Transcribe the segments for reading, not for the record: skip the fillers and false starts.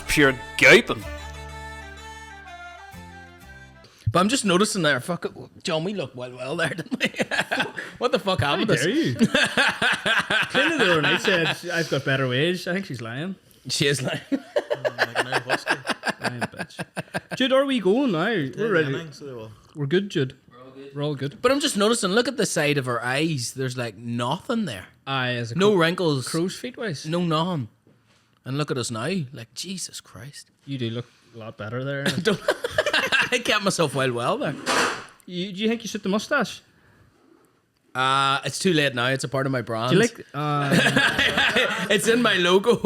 pure gaping. But I'm just noticing there, fuck it, John, we look well there, didn't we? What the fuck happened to us? How dare you? Clearly the other night said, I've got better wage. I think she's lying. She is like... Like an old husky. Lying bitch. Jude, are we going now? We're ready. We're good, Jude. We're all good. But I'm just noticing, look at the side of her eyes. There's like nothing there. Aye, as a No wrinkles. crow's feet wise. No nothing. And look at us now. Like, Jesus Christ. You do look a lot better there. I kept myself well there. Do you think you should the mustache? It's too late now. It's a part of my brand. Do you like... It's in my logo.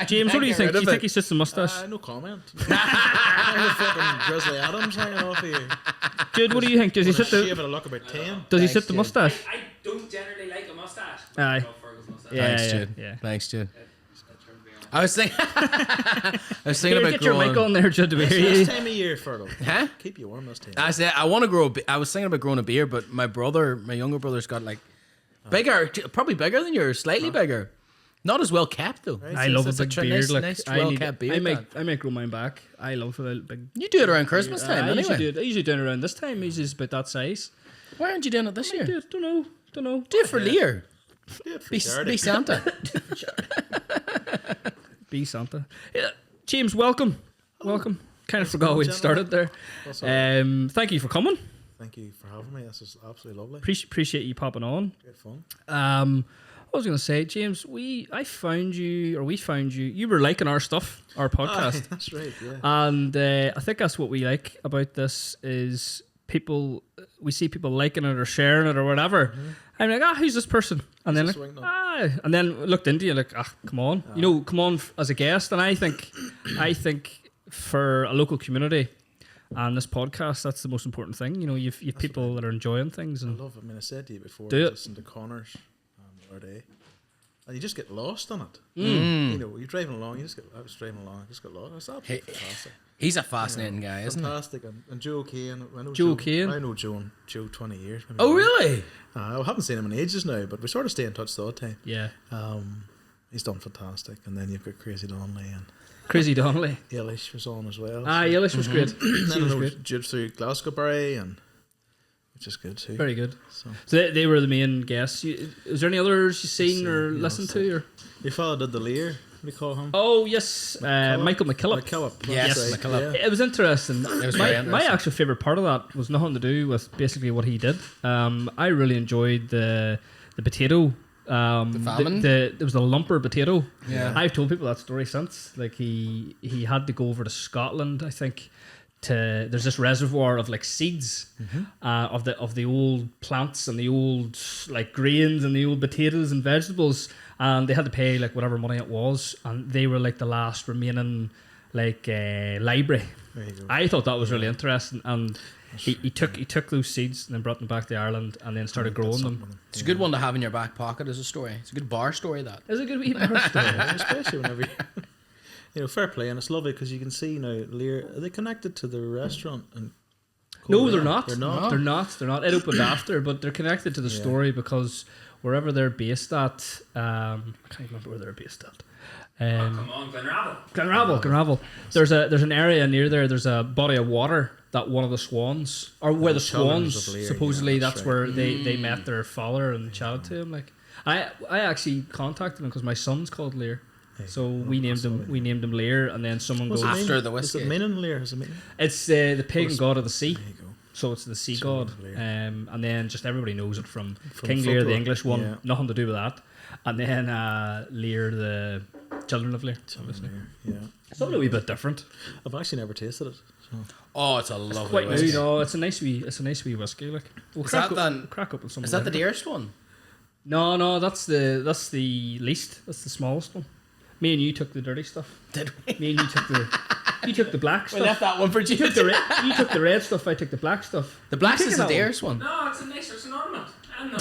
James, what do you think? Do you think he sits the mustache? No comment. I'm a fucking Grizzly Adams hanging off of you. Jude, what do you think? Does he sit Shave the... it a look about 10. Does he sit the mustache? I don't generally like a mustache. Aye. Yeah, Thanks, yeah, Jude. yeah. Thanks, Jude. I was thinking Here, about get your mic growing... on there, Jude, to be This here. time of year, Fergal. Huh? Keep you warm this time. I said I want to grow. I was thinking about growing a beard, but my younger brother's got like bigger, probably bigger than yours, slightly bigger. Not as well kept though. Right. I love a It's big nice, beard. Like, nice, I, well kept beard. I might grow mine back. I love a big... You do it around Christmas time, I usually anyway. do it. I usually do it around this time. It's just about that size. Why aren't you doing it this year? Don't know. Do it for Lear. Do it for Be charity. Santa. Be Santa. Yeah. James, welcome. Welcome. Kind of forgot we'd started there. What's up? Thank you for coming. Thank you for having me. This is absolutely lovely. Appreciate you popping on. Great fun. I was going to say, James, we found you. You were liking our stuff, our podcast. That's right, yeah. And I think that's what we like about this is we see people liking it or sharing it or whatever. Mm-hmm. I'm like, who's this person? And then this like, swing up? and then looked into you like, come on. Come on as a guest. And I think for a local community and this podcast, that's the most important thing. You've people that are enjoying things. I And love it. I mean, I said to you before, Do it. just in the corners the other day, and you just get lost in it. You're driving along, I was driving along, I just got lost. It's absolutely fantastic. He's a fascinating guy, isn't he? Fantastic. And Joe Kane. I know Joe Kane? I know Joe 20 years. Maybe Oh, more. really? I haven't seen him in ages now, but we sort of stay in touch the whole time. yeah, He's done fantastic. And then you've got Crazy Donnelly and Crazy Donnelly. Eilish was on as well. Eilish was great. Then She I was know great. Jude through Glasgow-bury, and which is good too. Very good. So So they were the main guests. Is there any others you've seen or yeah, listened so- to? Or? your father did the Lear. What do you call him? Oh yes, Michael McKillop. McKillop. Yes, that's right, McKillop. yeah. It was interesting. was very My interesting. actual favourite part of that was nothing to do with basically what he did. I really enjoyed the potato. The famine? It was the lumper potato. Yeah. I've told people that story since. Like he had to go over to Scotland, I think. There's this reservoir of like seeds of the old plants and the old like grains and the old potatoes and vegetables, and they had to pay like whatever money it was, and they were like the last remaining like library. There you go. I thought that was really interesting, and he took those seeds and then brought them back to Ireland and then started growing them. It's a good one to have in your back pocket as a story. It's a good bar story, that. Is it a good wee bar story? Especially whenever fair play, and it's lovely because you can see now Lear. Are they connected to the restaurant? And No, they're not. They're not. They're not. They're not. It opened after, but they're connected to the story because wherever they're based at, I can't remember where they're based at. Come on, Glenravel. Glenravel. There's an area near there. There's a body of water that one of the swans, or where the Children's swans of Lear, supposedly yeah, that's that's where they met their father and chatted to him. Like I actually contacted him because my son's called Lear. So we named him Lear, and then someone What's goes it mean? After the Is whiskey. it meaning Lear? Is it meaning? It's the pagan god of the sea. There you go. So it's the sea So god, Lear. and then just everybody knows it from From King Lear, the folklore, English one, yeah. nothing to do with that, and then Lear, the children of Lear. Obviously, Lear, yeah. something a wee bit different. I've actually never tasted it. So. Oh, it's a lovely Quite whiskey. new, no. It's a nice wee whiskey. Like we'll Is crack, that then- we'll crack open some. Is that the later. dearest one? No, that's the least. That's the smallest one. Me and you took the dirty stuff. Did we? Me and you took the black We stuff. left that one for you. You took the red stuff. I took the black stuff. The black You is taking the that one? dearest one. No, it's an ornament. I'm not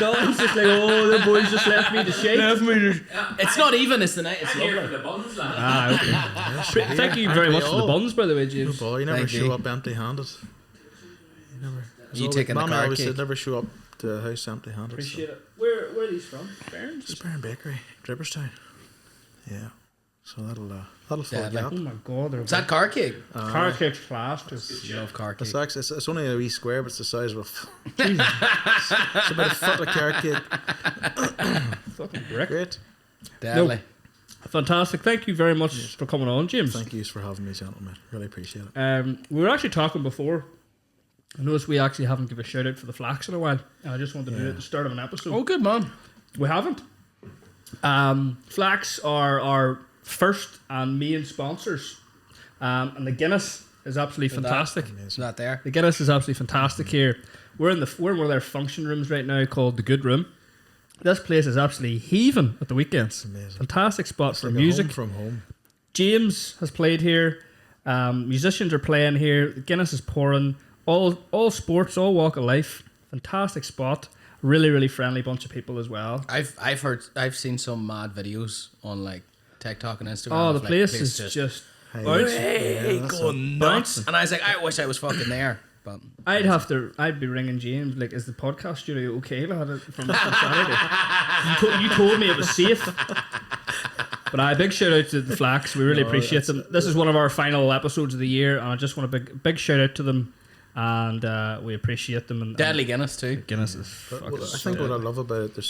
No, it's just like, oh, the boys just left me to shake. It's not even. It's the night. It's I'm here for lovely. the buns, lad. Okay. Thank you very much for the buns, by the way, Good James. boy, you never Thank show you. up empty-handed. You taking the Mama card always cake? said never show up to the house empty-handed. Appreciate it. Where are these from? Bairns? Just Baron Bakery, Dribberstown. Yeah. So that'll fill a Deadly. gap. Oh my god, they're Is that car cake? car cake's class. Just I love car cake. It's actually it's only a wee square, but it's the size of it's about a foot of carrot cake. fucking brick. Great. Deadly. Fantastic. Thank you very much for coming on, James. Thank you for having me, gentlemen. Really appreciate it. We were actually talking before. I noticed we actually haven't given a shout out for the Flax in a while. I just wanted to do it at the start of an episode. Oh, good man. We haven't. Flax are our first and main sponsors. And the Guinness is absolutely fantastic. It's not there. The Guinness is absolutely fantastic here. We're in one of their function rooms right now called the Good Room. This place is absolutely heaving at the weekends. Amazing. Fantastic spot It's for like a music. home from home. James has played here. Musicians are playing here. The Guinness is pouring. All sports, all walk of life. Fantastic spot. Really, really friendly bunch of people as well. I've seen some mad videos on like TikTok and Instagram. Oh, the of, like, place is just bounce. hey, that's going nuts. And I was like, I wish I was fucking there. But I'd be ringing James like, is the podcast studio okay, lad? From Saturday. You told me it was safe. But big shout out to the Flax. We really appreciate them. This is one of our final episodes of the year, and I just want a big shout out to them, and we appreciate them. And Deadly Guinness too. Guinness is But fucking. I think what I love about it,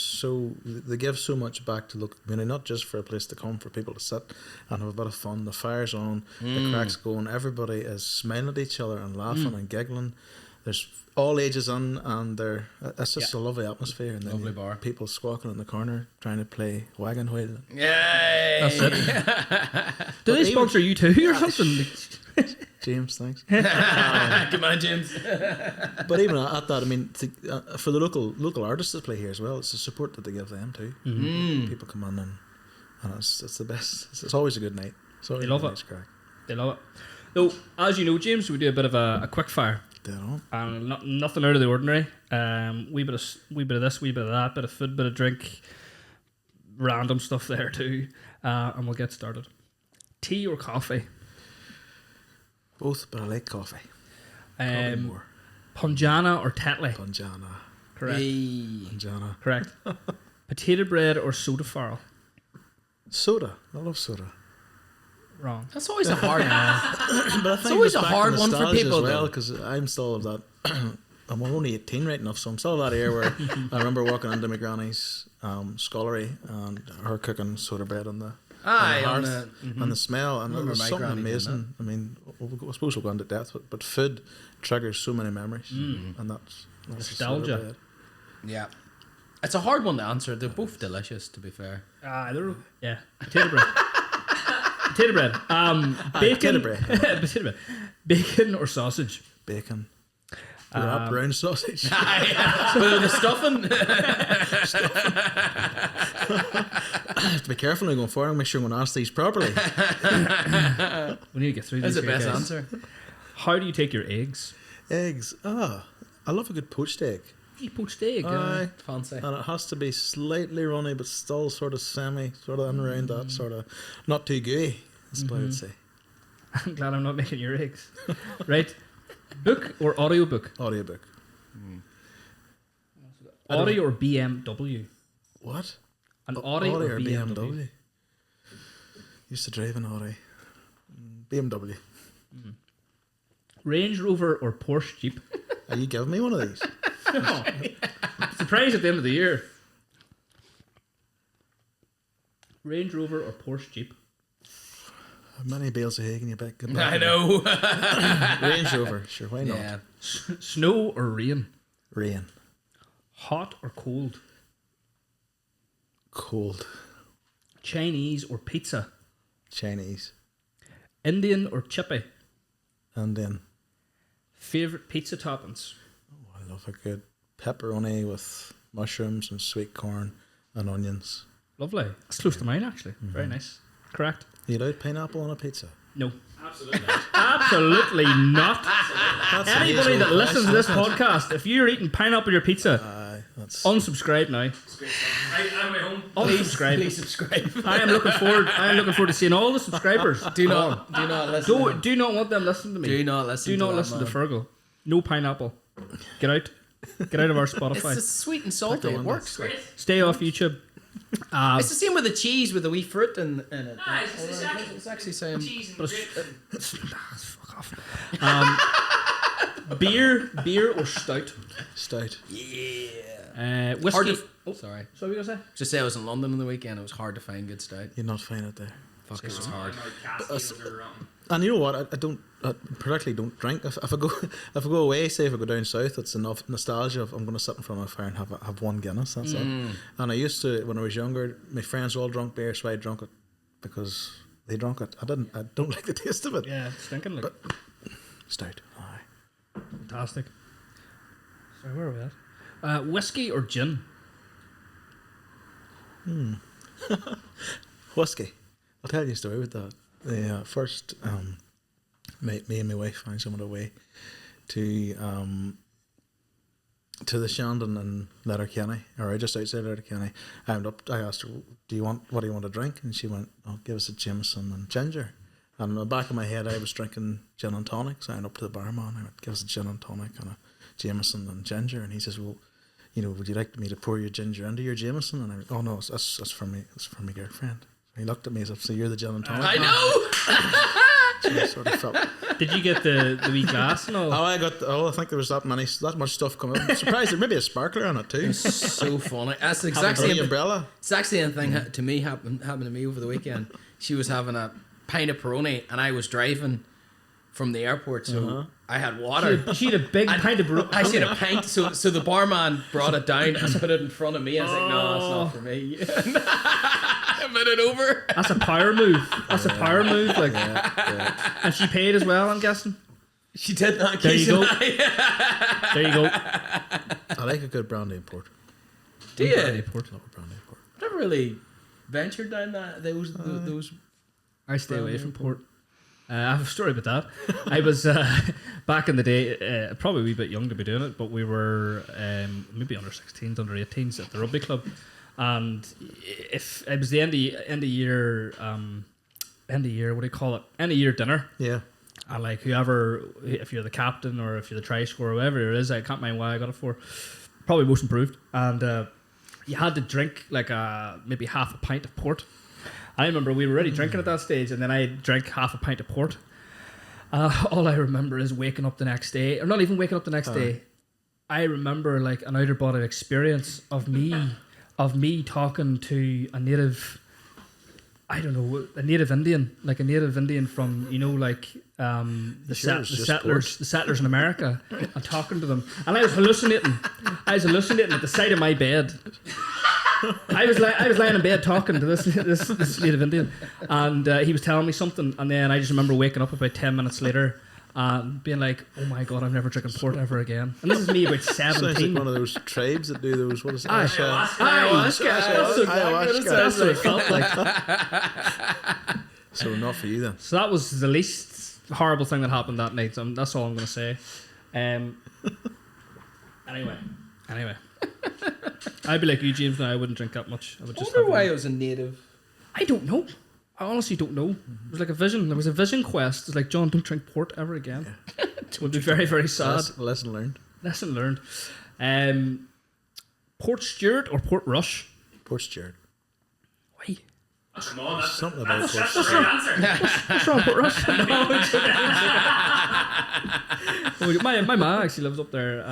they give so much back to local community, not just for a place to come, for people to sit and have a bit of fun. The fire's on, the crack's going, everybody is smiling at each other and laughing and giggling. There's all ages in, and it's just a lovely atmosphere. And then Lovely bar. people squawking in the corner trying to play wagon wheel. Yay! That's it. Do they sponsor you too or something? James, thanks. Come on, James. But even at that, I mean, for the local artists that play here as well, it's the support that they give them too. People come in and it's the best. It's always a good night. So They love it. nice crack. They love it. So, as you know, James, we do a bit of a quick fire. Dead on. And nothing out of the ordinary. Wee bit of this, wee bit of that, bit of food, bit of drink, random stuff there too, and we'll get started. Tea or coffee? Both, but I like coffee. Probably more. Punjana or Tetley? Punjana. Correct. Punjana. Correct. Potato bread or soda farl? Soda. I love soda. Wrong. That's always a hard one. But I think always it's a back hard to one for nostalgia people, as well, though. because I'm still of that. I'm only 18 right enough, so I'm still of that era where I remember walking into my granny's scullery and her cooking soda bread on the hearth and the smell, and it Remember was my something granny doing amazing. I mean, I suppose we'll go into depth, but food triggers so many memories, and that's Nostalgia. soda bread. Yeah. It's a hard one to answer. They're both delicious, to be fair. Yeah. Potato bread. Potato bread. Bacon. Potato bread. Potato bread. Bacon or sausage? Bacon. Wrap brown sausage. The stuffing. I have to be careful when I go forward and make sure I'm going to ask these properly. We need to get through That's these. the best guys. answer. How do you take your eggs? Eggs. I love a good poached egg. You poached egg. Aye. Fancy. And it has to be slightly runny, but still sort of in around that sort of, not too gooey, that's what I would say. I'm glad I'm not making your eggs. Right. Book or audiobook? Audiobook. Audi or BMW? What? An Audi or BMW? Used to drive an Audi. BMW. Range Rover or Porsche Jeep? Are you giving me one of these? Surprise at the end of the year. Range Rover or Porsche Jeep? How many bales of hay can you get back? I know. Range Rover, sure, why not? Yeah. Snow or rain? Rain. Hot or cold? Cold. Chinese or pizza? Chinese. Indian or chippy? And then, Favorite pizza toppings? I love a good pepperoni with mushrooms and sweet corn and onions. Lovely. It's close to mine actually. Very nice. Correct. You allowed pineapple on a pizza? No. Absolutely not. That's Anybody an that age-old listens to this question. podcast, if you're eating pineapple on your pizza, That's unsubscribe now. I'm at home. Unsubscribe. Please subscribe. I am looking forward to seeing all the subscribers. Do not listen. Do not want them listening to me. Do not listen. Do not to listen that, to man. Fergal. No pineapple. Get out. Get out of our It's Spotify. just sweet and salty. It works. Like. Stay off YouTube. It's the same with the cheese with the wee fruit in it. Nah, It's actually same. cheese and But grapes. Fuck off. Beer or stout? Stout. Whiskey. Hard to. Oh, Sorry. so what were you gonna say? Just say I was in London on the weekend. It was hard to find good stout. You're not fine out there. Fuck, it was hard. Castillos are rotten. And you know what? I particularly don't drink. If I go away, say if I go down south, it's enough nostalgia of I'm going to sit in front of a fire and have one Guinness. That's it. And I used to, when I was younger, my friends all drunk beer, so I drank it because they drank it. I don't like the taste of it. Yeah, stinking like. Stout. Aye. Fantastic. So where are we at? Whiskey or gin? Whiskey. I'll tell you a story with that. The first, me and my wife found someone away to the Shandon in Letterkenny, or just outside Letterkenny. I asked her, what do you want to drink? And she went, "Oh, give us a Jameson and ginger." And in the back of my head, I was drinking gin and tonic. So I went up to the barman. I went, "Give us a gin and tonic and a Jameson and ginger." And he says, "Well, would you like me to pour your ginger into your Jameson?" And I went, "Oh no, that's for me. It's for my girlfriend." He looked at me as if, "So you're the gin and tonic?" I know. So I sort of felt. Did you get the wee glass and all? I think there was that much stuff coming up. I'm surprised there may be a sparkler on it too. So funny. That's the Have exact a green same. umbrella. It's actually the thing to me happened to me over the weekend. She was having a pint of Peroni, and I was driving from the airport, so I had water. She had a big pint of brew. I said a pint, so the barman brought it down and put it in front of me. I was like, "No, that's not for me." I put it over. That's a power move. That's a power move. Like, Yeah. and she paid as well. I'm guessing. She did that. There you go. There you go. I like a good brandy and port. Do you? Love a brandy and port. Never really ventured down those. I stay away from port. I have a story about that. I was back in the day, probably a wee bit young to be doing it, but we were maybe under 16s, under 18s at the rugby club, and if it was the end of year, what do you call it? End of year dinner. Yeah. And like whoever, if you're the captain or if you're the try scorer, whatever it is, I can't mind why I got it for. Probably most improved, and you had to drink like maybe half a pint of port. I remember we were already drinking at that stage, and then I drank half a pint of port. All I remember is waking up the next day, or not even waking up the next day. I remember like an outer body experience of me talking to a native, I don't know, a native Indian from the settlers in America, and talking to them, and I was hallucinating. at the side of my bed. I was lying in bed talking to this native Indian, and he was telling me something, and then I just remember waking up about 10 minutes later and being like, "Oh my god, I'm never drinking port ever again." And this is me about 17. Sounds like one of those tribes that do those. What is it? Ayahuasca. That's what it felt like. So not for you then. So that was the least horrible thing that happened that night. That's all I'm going to say. Anyway. I'd be like you, James. Now I wouldn't drink that much. I would just. Wonder why it was a native. I don't know. I honestly don't know. It was like a vision. There was a vision quest. It's like, John, don't drink port ever again. It would be very, very sad. Lesson learned. Lesson learned. Port Stewart or Port Rush? Port Stewart. Why? Come on, that's Something about Port the Stewart. right answer. What's wrong, Port Rush? My ma actually lives up there.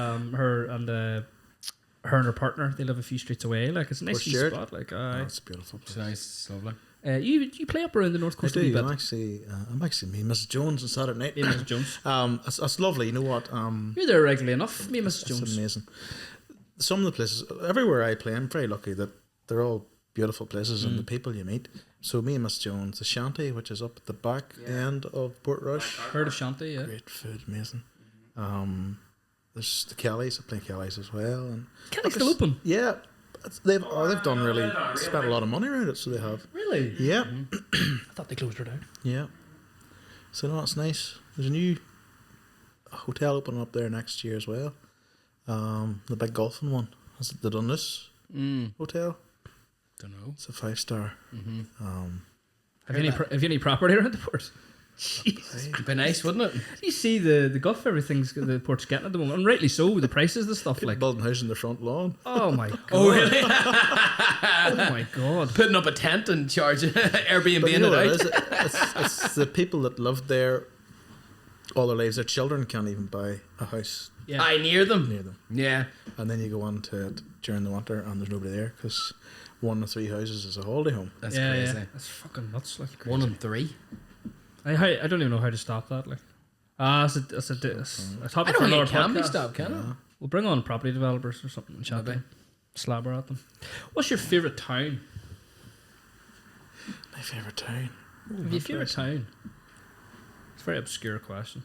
Her and her partner, they live a few streets away. Like, it's a nice wee spot. Like, It's beautiful. It's nice, it's lovely. you play up around the North I Coast a wee do. bit. I'm actually me, Mrs. Jones on Saturday night. Me and Mrs. Jones. That's lovely. You know what? You're there regularly enough. Me and Mrs. It's Jones. amazing. Some of the places, everywhere I play, I'm very lucky that they're all beautiful places and the people you meet. So me and Miss Jones, the Shanty, which is up at the back end of Port Rush. Heard of Shanty, yeah. Great food, amazing. There's the Kellys. I play Kellys as well. And Kelly's still open. yeah, they've done really spent a lot of money around it. So they have. Really? Yeah, I thought they closed her down. yeah. So no, it's nice. There's a new hotel opening up there next year as well. The big golfing one. Has they done this hotel? Don't know. It's a 5-star. Have you any property around the port? Jesus. It'd be nice, wouldn't it? You see the guff everything's the port's getting at the moment, and rightly so. The prices of stuff like. Building a house in the front lawn. Oh my god! Oh, really? Oh my god! Putting up a tent and charging Airbnb But you in know it what it out. is? It's the people that lived there all their lives. Their children can't even buy a house Yeah. I near them. near them. Yeah. And then you go on to it during the winter and there's nobody there because 1 in 3 houses is a holiday home. That's yeah, crazy. yeah. That's fucking nuts. Like 1 in 3. I don't even know how to stop that. Like, that's a I topic for don't think another it can be podcast. stopped, can it? We'll bring on property developers or something and chat Maybe. them, slabber at them. What's your favourite town? My favourite town. Have you a favourite town? It's a very obscure question.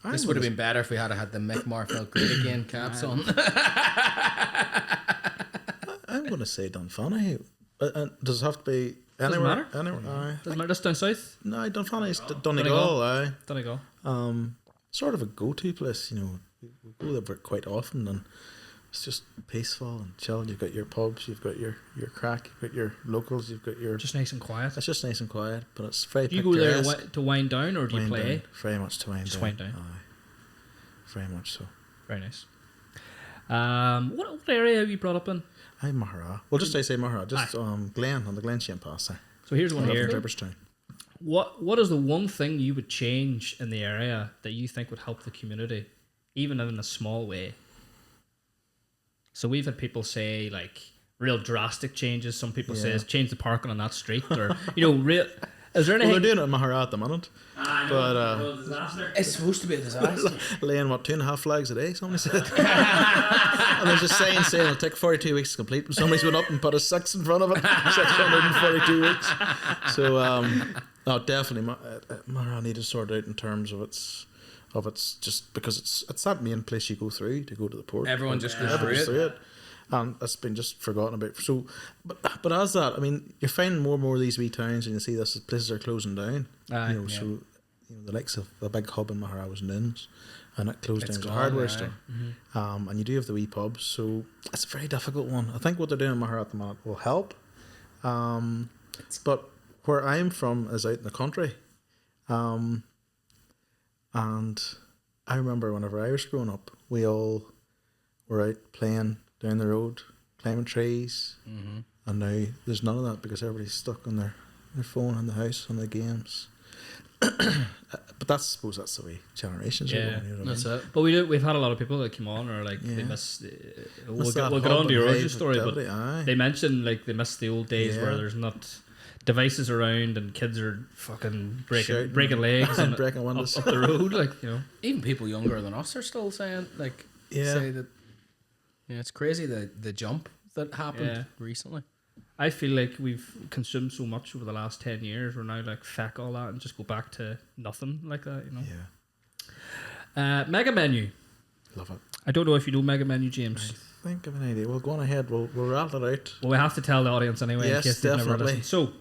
But This would have been better if we had the Mick Marfell Great Again caps on. I'm going to say Dunfanny. Does it have to be Doesn't anywhere? matter. Anywhere? Aye. doesn't matter. Just down south. No, Dunfanny's Donegal. Donegal. Aye. Donegal. Sort of a go-to place. You know, we go there quite often, and it's just peaceful and chill. You've got your pubs, you've got your crack, you've got your locals, you've got your. Just nice and quiet. It's just nice and quiet, but it's very. Do you go there picturesque. to wind down or do you Wind play? down. Very much to wind Just down. wind down. Aye. Very much so. Very nice. What area have you brought up in? I'm Maghera. Well, just I say Maghera. Just Glen on the Glen Shane Pass. So here's one here. Dribberstown. What is the one thing you would change in the area that you think would help the community, even in a small way? So we've had people say like real drastic changes. Some people say change the parking on that street, or real. Is there Well, anything? they're doing it in Maghera at the minute. But disaster. It's supposed to be a disaster. laying 2.5 flags a day, somebody said. And there's a sign saying it'll take 42 weeks to complete, but somebody's went up and put a 6 in front of it. 642 weeks. So no, definitely Maghera need to sort out in terms of its just because it's that main place you go through to go to the port. Everyone just goes Everyone's through it. And it's been just forgotten about. So, but as that, I mean, you're finding more and more of these wee towns, and you see this places are closing down. Aye, So the likes of the big hub in Maghera was Nuns, and it closed It's down as a gone, hardware aye. store. And you do have the wee pubs, so it's a very difficult one. I think what they're doing in Maghera at the moment will help. But where I'm from is out in the country, and I remember whenever I was growing up, we all were out playing down the road, climbing trees, and now there's none of that because everybody's stuck on their phone in the house on the games. But I suppose that's the way generations are Yeah, going. You know what That's I mean? it. But we've had a lot of people that come on or like they Yeah. miss. We'll Miss get that on hub to your and origin hive story, but activity, aye. they mentioned like they miss the old days where Yeah. there's not devices around and kids are fucking Shouting. breaking legs and Breaking windows. up the road, like Even people younger than us are still saying Yeah. say that. Yeah, it's crazy the jump that happened Yeah. recently. I feel like we've consumed so much over the last 10 years. We're now like feck all that and just go back to nothing like that, Yeah, Mega Menu. love it. I don't know if you know Mega Menu, James. Think of an idea. Well, go on ahead. We'll rattle it out. Well, we have to tell the audience anyway Yes, in case they've never definitely. listened. So,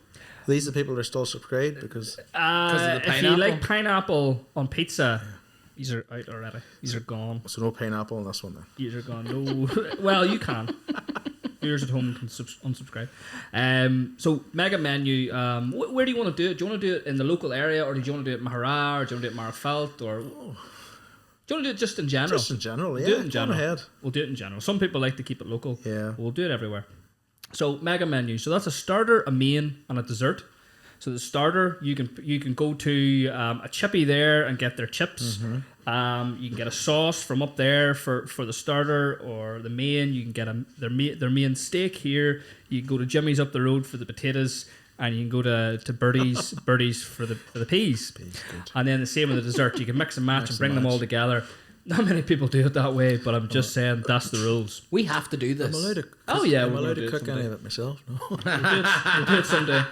These are the people that are still subscribed because of the if you pineapple? like pineapple on pizza, these are out already. These are gone. so no pineapple in this one then. These are gone. No. Well, you can. Viewers at home can unsubscribe. So Mega Menu. Where do you want to do it? Do you want to do it in the local area, or do you want to do it in Maghera, or do you want to do it in Marfelt, or do you want to do it just in general? Just in general, yeah. Do it in Go general. ahead. We'll do it in general. Some people like to keep it local. Yeah. We'll do it everywhere. So Mega Menu. So that's a starter, a main, and a dessert. So the starter, you can go to a chippy there and get their chips. You can get a sauce from up there for the starter, or the main. You can get their main steak here. You can go to Jimmy's up the road for the potatoes, and you can go to Birdie's for the peas. Good. And then the same with the dessert. You can mix and match and and bring them all match. together. Not many people do it that way, but I'm just saying that's the rules. We have to do this. I'm allowed to. Oh, yeah, I'm we're allowed gonna do to it cook any someday. of it myself. No. We'll do it someday.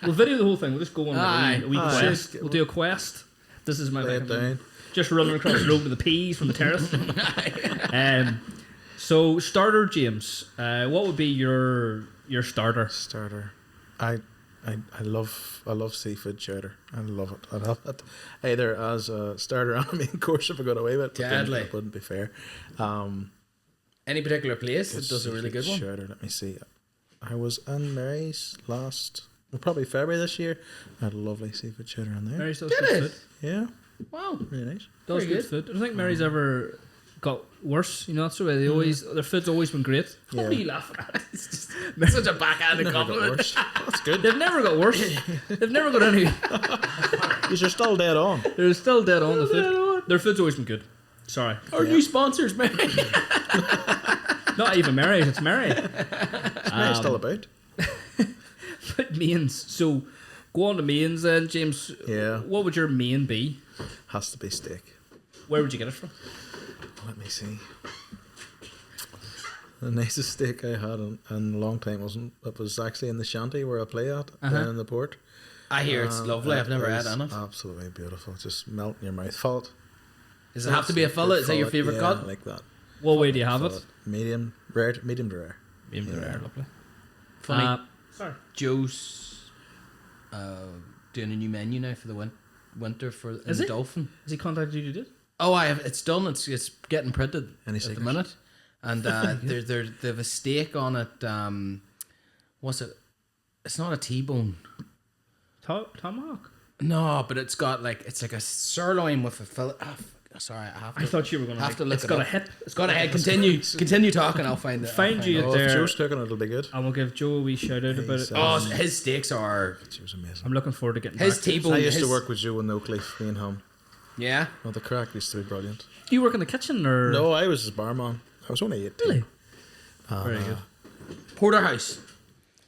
We'll video the whole thing. We'll just go on a wee Aye. quest. We'll do a quest. This is my Lay it down. just running across the road with the peas from the terrace. So starter, James. What would be your starter? Starter. I love seafood chowder. I love it. I love it. Either as a starter and a main course if I got away with it. but then Deadly. It wouldn't be fair. Any particular place that does a really good one? Chowder. Let me see. I was in Mary's last well, probably February this year. I had a lovely seafood chowder in there. Mary's does Did good it? food. Yeah, Wow. really nice. Does Very good food. I don't think Mary's ever got worse. You know, that's the way they always. Their food's always been great. Yeah. What are you laughing at? It's just it's such a backhanded Never got compliment. worse. That's good. They've never got worse. They've never got any. You're still dead on. They're still dead on the Dead food. on. Their food's always been good. Sorry. Our new sponsors, man. Not even Mary's, it's Mary. Mary's still about. But mains. So, go on to mains then, James. Yeah. What would your main be? Has to be steak. Where would you get it from? Let me see. The nicest steak I had in a long time wasn't. It was actually in the shanty where I play at down in the port. I hear it's lovely. I've never had on it. Absolutely beautiful. Just melt in your mouth. Fillet. Does it have to be a fillet? Is that your favourite yeah, cut? like that. What way do you have Fillet. it? Medium rare. Medium to rare. Medium to rare, lovely. Funny. Sorry. Joe's doing a new menu now for the winter for in Is the he? Dolphin. Has he contacted you to do it? Oh, I have. It's done. It's getting printed Any at the secrets? minute, and they have a steak on it. What's it? It's not a T-bone. Tomahawk? No, but it's got it's like a sirloin with a fillet. Sorry, I have to. I thought you were going have to look It's it got up. a hit. It's got a head. Continue talking. I'll find it. Find you Oh, if there. Joe's cooking, it'll be good. And we'll give Joe a wee shout out about it. Oh, his steaks are She was amazing. I'm looking forward to getting his back to it. T-bone. I used to his- work with Joe in Oakleaf, me and him. Yeah. Oh, the crack used to be brilliant. Do you work in the kitchen or? No, I was his barman. I was only 18. Really? And, Very good. Porterhouse.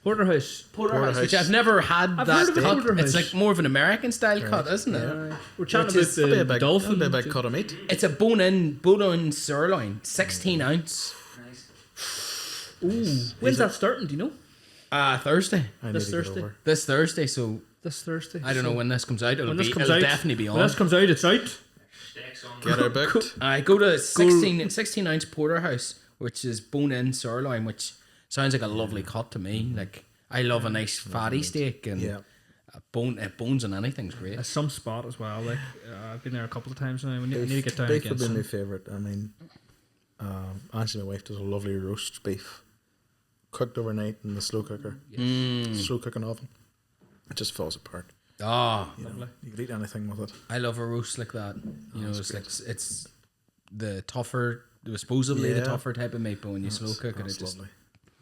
Porterhouse. Porterhouse, which Porterhouse. I've never had I've that heard of a cut. porterhouse. It's like more of an American style cut, isn't it? We're chatting Which about is- That'd be a the big, dolphin. that'd be a big cut of meat. It's a bone-in sirloin, 16 ounce. Ooh. When's that starting? Do you know? Thursday. I This need to get Thursday? over. This Thursday, so This Thursday. I don't know when this comes out. When this comes it'll out. definitely be on. When this comes out, it's out. Steaks on. Get her booked. I go to 16 ounce porterhouse, which is bone-in sirloin, which sounds like a lovely cut to me. Like I love a nice fatty steak, and Yeah. bones and anything's great. At some spot as well. Like I've been there a couple of times now. I need to get down Beef again. would be my soon. favourite. I mean, Angie, my wife, does a lovely roast beef, cooked overnight in the slow cooker, slow cooking oven. It just falls apart. Oh, You know, you could eat anything with it. I love a roast like that. You know, it's like it's the tougher, supposedly the Yeah. tougher type of meat, but when you slow cook it, That's it's just lovely.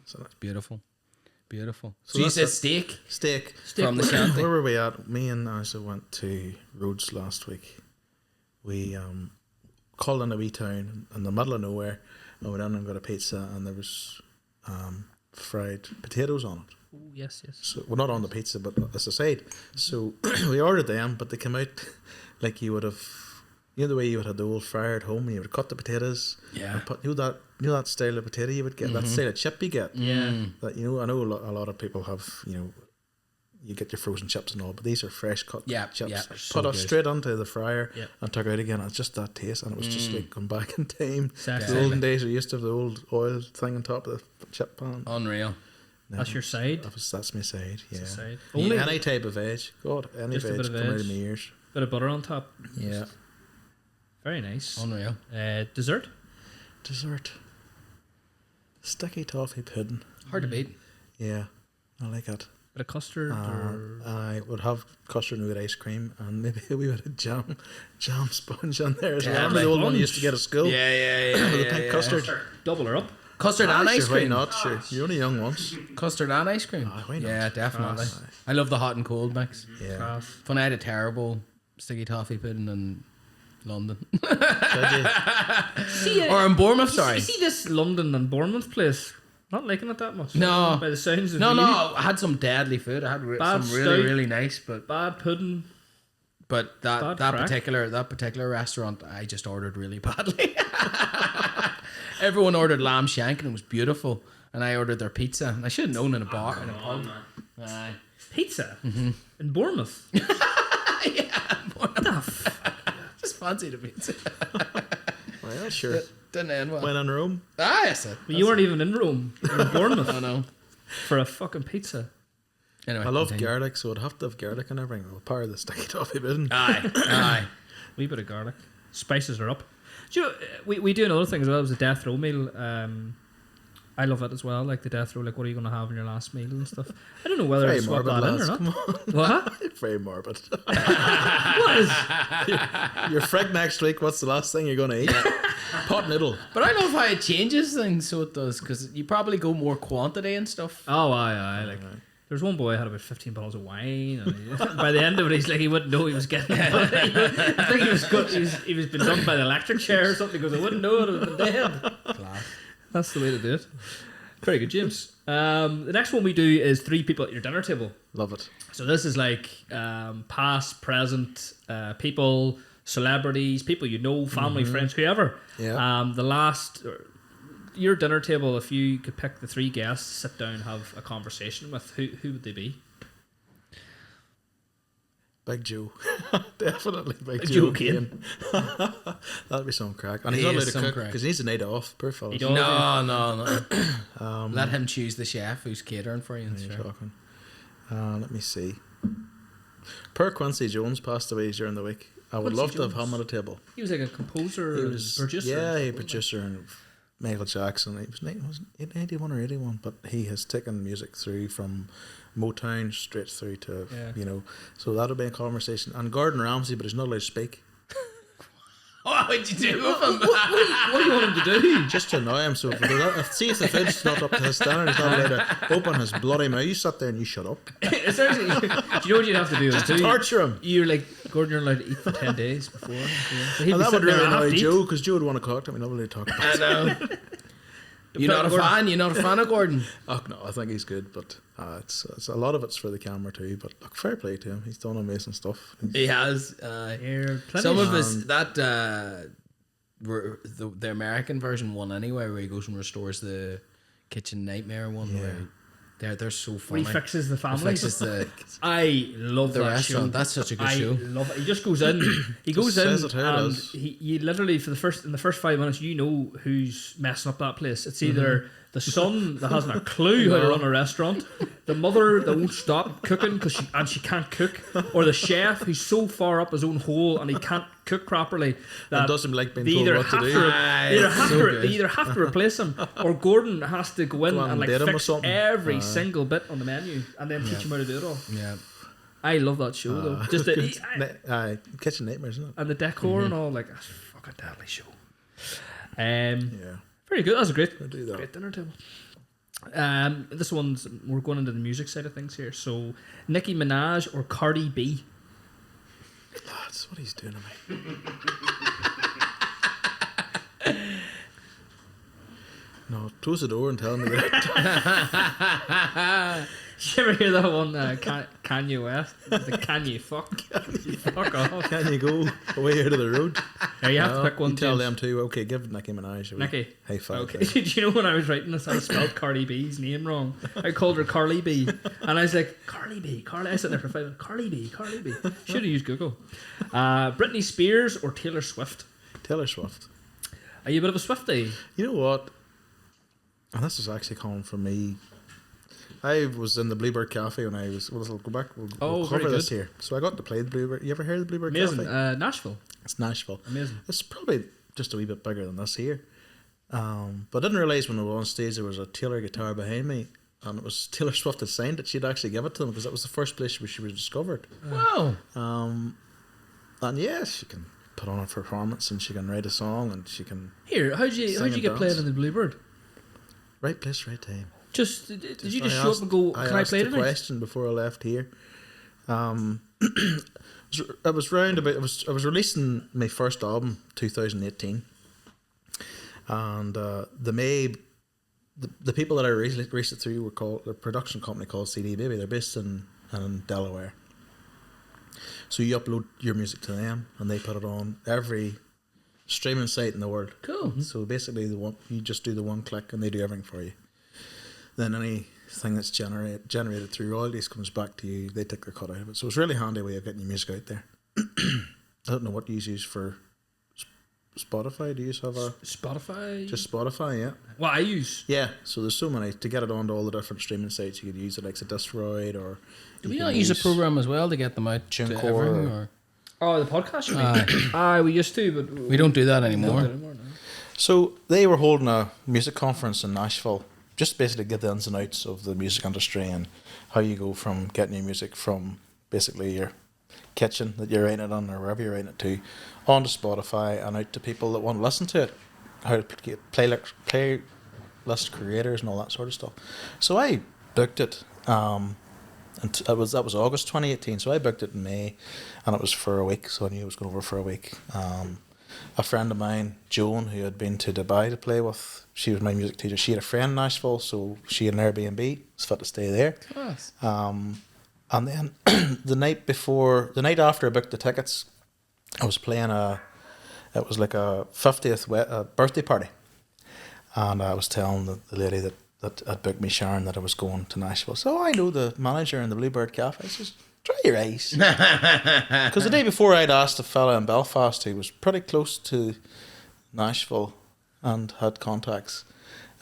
So that's beautiful, beautiful. So So you that's said it. steak steak. from the shanty. Where were we at? Me and Angie went to Rhodes last week. We called in a wee town in the middle of nowhere. I went in and got a pizza, and there was fried potatoes on it. Oh, yes, yes. So, well, not on the pizza, but as a side. So we ordered them, but they came out like you would have, you know, the way you would have the old fryer at home, and you would cut the potatoes. Yeah. And put, you know that style of potato you would get, that style of chip you get. Yeah. That I know a lot of people have. You get your frozen chips and all, but these are fresh cut Yeah, chips. yeah. Put it straight onto the fryer Yep. and took out again. It's just that taste, and it was just like going back in time. Exactly. The olden days, we used to have the old oil thing on top of the chip pan. Unreal. That's your side. That's my side. Yeah. Side. Yeah, Only any type of veg. God, any Just a veg bit of come out veg. of my ears. bit of butter on top. Yeah. Very nice. Unreal. Dessert. Dessert. Sticky toffee pudding. Hard to beat. Yeah, I like it. Bit of custard. or... I would have custard with ice cream and maybe a wee bit of jam sponge on there as well. Jam Remember the old one sponge. you used to get at school? Yeah. With the pink custard. Double her up. Custard and ice Sure, why cream. not? Sure. You're only young once. Custard and ice cream. Ah, why not? Yeah, definitely. Class. I love the hot and cold mix. Yeah. Class. Funny, I had a terrible sticky toffee pudding in London. Did you? See, Or in Bournemouth, you sorry. see this London and Bournemouth place? Not liking it that much. No. By the sounds of No, you. I had some deadly food. I had Bad some really, stout. really nice, but Bad pudding. that Bad that crack. particular restaurant, I just ordered really badly. Everyone ordered lamb shank and it was beautiful, and I ordered their pizza. And I should have known in a bar in a pub. Aye. Pizza. In Bournemouth. What the Just fancy the pizza. Well, sure. Didn't end well. When in Rome. Yes, it. Well, you weren't even in Rome. You were in Bournemouth I know. for a fucking pizza. Anyway, I love continue. garlic, so I'd have to have garlic and everything. I'll power the sticky toffee pudding. Aye. Wee bit of garlic. Spices are up. Do you know, we do another thing as well. It was a death row meal. I love it as well. Like the death row, like what are you going to have in your last meal and stuff. I don't know whether Very to swap morbid, that in or lads. not. Come on. What? Very morbid. What is? You're frig next week. What's the last thing you're going to eat? Pot noodle. But I love how it changes things, so it does, because you probably go more quantity and stuff. Oh, aye. Like there's one boy had about 15 bottles of wine, and by the end of it, he's like he wouldn't know he was getting it. I think he was been done by the electric chair or something because I wouldn't know it. It would have been dead. Class. That's the way to do it. Very good, James. The next one we do is 3 people at your dinner table. Love it. So this is like past, present people, celebrities, people you know, family, friends, whoever. Yeah. Your dinner table, if you could pick the 3 guests, sit down, have a conversation with, who would they be? Big Joe. Definitely Big Joe Joe Kane. That'd be some crack. And he's He not allowed is to some cook crack. because he needs a night off. Poor fella. He does. No. Let him choose the chef who's catering for you. And You're sure. talking. Let me see. Per Quincy Jones passed away during the week. I would Quincy love to have Jones. him at a table. He was like a composer, He was producer. Yeah, he producer and Michael Jackson. He was 81 or 81, but he has taken music through from Motown straight through to So that'll be a conversation. And Gordon Ramsay, but he's not allowed to speak. What would you do with him? What do you want him to do? Just to annoy him. So if the food's not up to his standard, he's not allowed to open his bloody mouth. You sit there and you shut up. Essentially, do you know what you'd have to do? Is do Torture him. you're like, Gordon, you're allowed to eat for 10 days before. Yeah. So he'd And be that would sitting there really and have annoy to eat. Joe because Joe would want to talk to him. He'd not really talk about I it. know. You're not a Gordon. fan? You're not a fan of Gordon? Oh no, I think he's good, but it's a lot of it's for the camera too. But look, fair play to him. He's done amazing stuff. He has. Here, plenty Some of of his... the American version one anyway, where he goes and restores the kitchen nightmare one. Yeah. Where they're so where funny. he fixes the family. Fixes the I love the that restaurant. show. That's such a good I show. love it. He just goes in. He goes in, says it how it and is. he literally in the first 5 minutes, you know who's messing up that place. It's either the son that hasn't a clue how to run a restaurant, the mother that won't stop cooking because she can't cook, or the chef who's so far up his own hole and he can't cook properly that And doesn't like being they told either what to have do. to, Aye, they either it's have so to good. they either have to replace him, or Gordon has to go in Go on and like and date him or fix something. every single bit on the menu and then teach him how to do it all. Yeah. I love that show though. Just Kitchen Nightmares, isn't it? and the decor and all, like, that's a fucking deadly show. Yeah. Very good. That's a great, do that. great dinner table. This one's, we're going into the music side of things here. So, Nicki Minaj or Cardi B? That's what he's doing to me. No, close the door and tell me that. Did you ever hear that one, Kanye West? The Kanye fuck. Fuck off. Can you go away out of the road? Now you have to No, pick one. you tell James. them too. Okay, give Nicki Minaj a wee Nicki. high five. Okay. Did you know when I was writing this, I spelled Cardi B's name wrong? I called her Carly B, and I was like, Carly B, Carly. I sat there for 5 minutes. Carly B. Should have used Google. Britney Spears or Taylor Swift? Taylor Swift. Are you a bit of a Swiftie? You know what? And this is actually coming from me. I was in the Bluebird Cafe when I was. We'll go back. We'll very cover this good. here. So I got to play the Bluebird. You ever heard of the Bluebird Amazing. Cafe? Nashville. It's Nashville. Amazing. It's probably just a wee bit bigger than this here. But I didn't realise when I was on stage there was a Taylor guitar behind me, and it was Taylor Swift that signed it. She'd actually give it to them because that was the first place where she was discovered. Wow. And yeah, she can put on a performance and she can write a song and she can Here, how'd you Sing and get played dance. in the Bluebird? right place, right time. Did you just I show up asked- and go, can I asked play the tonight? question before I left here. I was round about. I was releasing my first album, 2018, and the people that I released it through were called a production company called CD Baby. They're based in Delaware. So you upload your music to them, and they put it on every streaming site in the world. Cool. So basically, you just do the one click, and they do everything for you. Then anything that's generated through royalties comes back to you. They take their cut out of it. So it's a really handy way of getting your music out there. I don't know what you use for Spotify. Do you have a Spotify? just Spotify? Yeah. What I use. Yeah. So there's so many to get it onto all the different streaming sites. You could use it like Destroyed or. Do you we can not use a program as well to get them out to TuneCore everything? or- Or? Oh, the podcast you mean? Aye, we used to, but We don't do that we don't anymore. do it anymore now. So they were holding a music conference in Nashville, just basically give the ins and outs of the music industry and how you go from getting your music from basically your kitchen that you're writing it on or wherever you're writing it to, onto Spotify and out to people that want to listen to it. How to get playlist creators and all that sort of stuff. So I booked it. And that was August 2018. So I booked it in May, and it was for a week. So I knew it was going over for a week. A friend of mine, Joan, who had been to Dubai to play with, she was my music teacher. She had a friend in Nashville, so she had an Airbnb. Was fit to stay there. Class. And then the night after I booked the tickets, I was playing it was like a 50th birthday party, and I was telling the lady that had booked me, Sharon, that I was going to Nashville. So I know the manager in the Bluebird Cafe. I says, try your ice. Because the day before I'd asked a fella in Belfast who was pretty close to Nashville and had contacts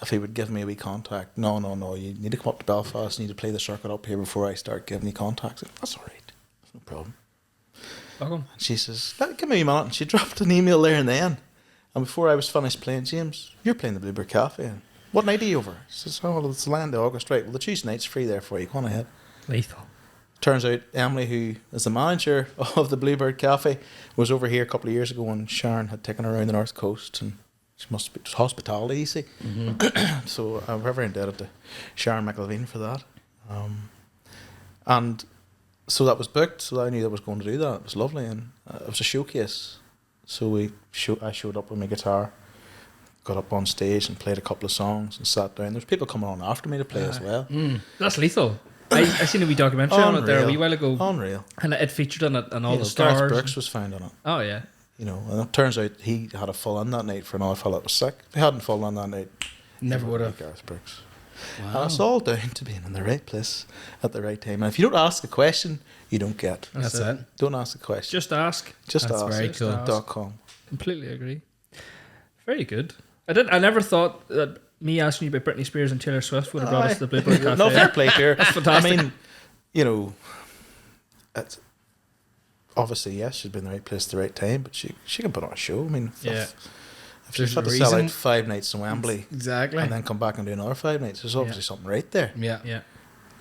if he would give me a wee contact. No, you need to come up to Belfast, you need to play the circuit up here before I start giving you contacts. That's all right, no problem. Welcome. And she says, give me a minute. And she dropped an email there and then. And before I was finished playing, James, you're playing the Bluebird Cafe. And what night are you over? She says, well, it's the land of August. Right, well, the Tuesday night's free there for you. Go on ahead. Lethal. Turns out Emily, who is the manager of the Bluebird Cafe, was over here a couple of years ago when Sharon had taken her around the Northcoast. And she must be hospitality, you see. Mm-hmm. So I'm very indebted to Sharon McElveen for that. And so that was booked, so I knew I was going to do that. It was lovely, and it was a showcase. So I showed up with my guitar, got up on stage and played a couple of songs and sat down. There's people coming on after me to play as well. That's lethal. I seen a wee documentary on it there a wee while ago. Unreal. And it featured on it and all the Gareth stars. Brooks was found on it. Oh, yeah. You know, and it turns out he had a full in that night for another fella that was sick. If he hadn't fallen on that night, Never would have. Gareth Brooks. Wow. And it's all down to being in the right place at the right time. And if you don't ask a question, you don't get. That's it. Don't ask a question. Just ask. Just That's ask. very cool. .com. Completely agree. Very good. I never thought that me asking you about Britney Spears and Taylor Swift would have brought us to the Bluebird Cafe. No, fair play here. That's fantastic. I mean, you know, it's obviously, yes, she's been in the right place at the right time, but she can put on a show. I mean, if she's had to sell out 5 nights in Wembley Exactly. and then come back and do another 5 nights, there's obviously something right there. Yeah. Yeah.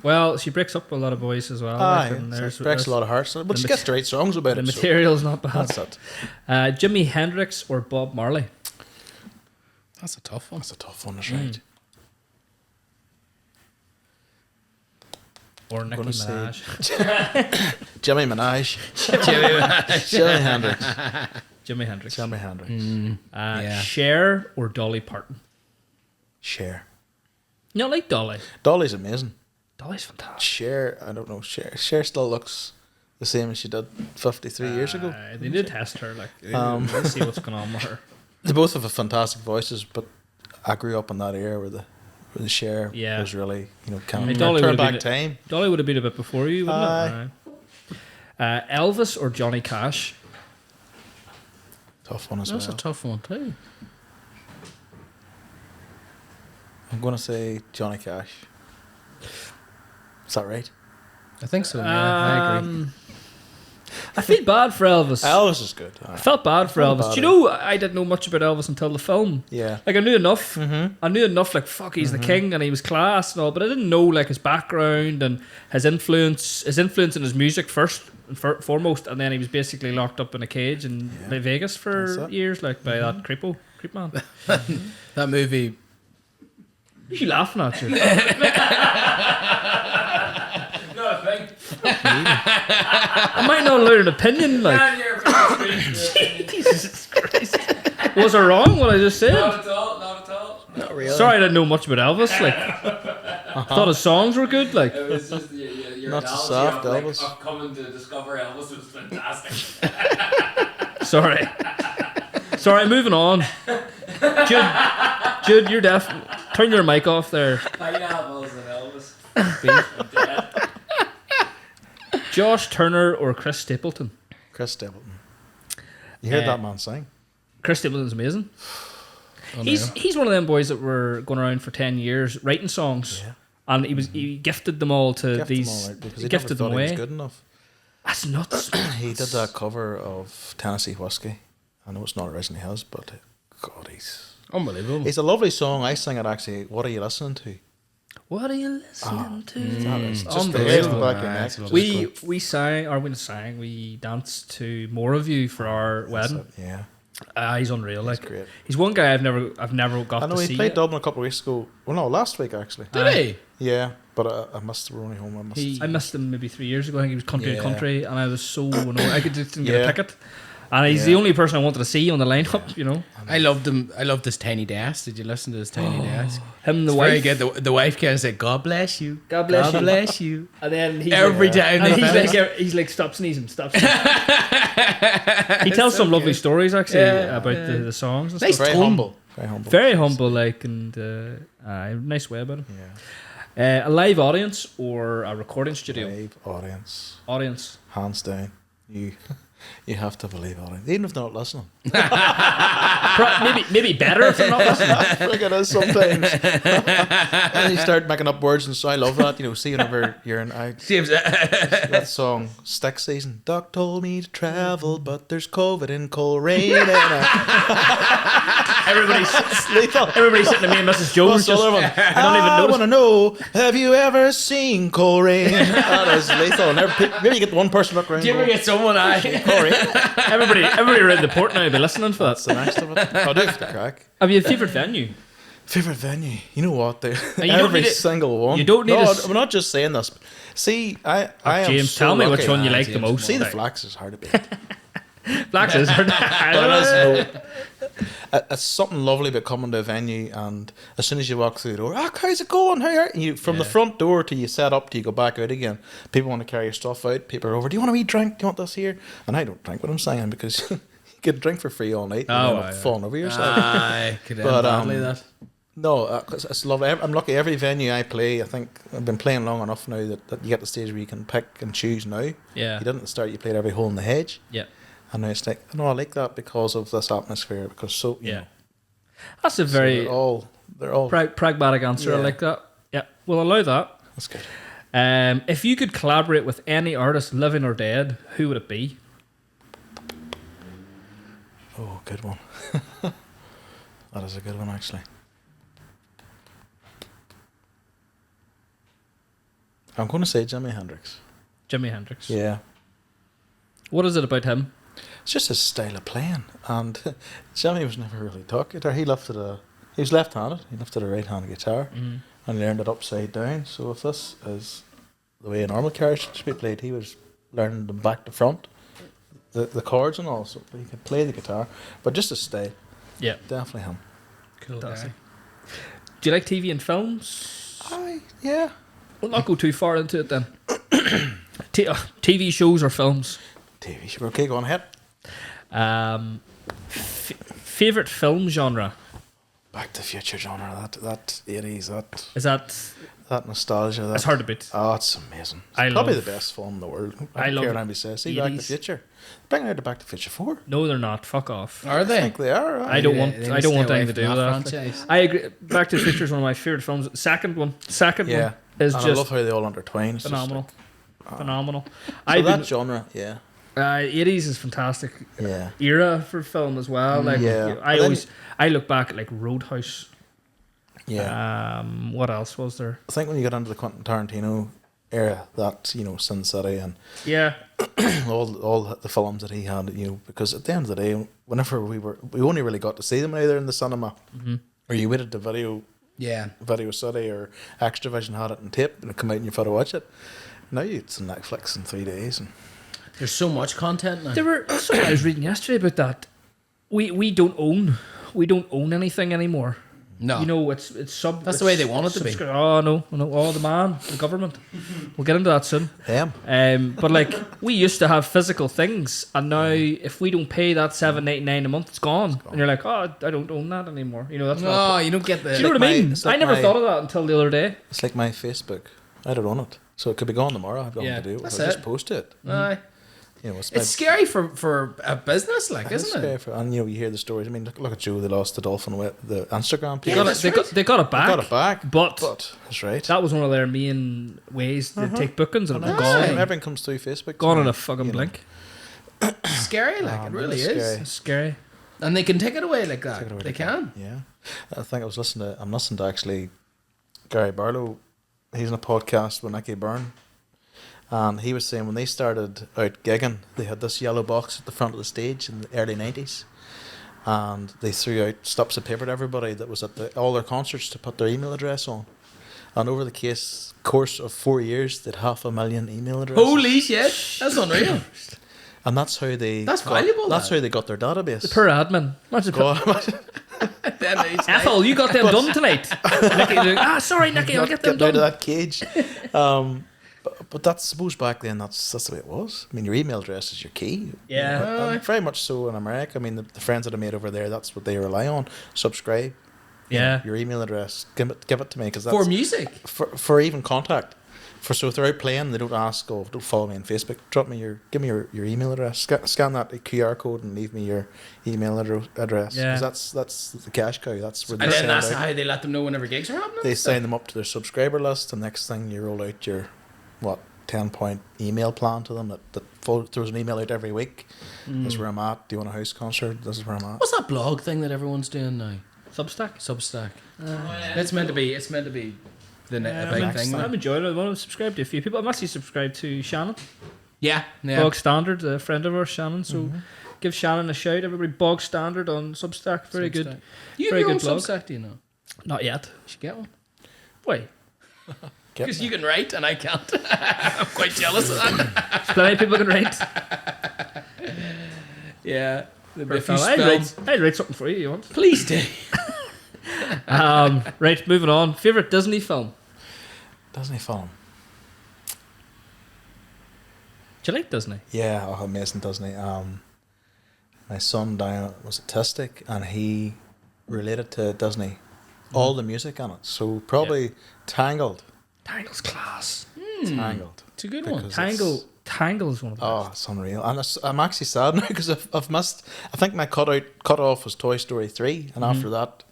Well, she breaks up a lot of boys as well. Aye, and it breaks a lot of hearts. But she gets the right songs about the it. material's not bad. That's it. Jimi Hendrix or Bob Marley? That's a tough one. That's a tough one, that's right. Or Nicki gonna say- Minaj? Jimmy Minaj. Jimi Hendrix. Jimi Hendrix. Jimi Hendrix. Yeah. Cher or Dolly Parton? Cher. You don't like Dolly? Dolly's amazing. Dolly's fantastic. Cher, I don't know. Cher still looks the same as she did 53 years ago. They did test her. Like, let's see what's going on with her. They both have fantastic voices, but I grew up in that era where the Cher was really, kind of Dolly turn would have back been time. Dolly would have been a bit before you, wouldn't it? Elvis or Johnny Cash? Tough one as That's well. a tough one too. I'm going to say Johnny Cash. Is that right? I think so. Yeah, I agree. I feel bad for Elvis. Elvis is good. I felt bad for Felt Elvis. bad, Do you know, I didn't know much about Elvis until the film. Yeah. Like, I knew enough. I knew enough, like, fuck, he's the king and he was class and all, but I didn't know, like, his background and his influence in his music first and foremost, and then he was basically locked up in a cage in Vegas for years, like, by that creep man. That movie. Who's you laughing at, you? I might not learn an opinion, like. Jesus Christ. Was I wrong what I just said? Not at all. Not really. Sorry, I didn't know much about Elvis. Like, I thought his songs were good. Like, It was just your Not so analogy soft, of, Elvis. of coming to discover Elvis was fantastic. sorry, moving on. Jude, you're deaf. Turn your mic off there. Pineapples and Elvis. I'm dead. Josh Turner or Chris Stapleton? Chris Stapleton. You heard that man sing? Chris Stapleton's amazing. Unreal. He's one of them boys that were going around for 10 years writing songs, and he gifted them all to these. Because He he gifted never them thought he was away. good enough. That's nuts. He did that cover of Tennessee Whiskey. I know it's not originally his, but God, he's Unbelievable. a lovely song. I sing it actually. What are you listening to? What are you listening to? That is just the Unbelievable. raise the back of your Nah, neck. it's lovely. We danced to More of You for our wedding. Yeah, He's unreal. that's Like great. he's one guy I've never got I know to he see. played yet. Dublin a couple of weeks ago. Well, no, last week actually. Did he? Yeah, but I missed the only home. I missed him maybe 3 years ago. I think he was country Yeah. to country, and I was so annoyed. I just didn't get a Yeah. ticket. And he's the only person I wanted to see on the lineup, you know. I loved him. I loved his tiny desk. Did you listen to his tiny desk? Him and the It's wife. very good. The wife kind of said, "God bless you, God bless you." bless you." And then he's Every like, time and they he's like, stop sneezing, stop sneezing. He tells some lovely stories actually about the songs and Nice stuff. Very tone. humble. Very humble. Very humble, like, and nice way about him. Yeah. A live audience or a recording studio? Live audience, Audience. hands down. You have to believe audience, even if they're not listening. Maybe better if they're not listening. I think it is sometimes. And you start making up words, and so I love that. You know, see whenever you're in James, that song, Stick Season. Doc told me to travel, but there's COVID and cold rain. And Everybody's lethal. sitting to me and Mrs. Jones. What's the other one? I don't even I notice. want to know, have you ever seen cold rain? That is lethal. Maybe you get one person look around. do you ever get someone cold rain? Everybody around the port now will be listening for that. That's the next of it. I'll do it for the crack. Have you a favourite venue? Favorite venue? You know what? you don't Every need it- single one. you don't need No, a s- I'm not just saying this. But see, I am James, so tell me lucky. which one you like the James, most. See, the Like, flax is hard to beat. Flax is. But it is, no, it's something lovely about coming to a venue, and as soon as you walk through the door, how's it going? How are you? From the front door till you set up till you go back out again, people want to carry your stuff out. People are over, do you want a wee drink? Do you want this here? And I don't drink what I'm saying because you get a drink for free all night and Oh, end up yeah. falling over yourself. I could end But, badly that. No, 'cause it's lovely. I'm lucky. Every venue I play, I think I've been playing long enough now that you get to the stage where you can pick and choose now. Yeah. You didn't at the start, you played every hole in the hedge. Yeah. And now it's like, no, I like that because of this atmosphere. Because you Yeah. know, That's a so very they're all pragmatic answer. I Yeah. like that. Yeah. We'll allow that. that's good. If you could collaborate with any artist, living or dead, who would it be? Oh, good one. That is a good one, actually. I'm going to say Jimi Hendrix. Jimi Hendrix. Yeah. What is it about him? It's just his style of playing. And Jimmy was never really taught guitar. He was left-handed. He lifted a right-handed guitar and learned it upside down. So if this is the way a normal guitar should be played, he was learning them back to front, the chords and all. So he could play the guitar, but just his style, Yeah. definitely him. Cool Fantastic. guy. Do you like TV and films? Yeah. We'll not go too far into it then. TV shows or films? TV show. Okay, go on ahead. Favorite film genre? Back to the Future genre. That 80s. Is That nostalgia. That, it's hard to beat. Oh, it's amazing. It's I probably love- the best film in the world. I don't love care what anybody says. See, Back to the 80s. Future. Bring out the Back to the Future 4. No, they're not. Fuck off. Are I they? think they are. I don't want. They I need don't to want stay anything to away do from with that that. franchise. I agree. Back to the Future is one of my favorite films. Second one is Yeah. just And I love how they all intertwine. It's just phenomenal. Phenomenal. like- I've so that been. genre, yeah. 80s is fantastic Yeah. era for film as well. Like Yeah. I But always I look back at like Roadhouse. Yeah. What else was there? I think when you get into the Quentin Tarantino era, that, Sin City and Yeah. all the films that he had, because at the end of the day, whenever we only really got to see them either in the cinema, or you waited to Video City or Extravision had it in tape and it come out and you've had to watch it. Now it's on Netflix in 3 days. And There's so much content now. There were something I was reading yesterday about that. We don't own anything anymore. No. It's sub. That's it's the way they want it to be. Oh no! Oh, the government. We'll get into that soon. them. But like we used to have physical things, and now if we don't pay that $7.99 a month, it's gone. And you're like, oh, I don't own that anymore. That's No, not. you don't get Do you the. know what I mean? it's like I never my- thought of that until the other day. It's like my Facebook. I don't own it. So it could be gone tomorrow. I've nothing Yeah, to do. that's I'll just it. post it. Aye. It's It's scary for a business, like, isn't it? And you hear the stories. I mean, look at Joe. They lost the Dolphin with the Instagram page. They got that's it. They got it back. Got it back, But that's right. that was one of their main ways to take bookings, and it was Aye. gone. Everything comes through Facebook. Gone in now, a fucking blink. It's scary, like, it really it's is. scary. It's scary. And they can take it away like that. Take it away They like can. that. Yeah, I think I'm listening to actually Gary Barlow he's in a podcast with Maghera-born, and he was saying when they started out gigging, they had this yellow box at the front of the stage in the early 90s, and they threw out slips of paper to everybody that was at all their concerts to put their email address on. And over the course of 4 years, they'd 500,000 email addresses. Holy shit, that's unreal. And that's how they. That's valuable. That's how they got their database. The poor admin. Then he's Ethel, you got them done tonight. Nicky, sorry, Nicky, I'll get them Getting out done. of that cage. But that's, suppose back then that's the way it was. I mean, your email address is your key. Yeah. You know, and very much so in America. I mean, the friends that I made over there, that's what they rely on. Subscribe. Yeah. Your email address. Give it to me, because that's for music. For even contact. So if they're out playing, they don't ask, "Oh, don't follow me on Facebook. Give me your email address. Scan that QR code and leave me your email address." Yeah. Because that's the cash cow. That's where they And then send that's out. how they let them know whenever gigs are happening. They sign them up to their subscriber list. The next thing, you roll out your 10-point email plan to them that throws an email out every week. This is where I'm at. Do you want a house concert? This is where I'm at. What's that blog thing that everyone's doing now? Substack. It's meant to be the big thing. I'm enjoying it. I want to subscribe to a few people. I'm actually subscribed to Shannon. Yeah. Bog Standard, a friend of ours, Shannon. So give Shannon a shout. Everybody, Bog Standard on Substack. Very good. You have Very your own good blog. Substack, do you know? Not yet. You should get one. Why? Because you can write and I can't. I'm quite jealous of that. Plenty of people can write. Yeah. I'd write something for you. You want? Please do. Right, moving on. Favorite Disney film? Disney film. Do you like Disney? Yeah, amazing Disney. My son Diana was autistic, and he related to Disney, all the music on it. So probably Tangled. Tangle's class. Tangled. It's a good one. Because Tangle is one of the Oh, best. it's unreal. And I'm actually sad now because I've missed. I think my cut off was Toy Story 3, and after that,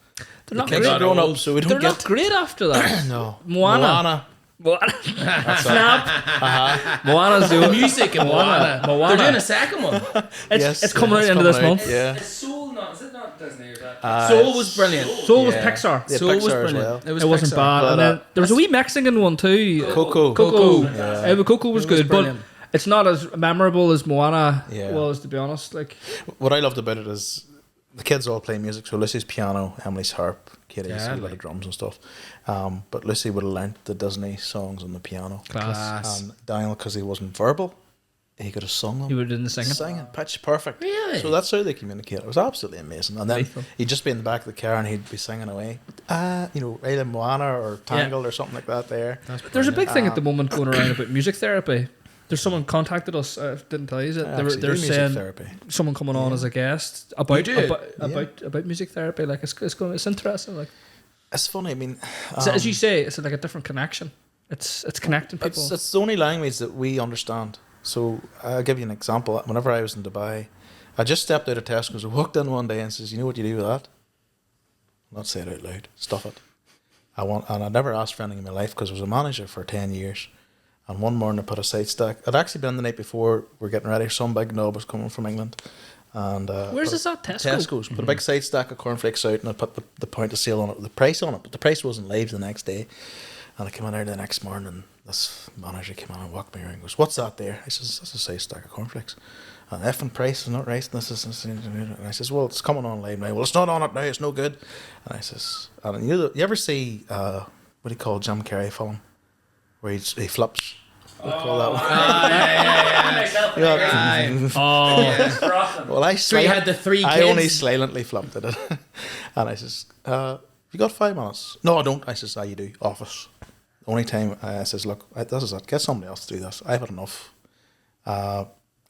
They're not kids great. are grown up, so we don't They're get. not great after that. No. Moana. Snap. Moana's The doing music in Moana. Moana. They're doing a second one. It's coming out into this month. Yeah. Is Soul not? Is it not Disney or that? Soul was brilliant. Soul was Yeah. Pixar. Yeah, Soul was Pixar as brilliant. well. It wasn't Pixar. bad. But, And then there was a wee Mexican one too. Coco. Coco. Yeah. Coco was It was good, but brilliant. it's not as memorable as Moana Yeah. was, to be honest. Like, What I loved about it is the kids all play music. So Lucy's piano, Emily's harp, Katie's Yeah, a bit of drums and stuff. But Lucy would have learnt the Disney songs on the piano. Class. And Daniel, because he wasn't verbal, he could have sung them. he would have done the singing. Singing, pitch perfect. Really? So that's how they communicate. It was absolutely amazing. And then Lethal. he'd just be in the back of the car and he'd be singing away. Either Moana or Tangled or something like that there. There's a big thing at the moment going around about music therapy. There's someone contacted us. Didn't tell you that I they were actually they're do music saying therapy. someone coming on as a guest about You do? about music therapy. Like it's interesting. Like It's funny. I mean, so as you say, it's like a different connection. It's connecting people. it's the only language that we understand. So I'll give you an example. Whenever I was in Dubai, I just stepped out of Tesco's. I walked in one day and says, "You know what you do with that?" Not say it out loud. Stuff it. And I never asked for anything in my life because I was a manager for 10 years. And one morning I put a side stack. I'd actually been the night before. We're getting ready. Some big knob was coming from England. And Where's put- this at? Tesco? Tesco's. Put a big side stack of cornflakes out and I put the point of sale on it, the price on it. But the price wasn't live the next day. And I came in there the next morning and this manager came in and walked me around and goes, "What's that there?" I says, "That's a side stack of cornflakes." And the effing price is not right. And I says, "Well, it's coming on live now." "Well, it's not on it now. It's no good." And I says, and you ever see, what do you call Jim Carrey film? Where he flips. What do you call that one? Yeah. Oh, Well, I So he had the three I kids. only silently flipped at it. And I says, "You got 5 minutes?" "No, I don't." I says, "You do. Office." Only time I says, "Look, this is it. Get somebody else to do this. I've had enough.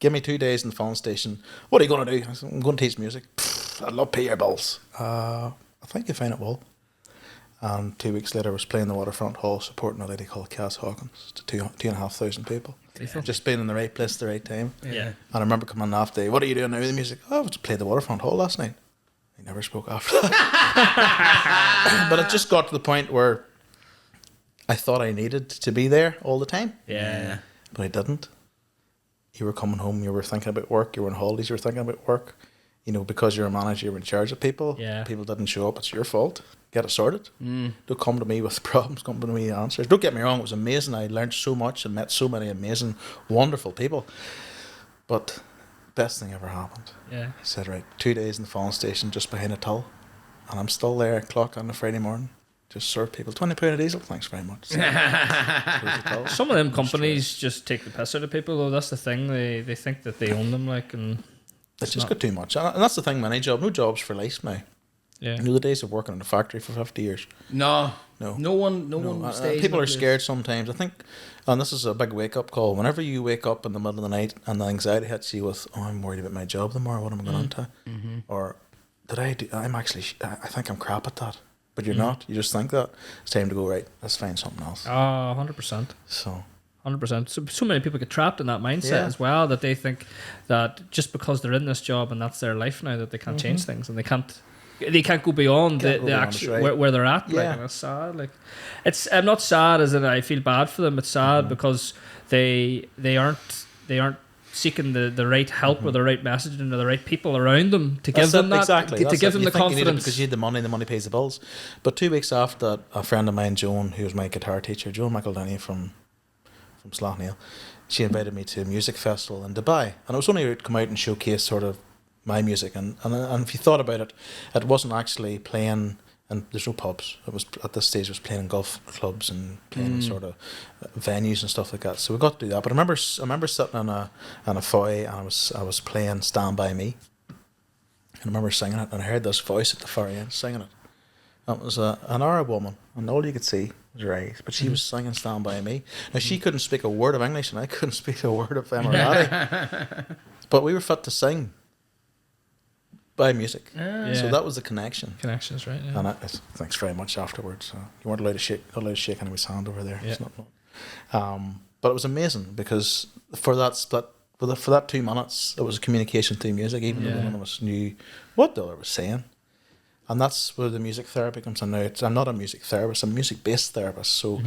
Give me 2 days in the phone station. What are you going to do?" I said, "I'm going to teach music." "I'd love to pay your bills." "I think you find it will." And 2 weeks later, I was playing the Waterfront Hall, supporting a lady called Cass Hawkins to 2,500 people. Just being in the right place at the right time. yeah. And I remember coming in after, "What are you doing now with the music?" "Oh, I was played the Waterfront Hall last night." He never spoke after that. But it just got to the point where I thought I needed to be there all the time, Yeah. but I didn't. You were coming home, you were thinking about work, you were on holidays, you were thinking about work. Because you're a manager, you're in charge of people. Yeah. People didn't show up, it's your fault. get it sorted. Don't come to me with problems, come to me with answers. Don't get me wrong, it was amazing. I learned so much and met so many amazing, wonderful people. But best thing ever happened. Yeah. I said, right, 2 days in the phone station just behind a till. And I'm still there at clock on a Friday morning. Just serve people. £20 a diesel, thanks very much. Some of them companies just take the piss out of people, though. That's the thing. They think that they own them, like, and it's just got too much. And that's the thing, many jobs, no jobs for life now. yeah. You know the days of working in a factory for 50 years. No one No, stays. people in are the scared sometimes. I think, and this is a big wake up call. Whenever you wake up in the middle of the night and the anxiety hits you with, oh, I'm worried about my job tomorrow. What am I going into? Or I think I'm crap at that. But you're not. You just think that. It's time to go, right, let's find something else. 100%. So 100%. So many people get trapped in that mindset Yeah. as well, that they think that just because they're in this job and that's their life now, that they can't change things, and they can't go beyond Can't the go beyond actual it, right. where they're at. Like, Yeah. and it's sad. Like, I'm not sad as in I feel bad for them. It's sad because they aren't seeking the right help or the right message and the right people around them to give them that, exactly. to give them You the think you need it confidence. because you had the money pays the bills. But 2 weeks after that, a friend of mine, Joan, who was my guitar teacher, Joan McEldenny from Slaughtneil, she invited me to a music festival in Dubai, and it was only to come out and showcase sort of my music. And if you thought about it, it wasn't actually playing. And there's no pubs. It was at this stage. It was playing in golf clubs and playing in sort of venues and stuff like that. So we got to do that. But I remember sitting in a foyer and I was playing "Stand by Me," and I remember singing it. And I heard this voice at the far end singing it. And it was an Arab woman, and all you could see was her eyes. But she was singing "Stand by Me." Now she couldn't speak a word of English, and I couldn't speak a word of Emirati. But we were fit to sing by music. Yeah. So that was the connection. Connections, right? Yeah. And thanks very much afterwards. You weren't allowed to shake anybody's hand over there. Yeah. It's not. But it was amazing because for that split, for that 2 minutes, it was a communication through music, even though none of us knew what the other was saying. And that's where the music therapy comes in now. I'm not a music therapist, I'm a music-based therapist. So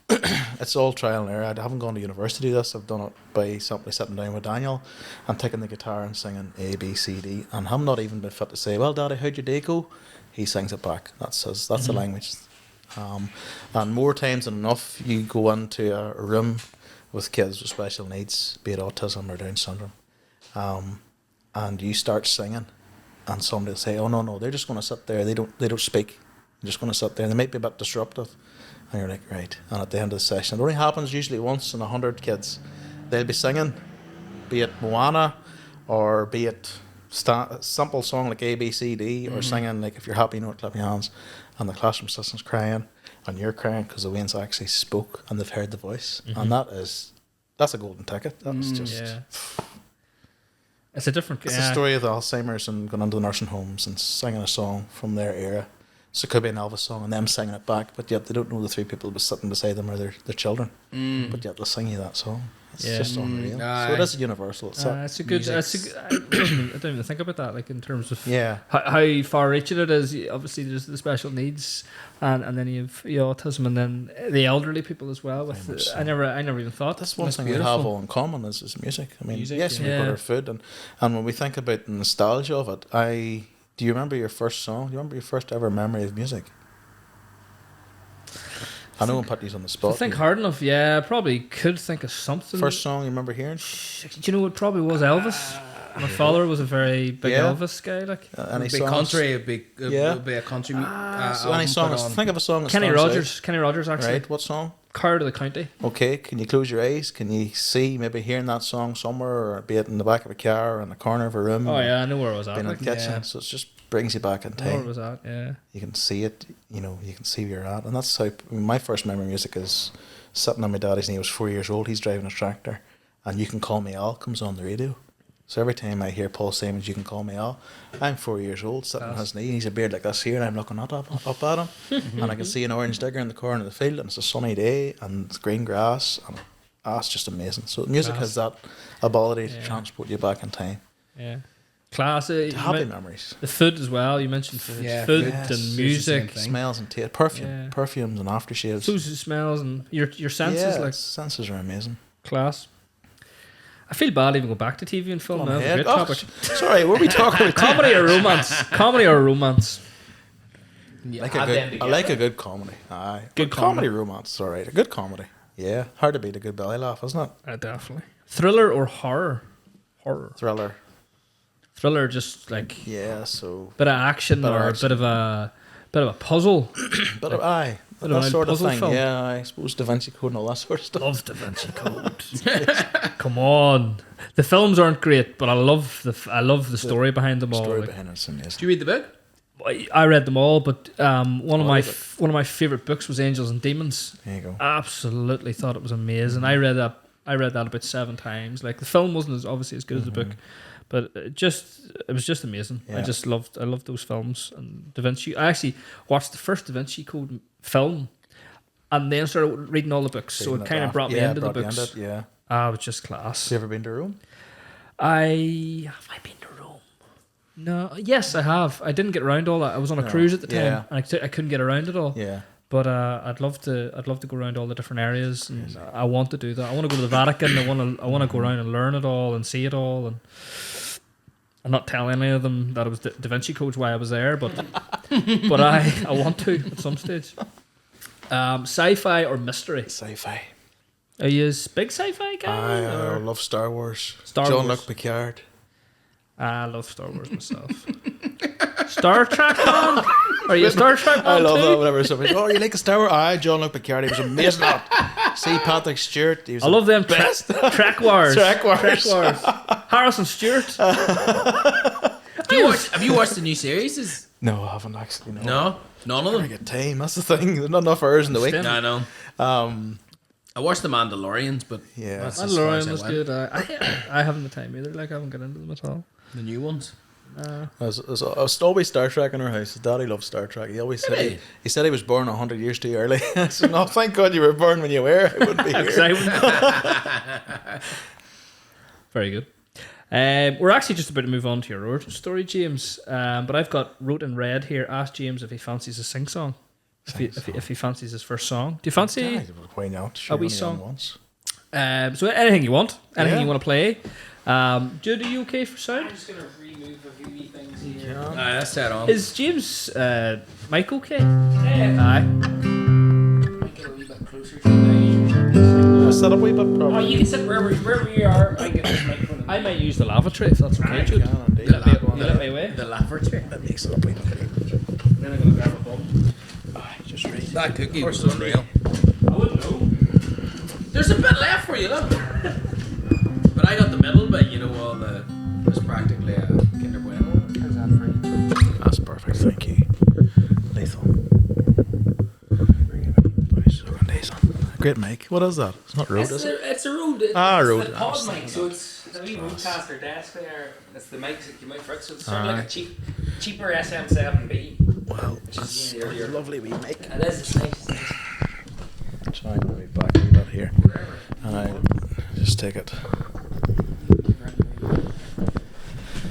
it's all trial and error. I haven't gone to university to do this. I've done it by simply sitting down with Daniel and taking the guitar and singing A, B, C, D. And I'm not even been fit to say, well, Daddy, how'd your day go? He sings it back. That's the language. And more times than enough, you go into a room with kids with special needs, be it autism or Down syndrome, and you start singing, and somebody will say, oh, no, they're just going to sit there. They don't speak. They're just going to sit there. And they might be a bit disruptive. And you're like, right. And at the end of the session, it only happens usually once in 100 kids. They'll be singing, be it Moana, or be it a simple song like A, B, C, D, or singing like If You're Happy, You Know It, Clap Your Hands. And the classroom assistant's crying, and you're crying because the Waynes actually spoke and they've heard the voice. And that's a golden ticket. That's just... Yeah. It's a different... It's the story of the Alzheimer's and going into the nursing homes and singing a song from their era. So it could be an Elvis song and them singing it back, but yet they don't know the 3 people sitting beside them are their children. But yet they'll sing you that song. It's just unreal. So it is universal. It's a good. I don't even think about that. Like in terms of how far-reaching it is. Obviously, there's the special needs, and then you have autism, and then the elderly people as well. With so. I never even thought. That's one thing we have all in common is music. I mean, yes, we've got our food, and when we think about the nostalgia of it, do you remember your first song? Do you remember your first ever memory of music? I know I'm putting you on the spot. I think hard enough, I probably could think of something. First song you remember hearing? Do you know it probably was Elvis? My father was a very big Elvis guy. Like any big songs? country, a big country. So any songs? Think of a song. That Kenny Rogers actually. Right, what song? Car to the County. Okay, can you close your eyes? Can you see maybe hearing that song somewhere, or be it in the back of a car or in the corner of a room? Oh yeah, I know where I was at. Being in the kitchen, so it just brings you back in time. Where was that? Yeah. You can see it. You can see where you're at, and that's how my first memory of music is sitting on my daddy's knee. He was 4 years old. He's driving a tractor, and You Can Call Me Al comes on the radio. So every time I hear Paul Simon's You Can Call Me Al, I'm 4 years old, sitting on his knee, and he's a beard like this here, and I'm looking up at him, and I can see an orange digger in the corner of the field, and it's a sunny day, and it's green grass, and it's just amazing. So music has that ability to transport you back in time. Yeah. Classic. Happy memories. The food as well. You mentioned food. Food and music. Smells and taste. Perfumes and aftershaves. Those smells and your senses. Senses are amazing. Class. I feel bad even go back to TV and film now. Sorry, what were we talking about? Comedy or romance? Comedy or romance? Yeah, Like add them I like a together. good comedy. Aye. Good But comedy romance, all right. A good comedy. Yeah. Hard to beat a good belly laugh, isn't it? Definitely. Thriller or horror? Horror. Thriller. Thriller, just like Yeah, so bit of action Bit of or action. a bit of a puzzle. but aye. Bit of That an sort of puzzle thing. film. Yeah, I suppose Da Vinci Code and all that sort of stuff. Love Da Vinci Code. Come on, the films aren't great, but I love the story behind them all. Story Like, behind it's amazing. Did you read the book? I read them all, but one of is it? my favorite books was Angels and Demons. There you go. Absolutely thought it was amazing. I read that about 7 times. Like the film wasn't obviously as good as the book, but it was just amazing. Yeah. I loved those films. And Da Vinci. I actually watched the first Da Vinci Code film, and then started reading all the books. So it kind of brought me into the books. Yeah. It was just class. Have you ever been to Rome? Have I been to Rome? No. Yes, I have. I didn't get around all that. I was on a No. cruise at the time, Yeah. and I couldn't get around it all. Yeah. But I'd love to go around all the different areas, and I want to do that. I want to go to the Vatican. I want to go around and learn it all and see it all, and I'm not telling any of them that it was Da Vinci Code why I was there, but I want to at some stage. Sci-fi or mystery? Sci-fi. Are you a big sci-fi guy? I or- love Star Wars. Star Jean-Luc Wars. Picard. I love Star Wars myself. Star Trek man? Are you a Star Trek man I love too? that whenever somebody says, oh, you like a Star Wars? Aye, Jean-Luc Picard. He was amazing at it. See Patrick Stewart. He was I love them Trek Wars. Trek Wars. Trek Wars. Harrison Stewart. Have you watched the new series? No, I haven't actually. No. No, none of I them. get time. That's the thing. There's not enough hours in the week. Spend- I know. I watched the Mandalorians, but Yeah. that's as far as Mandalorian I was went. good. I haven't the time either. Like I haven't got into them at all. The new ones. I was always Star Trek in our house. His daddy loved Star Trek. He always said Really? he said he was born 100 years too early. I said, no, thank God you were born when you were. I wouldn't be here. Very good. We're actually just about to move on to your origin story, James. But I've got wrote in red here. Ask James if he fancies a sing song. If he fancies his first song. Do you fancy? Aye, why not? Sure, wee only on song. once. So anything you want, anything Yeah. you want to play. Jude, are you okay for sound? I'm just gonna remove a few wee things here. That's that on. Is James mic okay? Yeah. Aye. Might get a wee bit closer to you. Was that a wee bit Oh, probably? you can sit wherever you are. I can get this microphone. I might use the lavatory if that's okay, You Jude. can indeed. You let me, That one you there. let me away. The lavatory. That makes it up a wee bit. Then I'm gonna grab a bum. Aye, just read. That cookie Or was Sunday. unreal. I wouldn't know. There's a bit left for you, look. But I got the middle bit, you know, all the. It was practically a Kinder Bueno. How's that for you? That's perfect, thank you. Lethal. Nice, great mic. What is that? It's not Rode, is it? It's a Rode. Ah, it's Rode. the pod mic, so it's a wee Rodecaster desk there. It's the mics that you might for it, so it's sort of like a cheaper SM7B. Well, Which is that's easier. a lovely wee mic. It is, it's nice. Try and move back a wee bit here. And I just take it.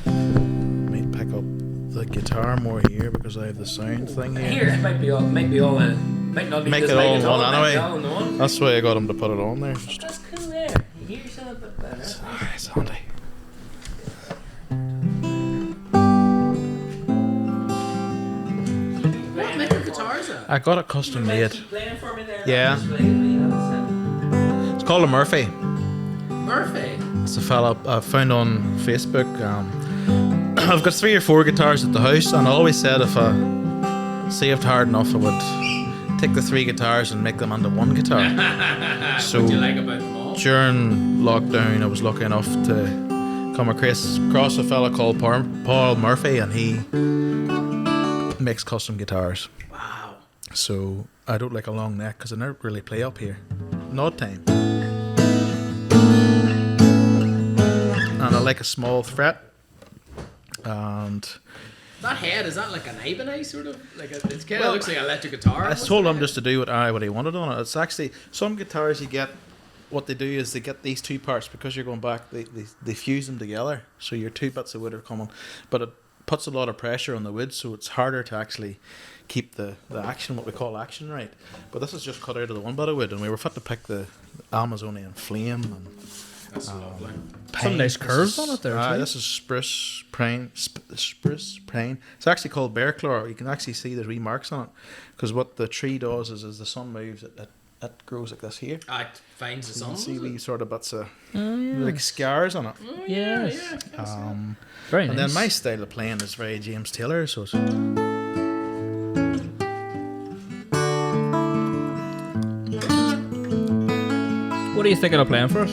Might pick up the guitar more here because I have the sound thing here. Here, it might be all might not be Make this it mic all at in one it might anyway. be all in one. That's why I got him to put it on there. Just, That's cool there. You hear yourself a bit better. it's handy. What maker guitars are? I got it custom made. Keep playing for me there. Yeah. Just play me, that's It's called a Murphy. Murphy. It's a fella I found on Facebook. I've got 3 or 4 guitars at the house, and I always said if I saved hard enough, I would take the 3 guitars and make them into one guitar. So What do you like about them all? during lockdown, I was lucky enough to come across a fella called Paul Murphy, and he makes custom guitars. Wow. So I don't like a long neck because I never really play up here. Not time. And I like a small fret. And That head, is that like an Ibanez sort of? Like it kind of looks like an electric guitar. I almost. told him just to do what he wanted on it. It's actually some guitars you get. What they do is they get these 2 parts because you're going back. They fuse them together, so your 2 bits of wood are coming, but it puts a lot of pressure on the wood, so it's harder to actually keep the action, what we call action, right. But this is just cut out of the 1 bit of wood, and we were fit to pick the Amazonian Flame and That's lovely. Some nice curves on it there. too. This is spruce pine. Spruce pine. It's actually called bear claw. You can actually see there's wee marks on it, because what the tree does is, as the sun moves, it grows like this here. It finds the You can sun. see wee sort of bits of like scars on it. Yes. Very And nice. then my style of playing is very James Taylor. So it's, What are you thinking of playing for us?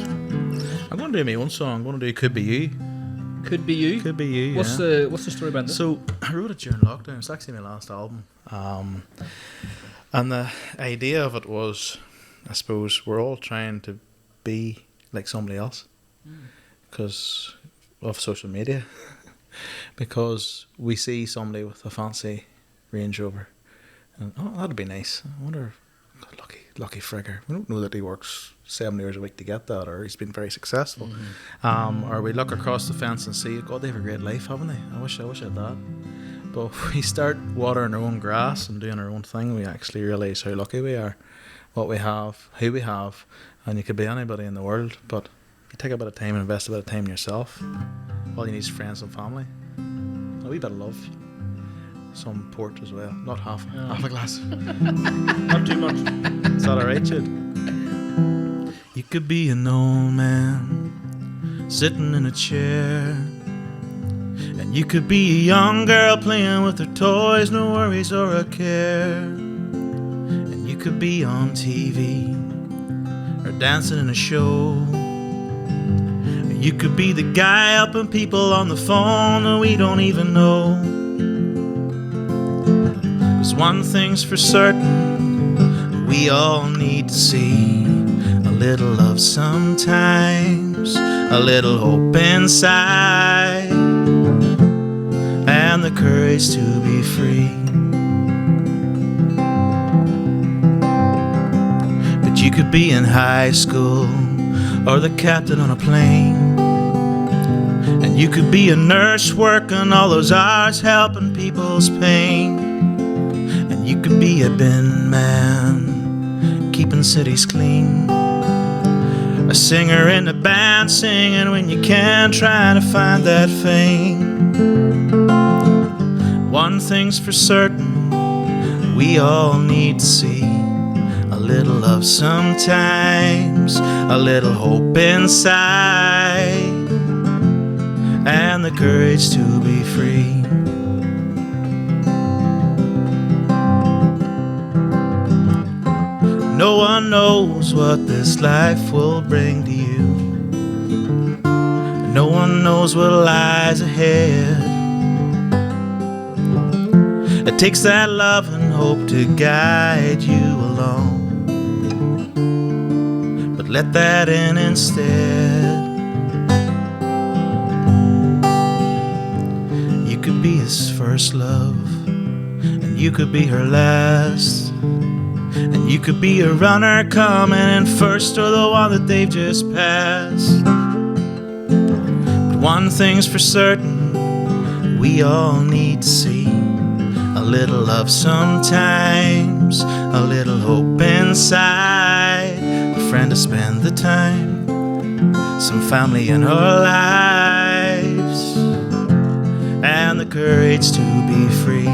I'm going to do my own song. I'm going to do "Could Be You." Could be you. Could be you. What's yeah. the story behind this? So I wrote it during lockdown. It's actually my last album. And the idea of it was, I suppose, we're all trying to be like somebody else because of social media. Because we see somebody with a fancy Range Rover, and that'd be nice. I wonder, God, lucky frigger. We don't know that he works 7 hours a week to get that, or he's been very successful. Or we look across the fence and see, God, they have a great life, haven't they? I wish I had that. But if we start watering our own grass and doing our own thing, we actually realise how lucky we are, what we have, who we have, and you could be anybody in the world. But if you take a bit of time and invest a bit of time in yourself, all you need is friends and family, a wee bit of love, some port as well, not half a glass. Not too much. Is that alright, Jude? You could be an old man sitting in a chair, and you could be a young girl playing with her toys, no worries or a care. And you could be on TV or dancing in a show. And you could be the guy helping people on the phone that we don't even know. 'Cause one thing's for certain, we all need to see a little love sometimes, a little hope inside, and the courage to be free. But you could be in high school or the captain on a plane, and you could be a nurse working all those hours helping people's pain. And you could be a bin man keeping cities clean, a singer in a band singing when you can, trying to find that fame. One thing's for certain, we all need to see a little love sometimes, a little hope inside, and the courage to be free. No one knows what this life will bring to you. No one knows what lies ahead. It takes that love and hope to guide you along, but let that in instead. You could be his first love, and you could be her last. And you could be a runner coming in first, or the one that they've just passed. But one thing's for certain, we all need to see a little love sometimes, a little hope inside, a friend to spend the time, some family in our lives, and the courage to be free.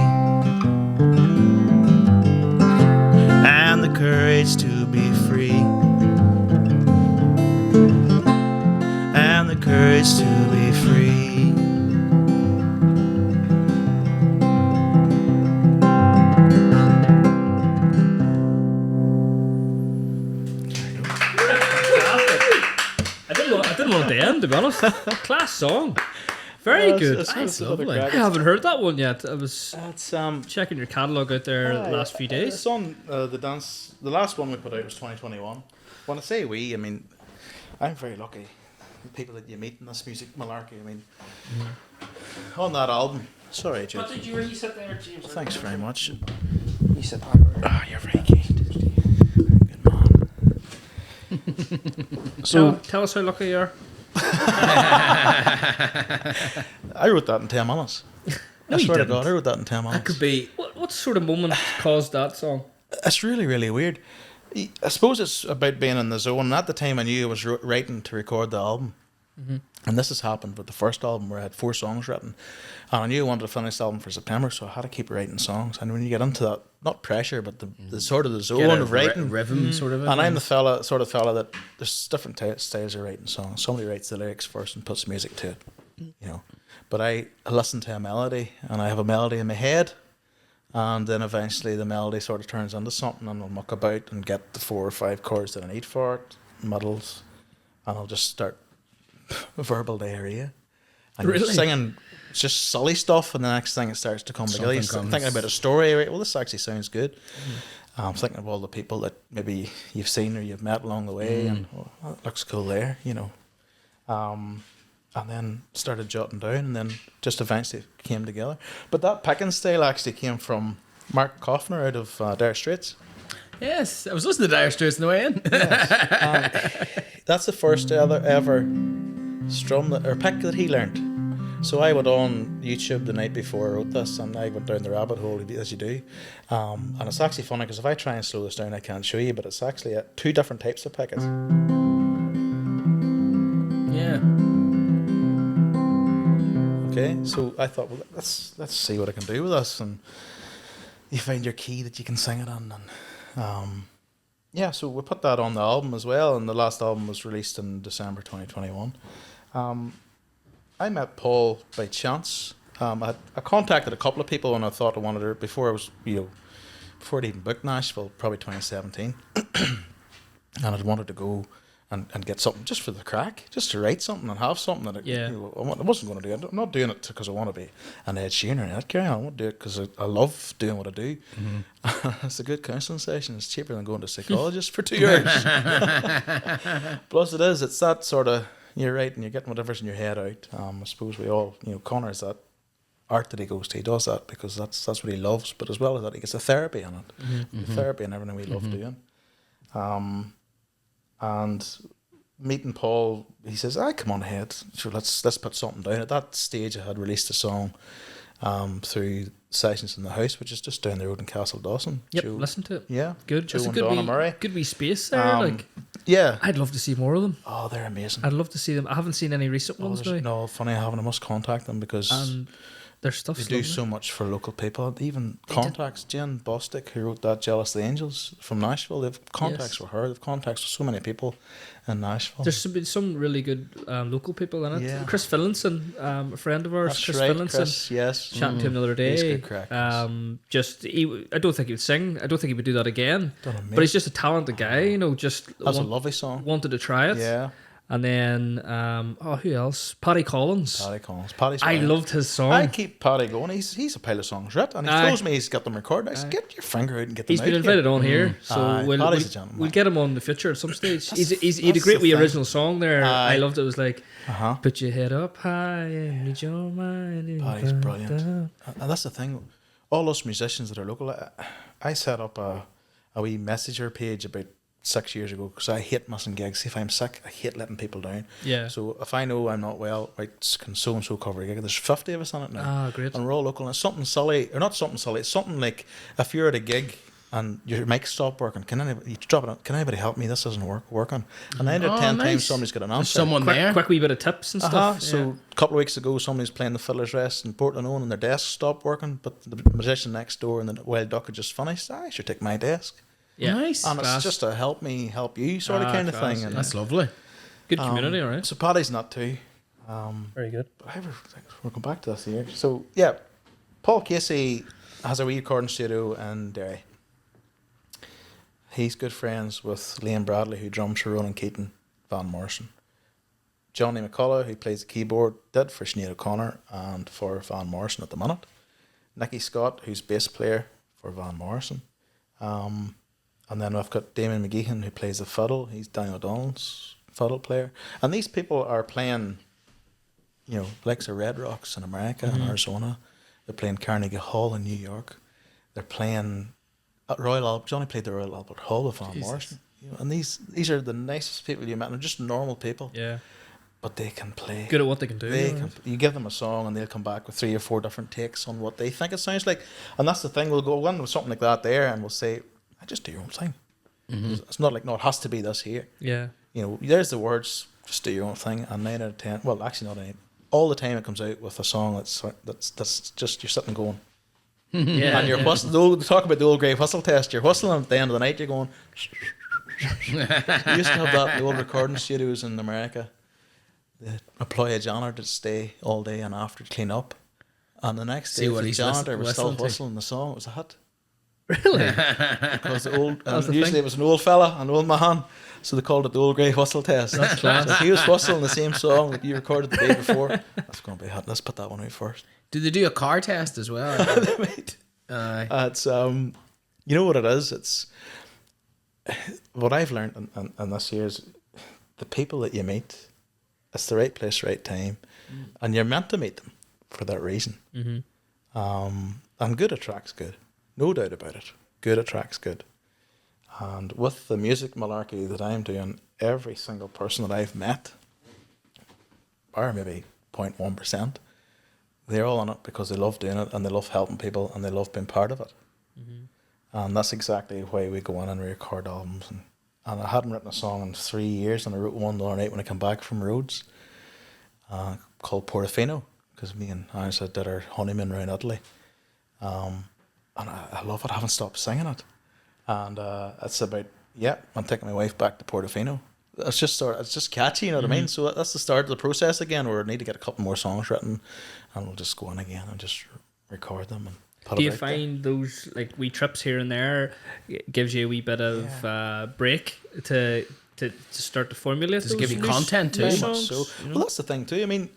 And the courage to be free. And the courage to be free. I didn't want it to end, to be honest. Class song. Very good. That's lovely. I haven't heard that one yet. I was That's checking your catalogue out there the last few days. It's on the last one we put out was 2021. When I say we, I mean I'm very lucky. The people that you meet in this music malarkey, I mean, on that album. Sorry, Jude. What did you really sit there, James? Thanks very much. You said backward. You're very kind. Good man. So Tell us how lucky you are. I wrote that in 10 minutes. No, I you swear to didn't. God, I wrote that in 10 minutes. That could be. What sort of moment caused that song? It's really, really weird. I suppose it's about being in the zone. And at the time, I knew I was writing to record the album. And this has happened with the first album where I had 4 songs written. And I knew I wanted to finish the album for September, so I had to keep writing songs. And when you get into that, not pressure, but the sort of the zone of writing. Rhythm, sort of. And I'm the sort of fella that there's different styles of writing songs. Somebody writes the lyrics first and puts music to it, you know. But I listen to a melody, and I have a melody in my head. And then eventually the melody sort of turns into something, and I'll muck about and get the 4 or 5 chords that I need for it, middles, and I'll just start verbal diarrhea. And you're singing just silly stuff, and the next thing it starts to come together. You're thinking about a story, right? Well, this actually sounds good. I'm thinking of all the people that maybe you've seen or you've met along the way, and that looks cool there, you know. And then started jotting down, and then just eventually it came together. But that picking style actually came from Mark Kaufner out of Dire Straits. Yes, I was listening to Dire Straits on the way in. That's the first ever strum or pick that he learned. So I went on YouTube the night before I wrote this, and I went down the rabbit hole as you do. And it's actually funny because if I try and slow this down, I can't show you, but it's actually 2 different types of pickets. Yeah. Okay, so I thought, well, let's see what I can do with this, and you find your key that you can sing it on, and yeah, so we put that on the album as well, and the last album was released in December 2021. I met Paul by chance. I contacted a couple of people, and I thought I wanted to, before I was, before I'd even booked Nashville, probably 2017, and I'd wanted to go and get something just for the crack, just to write something and have something that I wasn't going to do it. I'm not doing it because I want to be an Ed Sheeran or an Ed Carey. I want to do it because I love doing what I do. It's a good counselling session. It's cheaper than going to a psychologist for 2 hours. Plus it's that sort of, you're right, and you're getting whatever's in your head out. I suppose we all, Connor's that art that he goes to, he does that because that's what he loves, but as well as that, he gets a therapy in it. Therapy and everything we love doing. And meeting Paul, he says, come on ahead, sure, let's put something down. At that stage I had released a song through Sessions in the House, which is just down the road in Castle Dawson. Yep, listen to it. Yeah, good. Joe It's a and Donna Murray. good wee space there. Yeah, I'd love to see more of them. Oh, they're amazing. I'd love to see them. I haven't seen any recent ones now. No, funny, I haven't. I must contact them because their stuff's they do so much for local people. Even contacts Jen Bostic, who wrote that Jealous the Angels from Nashville. They've contacts with her. They've contacts with so many people in Nashville. There's been some really good local people in it. Yeah. Chris Finlayson, a friend of ours. That's Chris right, Finlayson. Chris, yes. Chatting to him the other day. He's good crack, I don't think he would sing. I don't think he would do that again. But he's just a talented guy, just that's a lovely song. Wanted to try it. Yeah. And then, who else? Paddy Collins. Paddy's I loved his song. I keep Paddy going. He's a pile of songs writ, and he tells me he's got them recorded. I said, get your finger out and get them out. He's been invited on here, so Paddy's a gentleman. we'll get him on in the future at some stage. He had a great wee original song there. I loved it. It was like, put your head up high and read your mind. Paddy's brilliant. And that's the thing. All us musicians that are local, I set up a wee messenger page about 6 years ago because I hate missing gigs. If I'm sick, I hate letting people down. Yeah. So if I know I'm not well, right, can so and so cover a gig? There's 50 of us on it now. Great. And we're all local. And it's something silly, or not something silly. It's something like if you're at a gig and your mic stopped working, can anybody help me? This isn't working. And 9 out of 10 times somebody's got an answer. Someone there. Quick wee bit of tips and stuff. So a couple of weeks ago, somebody's playing the Fiddler's Rest in Portland and their desk stopped working, but the musician next door and the Wild Duck had just finished. I should take my desk. Yeah. Nice. And it's just a help me, help you sort of kind of thing. And that's lovely. Good community, all right. So Paddy's not too. Very good. We'll come back to this here. So, yeah, Paul Casey has a wee recording studio in Derry. He's good friends with Liam Bradley, who drums for Ronan Keaton, Van Morrison. Johnny McCullough, who plays the keyboard, did for Sinead O'Connor and for Van Morrison at the minute. Nicky Scott, who's bass player for Van Morrison. And then I've got Damon McGeehan, who plays the fiddle. He's Danny O'Donnell's fiddle player. And these people are playing, likes of Red Rocks in America and Arizona. They're playing Carnegie Hall in New York. They're playing at Johnny played the Royal Albert Hall with Van Morrison. And these are the nicest people you met. They're just normal people. Yeah. But they can play. Good at what they can do. You give them a song and they'll come back with 3 or 4 different takes on what they think it sounds like. And that's the thing. We'll go in with something like that there and we'll say, just do your own thing. It's not like, no, it has to be this here. Yeah. You know, there's the words, just do your own thing, and 9 out of 10, well, actually not 8, all the time it comes out with a song that's just, you're sitting going, Yeah. and you're whistling, talk about the old grey whistle test, you're whistling at the end of the night, you're going, we used to have that in the old recording studios in America. They employ a janitor to stay all day and after to clean up, and the next day the janitor was still whistling the song. It was a hit. Really? Because the old, That was the usually thing. it was an old fella, an old man, so they called it the old grey whistle test. That's class. So if he was whistling the same song that you recorded the day before, that's going to be a hit. Let's put that one out first. Do they do a car test as well? It's you know what it is. It's what I've learned in this year is the people that you meet. It's the right place, right time, and you're meant to meet them for that reason. And good attracts good, no doubt about it. Good attracts good, and with the music malarkey that I'm doing, every single person that I've met, or maybe 0.1%, they're all on it because they love doing it and they love helping people and they love being part of it. And that's exactly why we go in and we record albums. And I hadn't written a song in 3 years, and I wrote one the other night when I came back from Rhodes, called Portofino, because me and Irish did our honeymoon around Italy. And I love it. I haven't stopped singing it. And it's about, I'm taking my wife back to Portofino. It's just catchy, you know what I mean? So that's the start of the process again, where I need to get a couple more songs written, and we'll just go in again and just record them and put Do it you out there. find those like wee trips here and there gives you a wee bit of break to start to formulate? Does it those give you new content too? new Very much songs? so. Well, that's the thing too. I mean,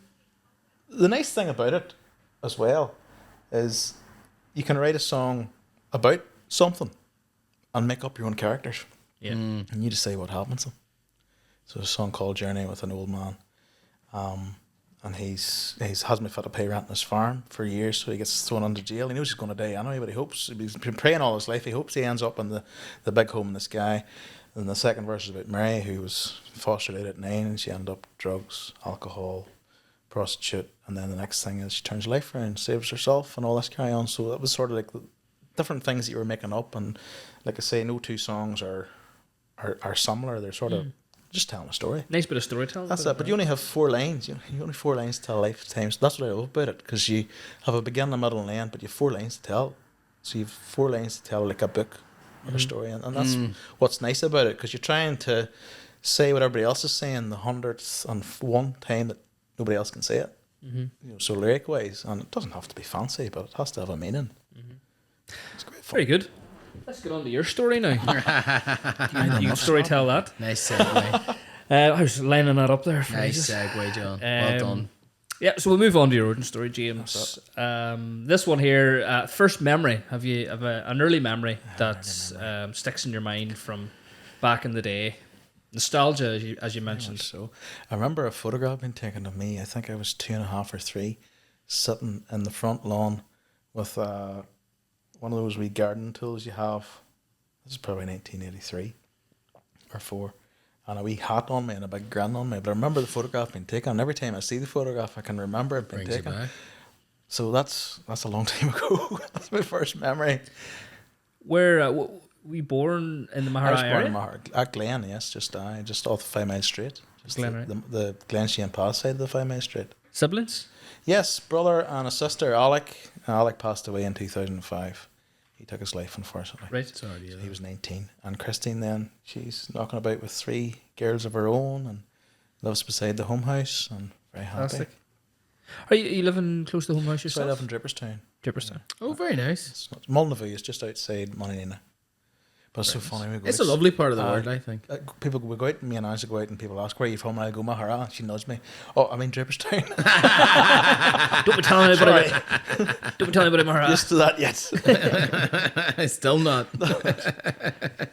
the nice thing about it as well is you can write a song about something and make up your own characters. Yeah. And you decide what happens to them. So there's a song called Journey with an old man. And he's hasn't been fit to pay rent on his farm for years, so he gets thrown into jail. He knows he's going to die anyway, but he hopes, he's been praying all his life, he hopes he ends up in the big home in the sky. And the second verse is about Mary, who was fostered out at 9, and she ended up drugs, alcohol, prostitute, and then the next thing is she turns her life around, saves herself, and all this carry on. So that was sort of like the different things that you were making up, and like I say, no two songs are similar. They're sort of just telling a story. Nice bit of storytelling. That's it. But you only have 4 lines. You only 4 lines to tell a lifetime. So that's what I love about it, because you have a beginning, a middle, and end, but you have 4 lines to tell. So you have 4 lines to tell, like a book or a story, and that's what's nice about it, because you're trying to say what everybody else is saying the 101st time that nobody else can say it. You know, so lyric wise, and it doesn't have to be fancy, but it has to have a meaning. It's great fun. Very good. Let's get on to your story now. you can story tell that. Nice segue. I was lining that up there. For Nice ages. segue, John. Well done. Yeah, so we'll move on to your origin story, James. This one here, first memory. Have you an early memory that sticks in your mind from back in the day? Nostalgia, as you mentioned. So I remember a photograph being taken of me. I think I was 2.5 or 3, sitting in the front lawn with one of those wee garden tools you have. This is probably 1983 or 4, and a wee hat on me and a big grin on me. But I remember the photograph being taken, and every time I see the photograph, I can remember it being Brings you taken. back. So that's a long time ago. That's my first memory. Where were you born in the I was Maghera born in area? at Glen, yes, just off the 5 Mile Street. Just Glen, right. the Glen Shane Pass side of the 5 Mile Street. Siblings? Yes, brother and a sister, Alec. Alec passed away in 2005. He took his life, unfortunately. Right. Sorry to hear He that. was 19. And Christine then, she's knocking about with 3 girls of her own and lives beside the home house and very happy. Fantastic. Are you living close to the home house So I yourself? live in Dripperstown. Dripperstown. Oh, very nice. It's not, Mulnavu is just outside Monynina. But it's so funny. We go It's out, a lovely part of the world, I think. people we go out, me and Ange go out and people ask, where are you from? And I go, Maghera. She nudged me. Oh, I'm in Dripperstown. Don't be telling anybody about Don't be telling anybody about Used to that yet. Still not.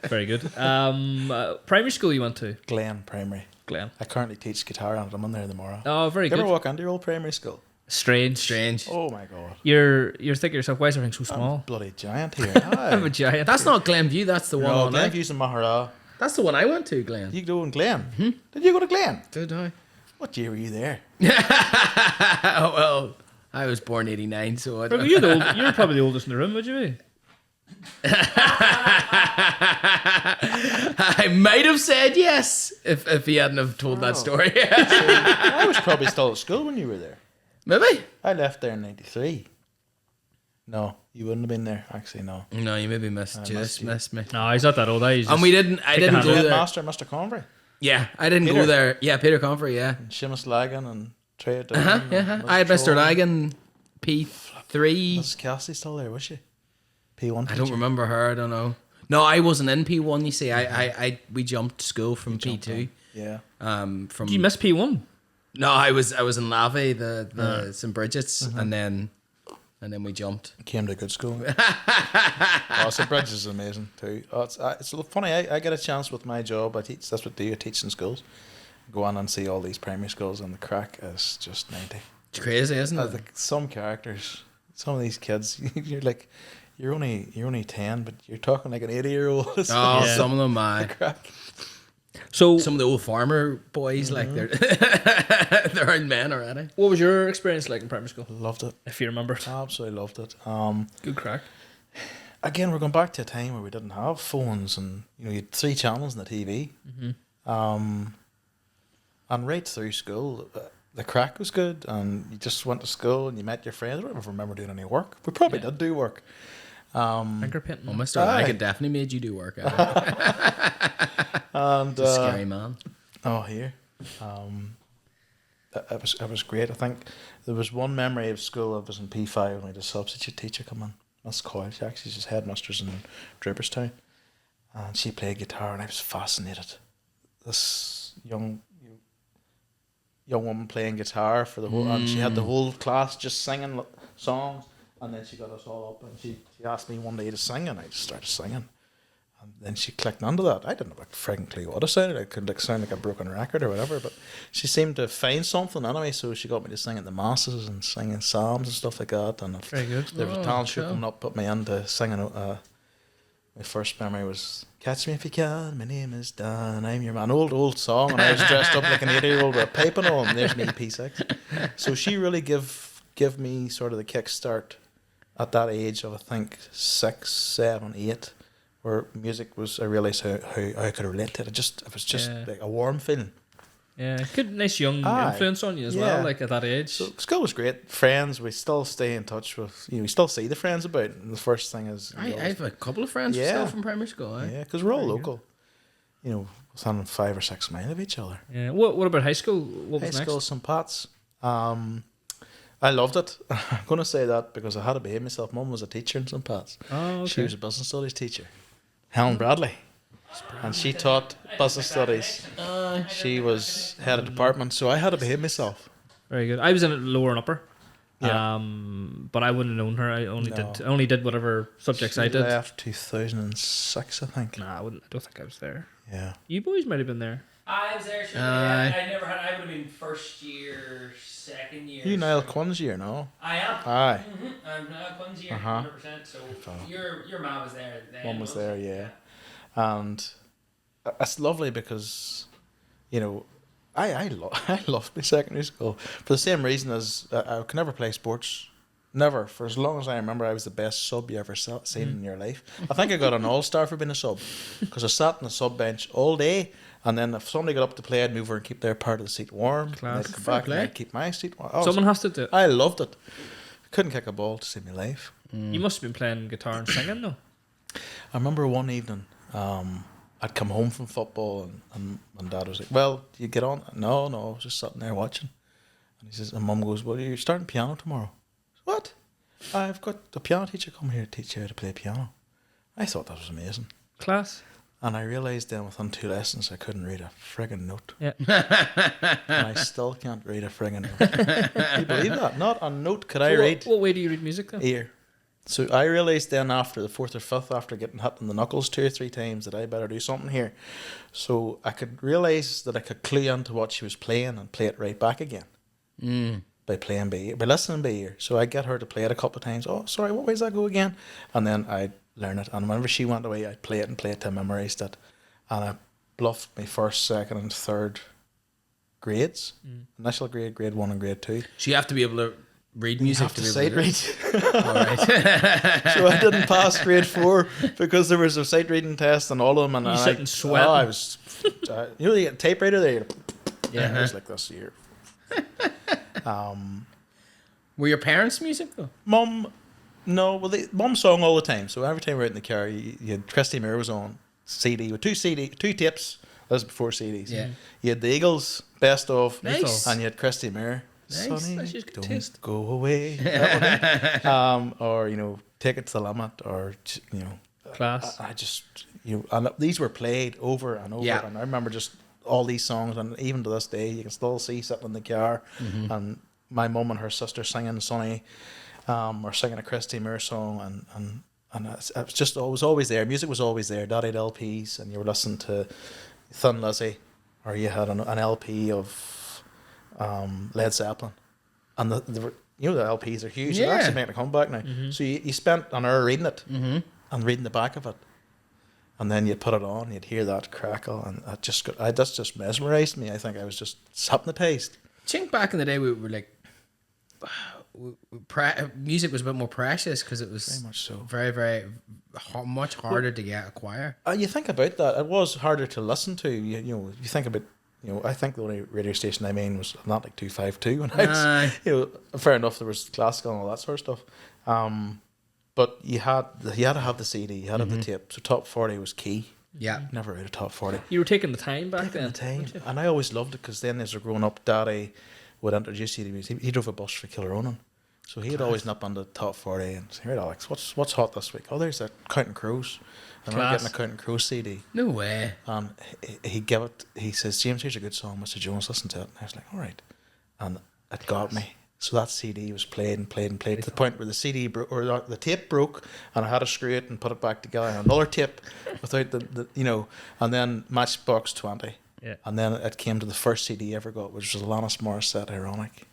Very good. Primary school you went to? Glen Primary. Glen. I currently teach guitar and I'm in there tomorrow. Oh, very you ever good. walk into your old primary school? Strange. Oh my god. You're thinking to yourself, why is everything so small? Bloody giant here. I'm a giant. That's not Glenview, that's the one No, on it. Glenview's in Maghera. That's the one I went to, Glen. You go in Glen. Did you go to Glen? Did I? What year were you there? Oh, well, I was born 89, so I But don't... you're probably the oldest in the room, would you be? I might have said yes if he hadn't have told that story. I was probably still at school when you were there. Maybe. I left there in 93. No, you wouldn't have been there. Actually, no. No, you maybe missed me. No, he's not that old. I And we didn't. I didn't go there. Master, Mr. Convery. Yeah, I didn't Peter. go there. Yeah, Peter Comfrey. Yeah. And Seamus Lagan and Trey Yeah. I had Mr. Lagan, P3. Was Kelsey still there, was she? P1 I don't remember her. I don't know. No, I wasn't in P1. You see, we jumped school from P2. Yeah. From Do you miss P1? No, I was in Lavey, the St. Bridget's, and then we jumped. Came to a good school. St. Bridget's is amazing too. It's funny. I get a chance with my job. I teach. That's what I do. I teach in schools. Go on and see all these primary schools, and the crack is just 90. It's crazy, isn't it? Like some characters, some of these kids, you're like, you're only 10, but you're talking like an 80-year-old. Oh, Yeah. some of them, my. Crack. So, Some of the old farmer boys, like they're in men already. what was your experience like in primary school, Loved it. if you remember? Absolutely loved it. Good crack. Again, we're going back to a time where we didn't have phones, and you had 3 channels on the TV. And right through school, the crack was good, and you just went to school and you met your friends. I don't ever remember doing any work. We probably did do work. Finger painting. Well, Mr. Lagan definitely made you do work. And He's a scary man. oh, here, it was great. I think there was one memory of school. I was in P5 when we had a substitute teacher come in. Miss Coyle. She actually was headmistress in Draperstown, and she played guitar, and I was fascinated. This young woman playing guitar for the whole, and she had the whole class just singing songs, and then she got us all up, and she asked me one day to sing, and I just started singing, and then she clicked onto that. I didn't have a frigging clue what it sounded. It could sound like a broken record or whatever, but she seemed to find something anyway, so she got me to sing at the masses and singing psalms and stuff like that. And Very good. there was a Oh, talent show cool. coming up, put me into singing. My first memory was "Catch Me If You Can, My Name Is Dan, I'm Your Man." Old song, and I was dressed up like an 80-year-old with a pipe and all, and there's me P6. So she really give me sort of the kickstart at that age of, I think, 6, 7, 8, where music was, I realised how I could relate to it. It was just Yeah. like a warm feeling. Yeah, good, nice young Aye. influence on you as Yeah. well, like at that age. So school was great. Friends, we still stay in touch with, we still see the friends about. And the first thing is, I have a couple of friends Yeah. still from primary school. Eh? yeah, because we're all local. Within 5 or 6 miles of each other. Yeah. What about high school? What High was school, next? St. Pat's. I loved it. I'm going to say that because I had to behave myself. Mum was a teacher in St. Pat's. Oh, She okay. was a business studies teacher. Helen Bradley. And she taught business studies. She was head of department, so I had to behave myself. Very good. I was in lower and upper. Yeah. But I wouldn't have known her. I only did whatever subjects She I did. left 2006, I think. Nah, I don't think I was there. Yeah. You boys might have been there. I was there. Sure, Aye. I never had. I would have been first year, second year. You Niall Quinn's year, no? I am. Aye. I'm Niall Quinn's year, Uh-huh. 100%. So your mum was there. Then, Mum was wasn't there, she? yeah. And it's lovely because, I loved my secondary school for the same reason as I could never play sports. Never. For as long as I remember, I was the best sub you ever seen in your life. I think I got an all-star for being a sub because I sat on the sub bench all day, and then if somebody got up to play, I'd move over and keep their part of the seat warm. Class. And I'd come Fair back play. and I'd keep my seat warm. Oh, Someone has to do it. I loved it. Couldn't kick a ball to save my life. You must have been playing guitar and singing, though. I remember one evening, I'd come home from football and Dad was like, "Well, do you get on?" No, I was just sitting there watching. And he says, and Mum goes, "Well, you're starting piano tomorrow." What? I've got the piano teacher come here to teach you how to play piano. I thought that was amazing. Class. And I realised then within 2 lessons I couldn't read a friggin' note. Yeah. And I still can't read a friggin' note. Can you believe that? Not a note could I read. What way do you read music, then? Ear. So I realised then after the 4th or 5th, after getting hit in the knuckles 2 or 3 times, that I better do something here. So I could realise that I could clue into what she was playing and play it right back again. By playing by ear, by listening by ear. So I get her to play it a couple of times. Oh, sorry, what way does that go again? And then I'd learn it. And whenever she went away, I'd play it till I memorised it. And I bluffed my first, second and third grades. Initial grade, grade 1 and grade 2. So you have to be able to read You music have to be able sight do it? read. All right. So I didn't pass grade 4 because there was a sight reading test and all of them. And You I, sit and sweat. Oh, I was. You know, the typewriter there. Yeah. It was like this year. Were your parents music though? Mum, no. Well, Mum sang all the time. So every time we were out in the car, you had Christy Moore was on CD with two tapes. That was before CDs. Yeah. You had the Eagles best of, Nice. and you had Christy Moore. Nice. Sonny, That's just good don't taste. go away. Or Take It to the Limit, or Class. I just and these were played over and over, Yeah. and I remember just all these songs, and even to this day, you can still see sitting in the car, and my mum and her sister singing Sonny, or singing a Christy Moore song, and it was just always there. Music was always there. Daddy had LPs, and you were listening to Thin Lizzy, or you had an LP of Led Zeppelin, and the LPs are huge. They're Yeah. actually making a comeback now. So you spent an hour reading it and reading the back of it, and then you'd put it on, you'd hear that crackle, and that just mesmerised me. I think I was just hypnotised. I think back in the day we were like, music was a bit more precious because it was Very much so. very, very much harder to acquire. You think about that, it was harder to listen to. You think about, I think the only radio station I mean was Atlantic 252 when I was, fair enough, there was classical and all that sort of stuff. But you had to have the CD, you had to have the tape. So top 40 was key. Yeah. Never out of top 40. You were taking the time back Taking then. the time. weren't you? And I always loved it because then as we're growing up, Daddy would introduce you to music. He drove a bus for Killeronan. So he'd always nip on the top 40 and say, "Here, Alex, what's hot this week? Oh, there's that Counting Crows." And we're Class. getting a Counting Crows CD. No way. And he gave it, he says, "James, here's a good song, Mr. Jones, listen to it." And I was like, all right. And it got me. So that CD was played and played and played to the point where the CD or the tape broke, and I had to screw it and put it back together. And another tape without the and then Matchbox 20. Yeah. And then it came to the first CD I ever got, which was Alanis Morissette, Ironic.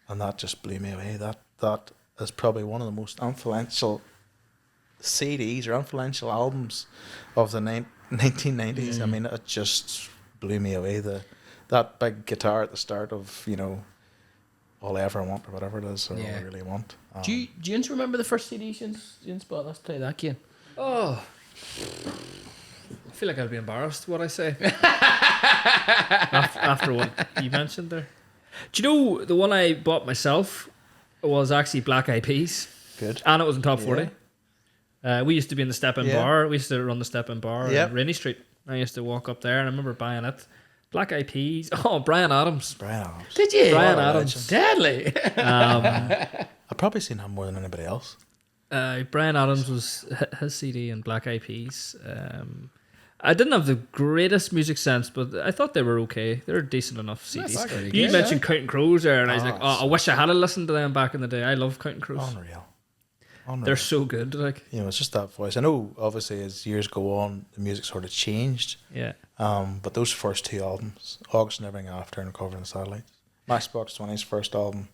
And that just blew me away. That is probably one of the most influential CDs or influential albums of the 1990s. I mean, it just blew me away. That big guitar at the start of, All I Ever Want or whatever it is, or All I Really Want. Do you remember the first CD you bought? Let's play that game. Oh. I feel like I'd be embarrassed what I say. after what you mentioned there. Do you know the one I bought myself was actually Black Eyed Peas? Good. And it was in top 40. We used to be in the Step-In Bar. We used to run the Step-In Bar on Rainy Street. I used to walk up there and I remember buying it. Black Eyed Peas. Oh, Bryan Adams. Bryan Adams. Did you? Bryan What a Adams. Deadly. I've probably seen him more than anybody else. Bryan Adams was his CD and Black Eyed Peas. I didn't have the greatest music sense, but I thought they were okay. They were decent enough CDs. That's pretty You good, mentioned Counting Crows there, and I was like, it's I wish I had listened to them back in the day. I love Counting Crows. Unreal. They're so good. Like, It's just that voice. I know, obviously, as years go on, the music sort of changed. yeah. But those first two albums, August and Everything After and Covering the Satellites, Matchbox 20's first album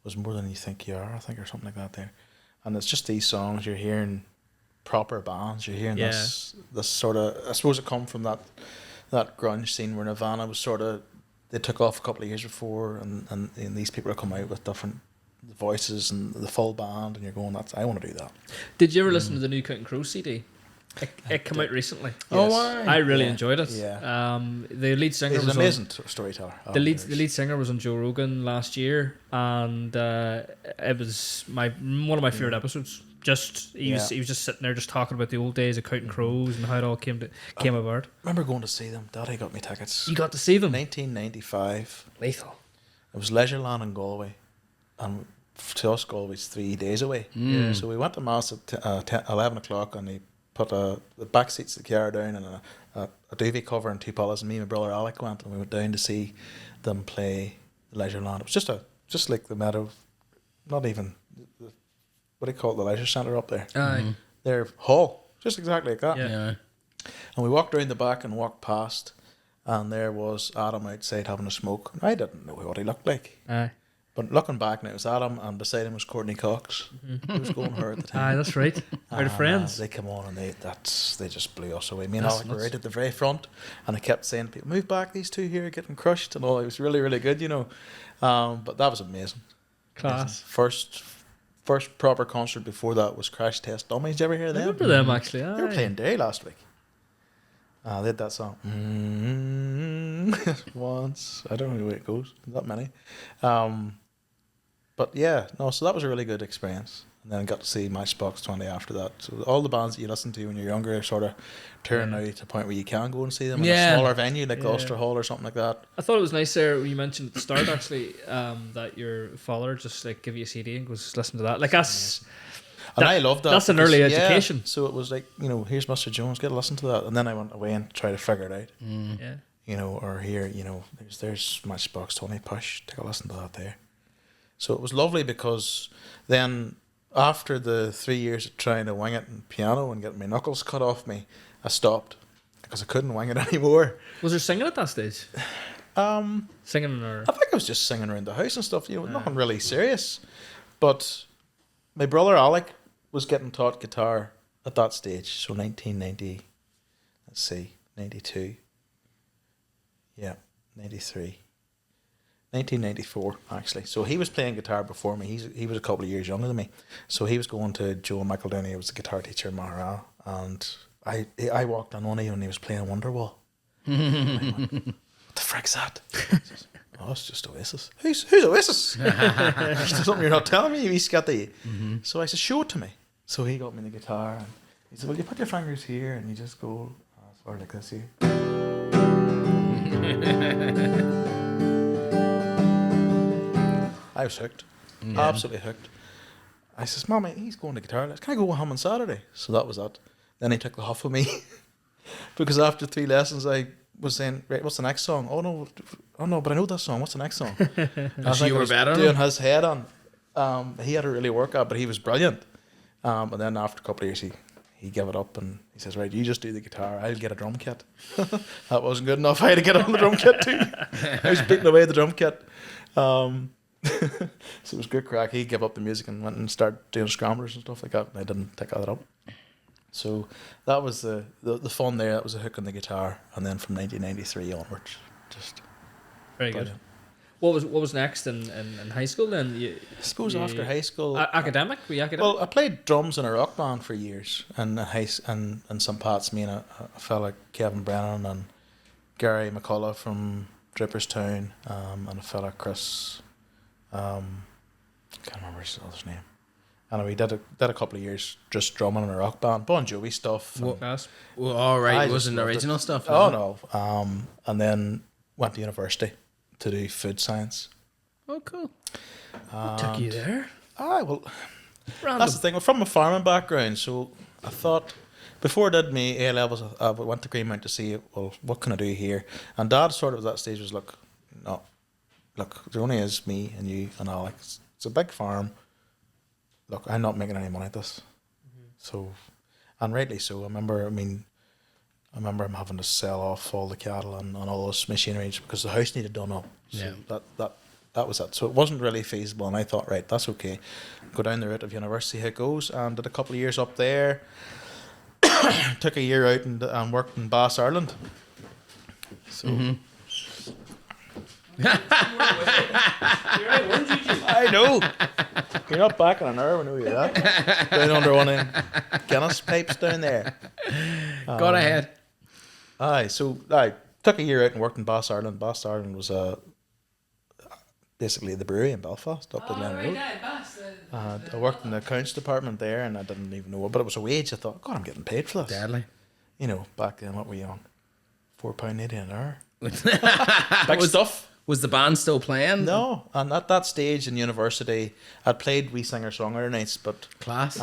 was More Than You Think You Are, I think, or something like that there. And it's just these songs, you're hearing proper bands, you're hearing this sort of, I suppose it come from that grunge scene where Nirvana was sort of, they took off a couple of years before, and these people are coming out with different voices and the full band, and you're going, I want to do that. Did you ever listen to the new Counting Crows CD? It came out recently. Oh, Yes. wow. I really enjoyed it. Yeah. The lead singer He's was an amazing storyteller. the lead singer was on Joe Rogan last year, and it was one of my favorite episodes. He was just sitting there just talking about the old days of Counting Crows and how it all came about. I remember going to see them. Daddy got me tickets. You got to see them. 1995. Lethal. It was Leisureland in Galway, and to us Galway's 3 days away. Yeah. So we went to mass at 11 o'clock, and they put the back seats of the car down and a duvet cover and two pillows, and me and my brother Alec went, and we went down to see them play Leisureland. It was just like the Meadow, not even what do you call it, the leisure centre up there. Aye. Their hall, just exactly like that. Yeah. Yeah. And we walked around the back and walked past, and there was Adam outside having a smoke. I didn't know what he looked like. Aye. But looking back now, it was Adam, and beside him was Courtney Cox, who was going her at the time. Aye, that's right. Our And, friends. they come on and they just blew us away. Me and That's Alec were nuts. right at the very front, and I kept saying to people, "Move back, these two here are getting crushed," and all. It was really, really good, But that was amazing. Class. First proper concert before that was Crash Test Dummies. Did you ever hear I them? remember them actually. They were Aye. playing Derry last week. They had that song. Once. I don't know the way it goes. Not many. But yeah, no, so that was a really good experience. And then I got to see Matchbox 20 after that. So all the bands that you listen to when you're younger are sort of turning out to the point where you can go and see them in a smaller venue like Gloucester Hall or something like that. I thought it was nice there when you mentioned at the start actually that your father just like give you a CD and goes listen to that. Like that's And I loved that. That's an early education. So it was like, here's Mr. Jones, get a listen to that. And then I went away and tried to figure it out. Yeah. Or here, there's Matchbox 20, push, take a listen to that there. So it was lovely because then after the 3 years of trying to wing it in piano and getting my knuckles cut off me, I stopped because I couldn't wing it anymore. Was there singing at that stage? Singing or I think I was just singing around the house and stuff, nothing really serious. But my brother Alec was getting taught guitar at that stage, so 1990, 92. Yeah, 93. 1994, actually. So he was playing guitar before me. He was a couple of years younger than me. So he was going to Joe McEldowney, who was the guitar teacher in Maghera. And I walked on one of him and he was playing Wonderwall. I went, what the frick's that? Oh, it's just Oasis. Who's Oasis? Something you're not telling me. He's got the... So I said, show it to me. So he got me the guitar and he said, well, you put your fingers here and you just go sort of like this here. I was hooked. Absolutely hooked. I says, Mommy, he's going to guitar lessons. Can I go with him on Saturday? So that was that. Then he took the huff of me. Because after 3 lessons, I was saying, right, what's the next song? Oh no, but I know that song. What's the next song? I So you were better doing his head on. He had to really work out, but he was brilliant. And then after a couple of years, he gave it up and he says, right, you just do the guitar. I'll get a drum kit. That wasn't good enough. I had to get on the drum kit too. I was beating away the drum kit. So it was good crack. He gave up the music and went and started doing scramblers and stuff like that. And I didn't take that up. So that was the fun there. That was a hook on the guitar. And then from 1993 onwards, just very brilliant. good. What was next in high school then? I suppose after high school, academic? Were you academic? well, I played drums in a rock band for years, and St. Pat's. Me and a fella, Kevin Brennan, and Gary McCullough from Dripperstown, and a fella, Chris. Can't remember his other's name. Anyway, did a couple of years just drumming in a rock band, Bon Jovi stuff. Well, all right, I it wasn't just loved original it. stuff. Oh no. And then went to university to do food science. Oh, cool. What took you there? Well, Random. that's the thing. We're from a farming background, so I thought before I did my A levels, I went to Greenmount to see, well, what can I do here? And Dad sort of at that stage was look, there only is me and you and Alex. It's a big farm. Look, I'm not making any money at this. So, and rightly so. I remember him having to sell off all the cattle and all this machinery because the house needed done up. So that was it. So it wasn't really feasible, and I thought, right, that's okay. Go down the route of university, how it goes, and did a couple of years up there. Took a year out and worked in Bass, Ireland. So. I know. You're not back on an hour, I know you're that. Down under one of them Guinness pipes down there. Got ahead. So I took a year out and worked in Bass, Ireland. Bass, Ireland was basically the brewery in Belfast, up the Glen Road. I worked in the accounts department there, and I didn't even know it, but it was a wage. I thought, God, I'm getting paid for this. Deadly. Back then, what were you on? £4.80 an hour. Big stuff. Was the band still playing? No, and at that stage in university, I'd played wee singer-songwriter nights, but Class.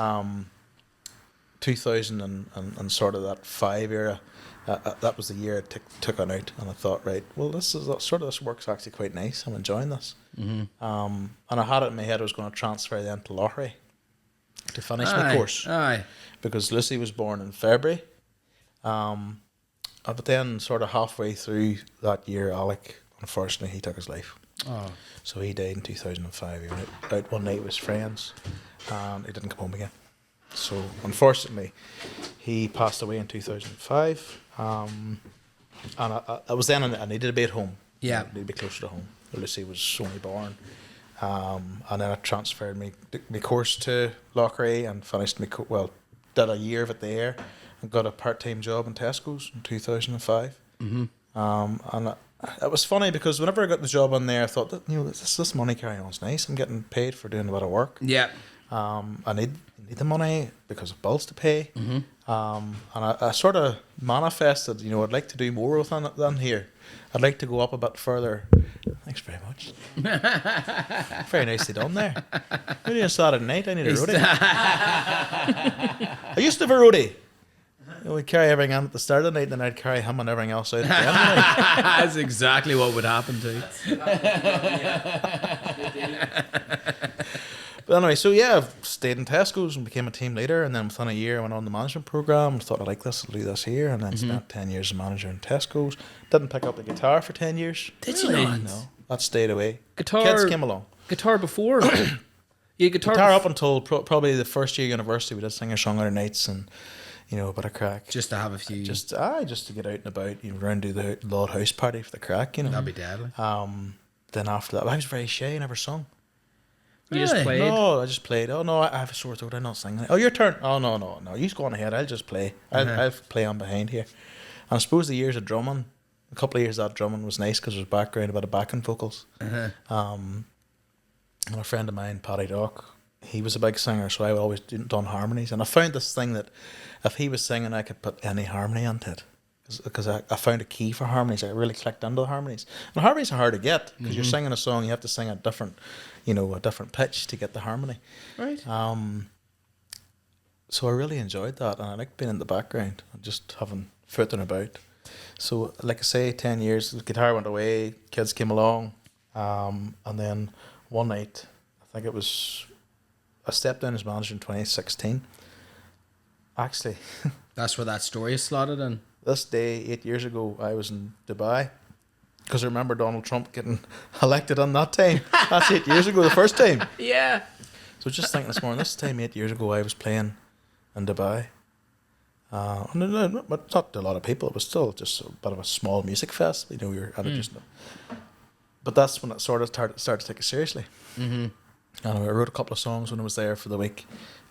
2000 and sort of that 5 era, that was the year I took on out, and I thought, right, well, this works actually quite nice. I'm enjoying this. And I had it in my head I was going to transfer then to Loughry to finish my course. Aye. Because Lucy was born in February. But then sort of halfway through that year, Alec, unfortunately, he took his life. Oh. So he died in 2005. He went out one night with his friends and he didn't come home again. So unfortunately, he passed away in 2005. And I was then, I needed to be at home. Yeah. I needed to be closer to home. Lucy was only born. And then I transferred my course to Lochray and finished did a year of it there and got a part-time job in Tesco's in 2005. And it was funny because whenever I got the job on there, I thought that, this money carrying on is nice. I'm getting paid for doing a bit of work. Yeah. I need the money because of bills to pay. And I sort of manifested, I'd like to do more with it than here. I'd like to go up a bit further. Thanks very much. Very nicely done there. Maybe on Saturday night I need a roadie. I used to have a roadie. We'd carry everything on at the start of the night, then I'd carry him and everything else out at the end of the night. That's exactly what would happen to you. But anyway, so yeah, I've stayed in Tesco's and became a team leader, and then within a year I went on the management program and thought I like this, I'll do this here, and then spent 10 years as manager in Tesco's. Didn't pick up the guitar for 10 years. Did you not? No, that stayed away. Guitar. Kids came along. Guitar before. Yeah, Guitar up until probably the first year of university. We did singer-songwriter nights and a bit of crack. Just to have a few. Just to get out and about. Around do the Lord House party for the crack. That'd be deadly. Then after that, I was very shy. I never sung. You just played. No, I just played. Oh no, I have a sore throat. I'm not singing. Oh, your turn. Oh no. You go on ahead. I'll just play. I'll play on behind here. And I suppose the years of drumming, a couple of years of that drumming was nice because there was background, a bit of backing vocals. And a friend of mine, Paddy, he was a big singer, so I always done harmonies. And I found this thing that if he was singing, I could put any harmony onto it. Because I found a key for harmonies. I really clicked into the harmonies. And harmonies are hard to get because you're singing a song, you have to sing a different pitch to get the harmony. Right. So I really enjoyed that, and I liked being in the background and just having footing about. So, like I say, 10 years, the guitar went away, kids came along, and then one night, I stepped down as manager in 2016. Actually, that's where that story is slotted in. This day, 8 years ago, I was in Dubai. Because I remember Donald Trump getting elected on that time. That's 8 years ago, the first time. Yeah. So just thinking this morning, this time 8 years ago, I was playing in Dubai. Not a lot of people. It was still just a bit of a small music fest. We were at it but that's when it sort of started to take it seriously. And I wrote a couple of songs when I was there for the week.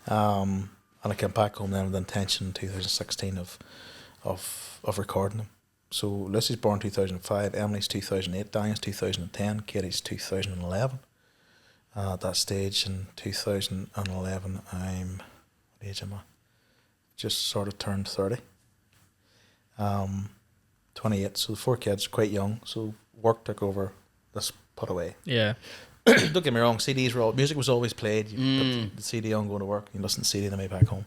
And I came back home then with the intention in 2016 of recording them. So Lucy's born 2005, Emily's 2008, Daniel's 2010, Katie's 2011. At that stage in 2011, what age am I? Just sort of turned 30. 28, so the 4 kids are quite young, so work took over this put away. Yeah. Don't get me wrong, music was always played. You put the CD on going to work, you listen to the CD on the way back home.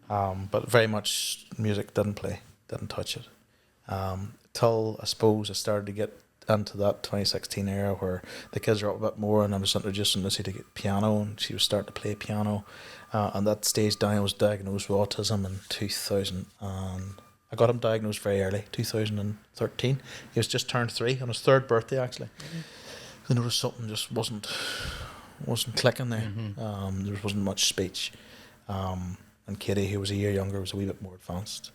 But very much music didn't touch it. Till I suppose I started to get into that 2016 era where the kids were up a bit more, and I was introducing Lucy to get piano, and she was starting to play piano. And that stage, Daniel was diagnosed with autism in 2000, and I got him diagnosed very early, 2013. He was just turned 3 on his 3rd birthday actually. I noticed something just wasn't clicking there. There wasn't much speech. And Katie, who was a year younger, was a wee bit more advanced.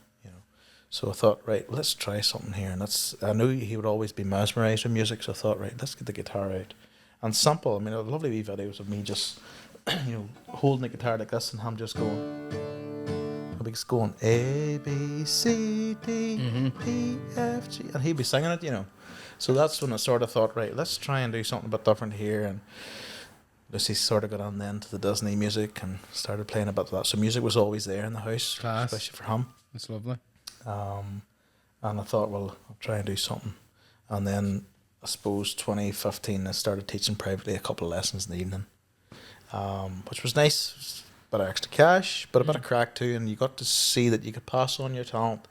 So I thought, right, let's try something here. And I knew he would always be mesmerised with music, so I thought, right, let's get the guitar out. And sample, I have lovely wee videos of me just, holding the guitar like this and him just going. I'll be just going A, B, C, D, P, F, G. And he'd be singing it, So that's when I sort of thought, right, let's try and do something a bit different here. And Lucy sort of got on then to the Disney music and started playing a bit of that. So music was always there in the house, Class. especially for him. That's lovely. And I thought, well, I'll try and do something. And then I suppose 2015 I started teaching privately a couple of lessons in the evening, which was nice. Bit of extra cash, but a bit of crack too, and you got to see that you could pass on your talent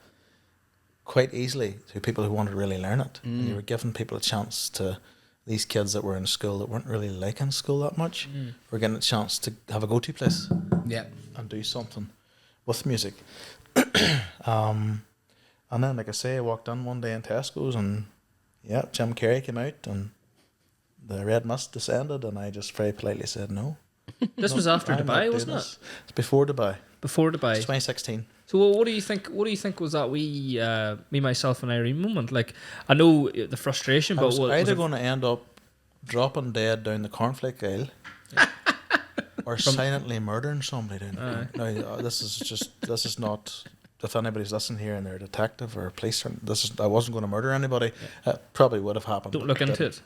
quite easily to people who wanted to really learn it. And you were giving people a chance to, these kids that were in school that weren't really liking school that much, were getting a chance to have a go-to place and do something with music. And then, like I say, I walked in one day in Tesco's and Jim Carrey came out and the red mist descended, and I just very politely said no. This was after Dubai, wasn't it? It's before Dubai. Before Dubai. It's 2016. So what do you think? What do you think was that wee me, myself, and Irene moment? Like, I know the frustration, I but was either going to end up dropping dead down the cornflake aisle, or silently murdering somebody down there. Now, this is not. If anybody's listening here and they're a detective or a police, I wasn't going to murder anybody. It probably would have happened. Don't look into it.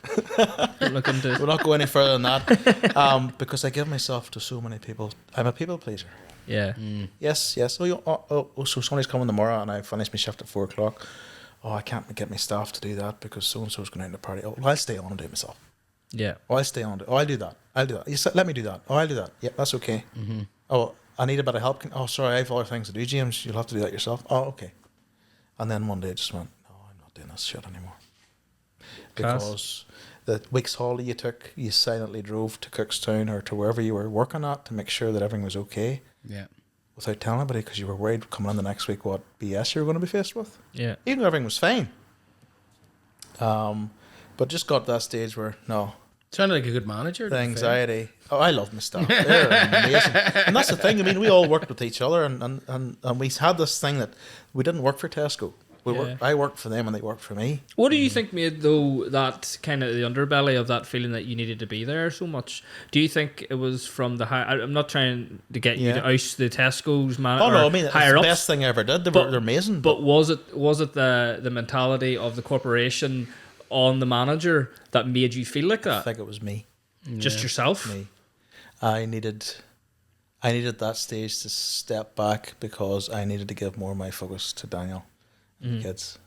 Don't look into it. We'll not go any further than that, because I give myself to so many people. I'm a people pleaser. Yeah. Yes. So somebody's coming tomorrow, and I finish my shift at 4:00. Oh, I can't get my staff to do that because so and so's going out to the party. Oh, well, I'll stay on and do it myself. Yeah. Oh, I'll stay on. Oh, I'll do that. You said, let me do that. Oh, I'll do that. Yeah, that's okay. Mm-hmm. Oh, I need a bit of help. Oh, sorry, I have other things to do, James. You'll have to do that yourself. Oh, okay. And then one day I just went, no, I'm not doing this shit anymore. Because the week's holiday you took, you silently drove to Cookstown or to wherever you were working at to make sure that everything was okay. Yeah. Without telling anybody, because you were worried coming in the next week what BS you were going to be faced with. Yeah. Even though everything was fine. But just got to that stage where, no. Sounded like a good manager. The anxiety. Oh, I love my staff. They're amazing. And that's the thing. I mean, we all worked with each other, and we had this thing that we didn't work for Tesco. I worked for them and they worked for me. What do you think made, though, that kind of the underbelly of that feeling that you needed to be there so much? Do you think it was from the high... I'm not trying to get you to oust the Tesco's man. Oh, no, I mean, it's higher the ups, best thing I ever did. They're amazing. But was it the mentality of the corporation on the manager that made you feel like that? I think it was me. Just yourself? Me. I needed that stage to step back because I needed to give more of my focus to Daniel and the kids.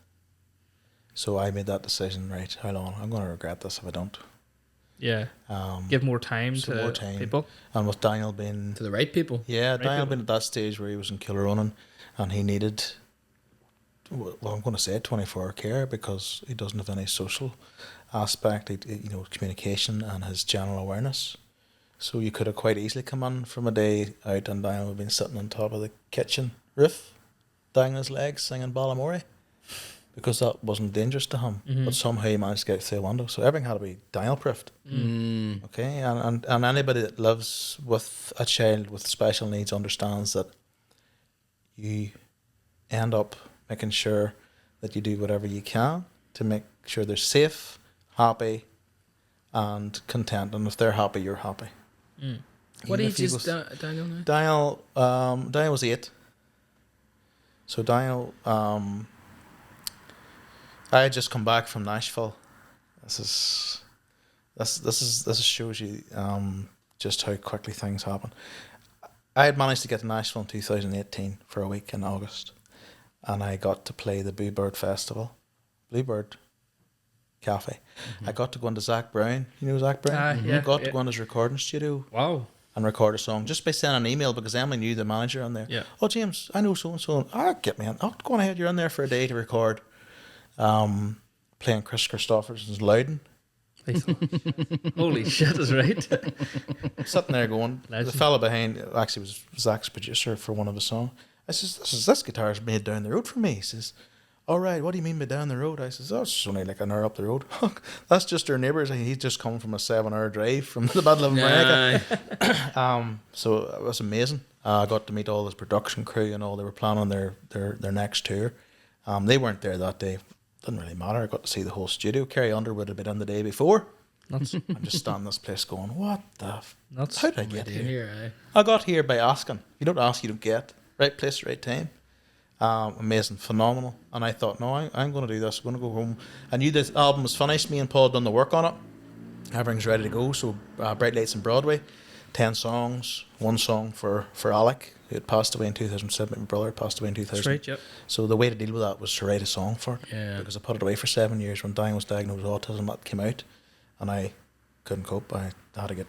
So I made that decision, right, how long? I'm going to regret this if I don't. Yeah. Give more time to people. And with Daniel being... To the right people. Yeah, right Daniel people. being at that stage where he was in Kilrunan and he needed... Well, I'm going to say 24-hour care because he doesn't have any social aspect, communication and his general awareness. So you could have quite easily come in from a day out and Daniel would have been sitting on top of the kitchen roof, dangling his legs, singing Ballamore, because that wasn't dangerous to him. But somehow he managed to get through the window. So everything had to be Daniel-proofed. Okay, and anybody that lives with a child with special needs understands that you end up making sure that you do whatever you can to make sure they're safe, happy, and content. And if they're happy, you're happy. What age is Daniel now? Daniel was 8. So Daniel, I had just come back from Nashville. This shows you just how quickly things happen. I had managed to get to Nashville in 2018 for a week in August. And I got to play the Bluebird Bluebird Cafe. I got to go into Zach Brown. You know Zach Brown? Yeah, got to go in his recording studio. Wow. And record a song just by sending an email because Emily knew the manager on there. Yeah. Oh, James, I know so and so. Get me in. Oh, go on ahead. You're in there for a day to record. Playing Chris Christopherson's Loudon. Holy shit, is right. Sitting there going. Legend. The fella behind actually was Zach's producer for one of the songs. I says, this guitar's made down the road for me. He says, all right, what do you mean by down the road? I says, oh, it's only like an hour up the road. That's just our neighbours. He's just come from a 7-hour drive from the Battle of America. So it was amazing. I got to meet all his production crew and all. They were planning their next tour. They weren't there that day. Didn't really matter. I got to see the whole studio. Carrie Underwood had been in the day before. I'm just standing in this place going, what the... How did I get here? I got here by asking. You don't ask, you don't get. Right place, right time. Amazing, phenomenal. And I thought, no, I'm going to do this. I'm going to go home. I knew this album was finished. Me and Paul had done the work on it. Everything's ready to go. So Bright Lights on Broadway, 10 songs, 1 song for Alec, who had passed away in 2007. My brother passed away in 2000. That's right, yep. So the way to deal with that was to write a song for it. Yeah. Because I put it away for 7 years. When Diane was diagnosed with autism, that came out. And I couldn't cope. I had to get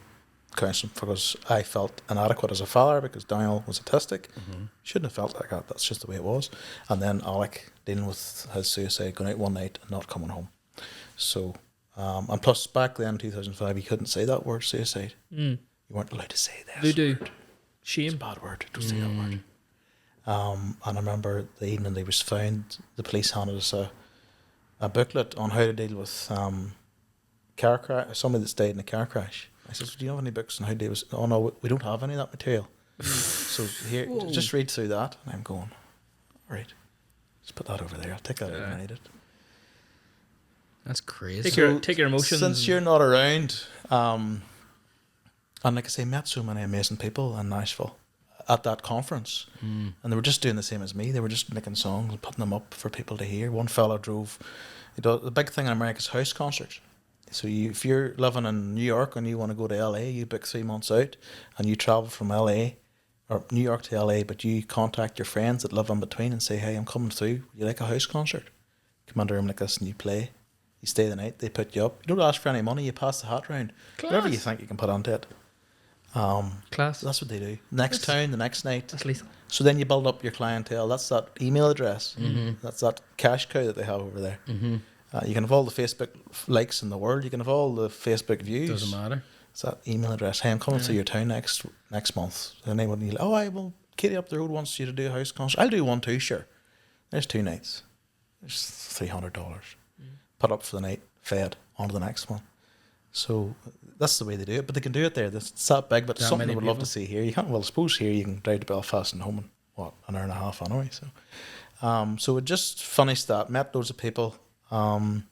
counselling because I felt inadequate as a father because Daniel was autistic. Shouldn't have felt like that. That's just the way it was. And then Alec dealing with his suicide, going out one night and not coming home. So, and plus back then, 2005, you couldn't say that word, suicide. You weren't allowed to say that. Voodoo. Word. Shame. It's a bad word. Don't say that word. And I remember the evening they was found, the police handed us a booklet on how to deal with car crash, somebody that's died in a car crash. I said, do you have any books on how to deal with... Oh no, we don't have any of that material. So here, just read through that. And I'm going, all right, let's put that over there. I'll take that out when I need it. That's crazy. Take your emotions. Since you're not around, and like I say, met so many amazing people in Nashville at that conference, and they were just doing the same as me. They were just making songs and putting them up for people to hear. One fella drove. The big thing in America is house concerts. So if you're living in New York and you want to go to LA, you book 3 months out, and you travel from LA or New York to LA, but you contact your friends that live in between and say, hey, I'm coming through. You like a house concert? Come into a room like this and you play. You stay the night. They put you up. You don't ask for any money. You pass the hat round. Class. Whatever you think you can put onto it. Class. That's what they do. Next town, the next night. That's lethal. So then you build up your clientele. That's that email address. That's that cash cow that they have over there. You can have all the Facebook likes in the world. You can have all the Facebook views. Doesn't matter. It's that email address. Hey, I'm coming through your town next month. And they would Katie up the road wants you to do a house concert. I'll do one too, sure. There's 2 nights. There's $300. Put up for the night, fed, on to the next one. So that's the way they do it. But they can do it there. It's that big, but it's something I would love to see here. You can't, well, I suppose here you can drive to Belfast and home in, an hour and a half anyway. So it just funny stat. Met loads of people. I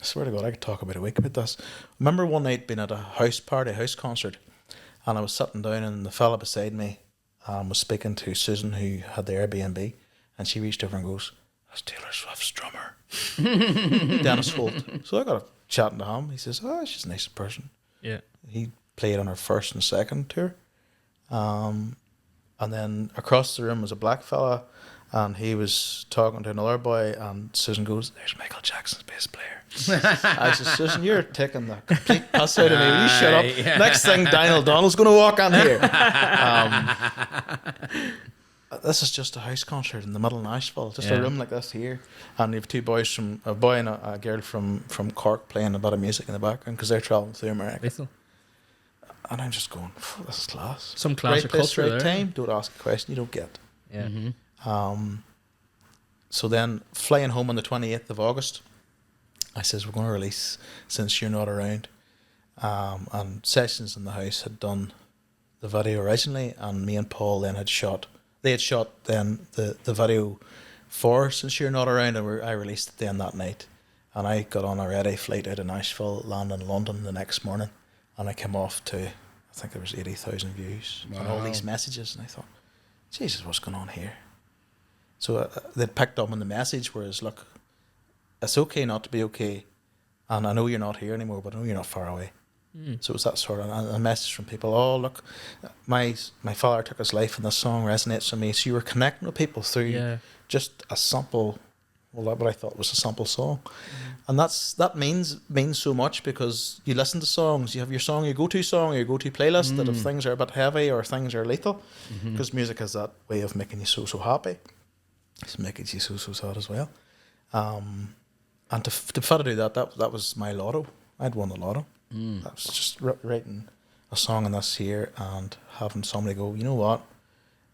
swear to God, I could talk about a week about this. Remember one night being at a house concert, and I was sitting down, and the fella beside me was speaking to Susan, who had the Airbnb, and she reached over and goes, "That's Taylor Swift's drummer, Dennis Holt." So I got chatting to him. He says, "Oh, she's a nice person." Yeah. He played on her first and second tour, and then across the room was a black fella. And he was talking to another boy, and Susan goes, "There's Michael Jackson's bass player." I said, "Susan, you're taking the complete piss out of me. Will you shut up?" Yeah. Next thing, Daniel Donald's going to walk on here. This is just a house concert in the middle of Nashville. Just a room like this here. And you have 2 boys a boy and a girl from Cork playing a bit of music in the background because they're traveling through America. Lethal. And I'm just going, this is class. Some class Right place, culture right there. time. Don't ask a question you don't get. Yeah. So then flying home on the 28th of August, I says, we're going to release Since You're Not Around. And Sessions in the House had done the video originally, and me and Paul then had shot then the video for Since You're Not Around, and I released it then that night. And I got on a ready flight out of Nashville, landed in London the next morning, and I came off to, I think there was 80,000 views and all these messages, and I thought, Jesus, what's going on here? So they'd picked up on the message, whereas, look, it's okay not to be okay, and I know you're not here anymore, but I know you're not far away. So it was that sort of a message from people. Oh, look, my father took his life, and this song resonates with me. So you were connecting with people through just a simple, what I thought was a simple song, and that means so much, because you listen to songs, you have your song, your go-to song, or your go-to playlist, that if things are a bit heavy or things are lethal, because music has that way of making you so happy. It's making you so sad as well. And to try to do that was my lotto. I'd won the lotto. That was just writing a song in this here and having somebody go, you know what?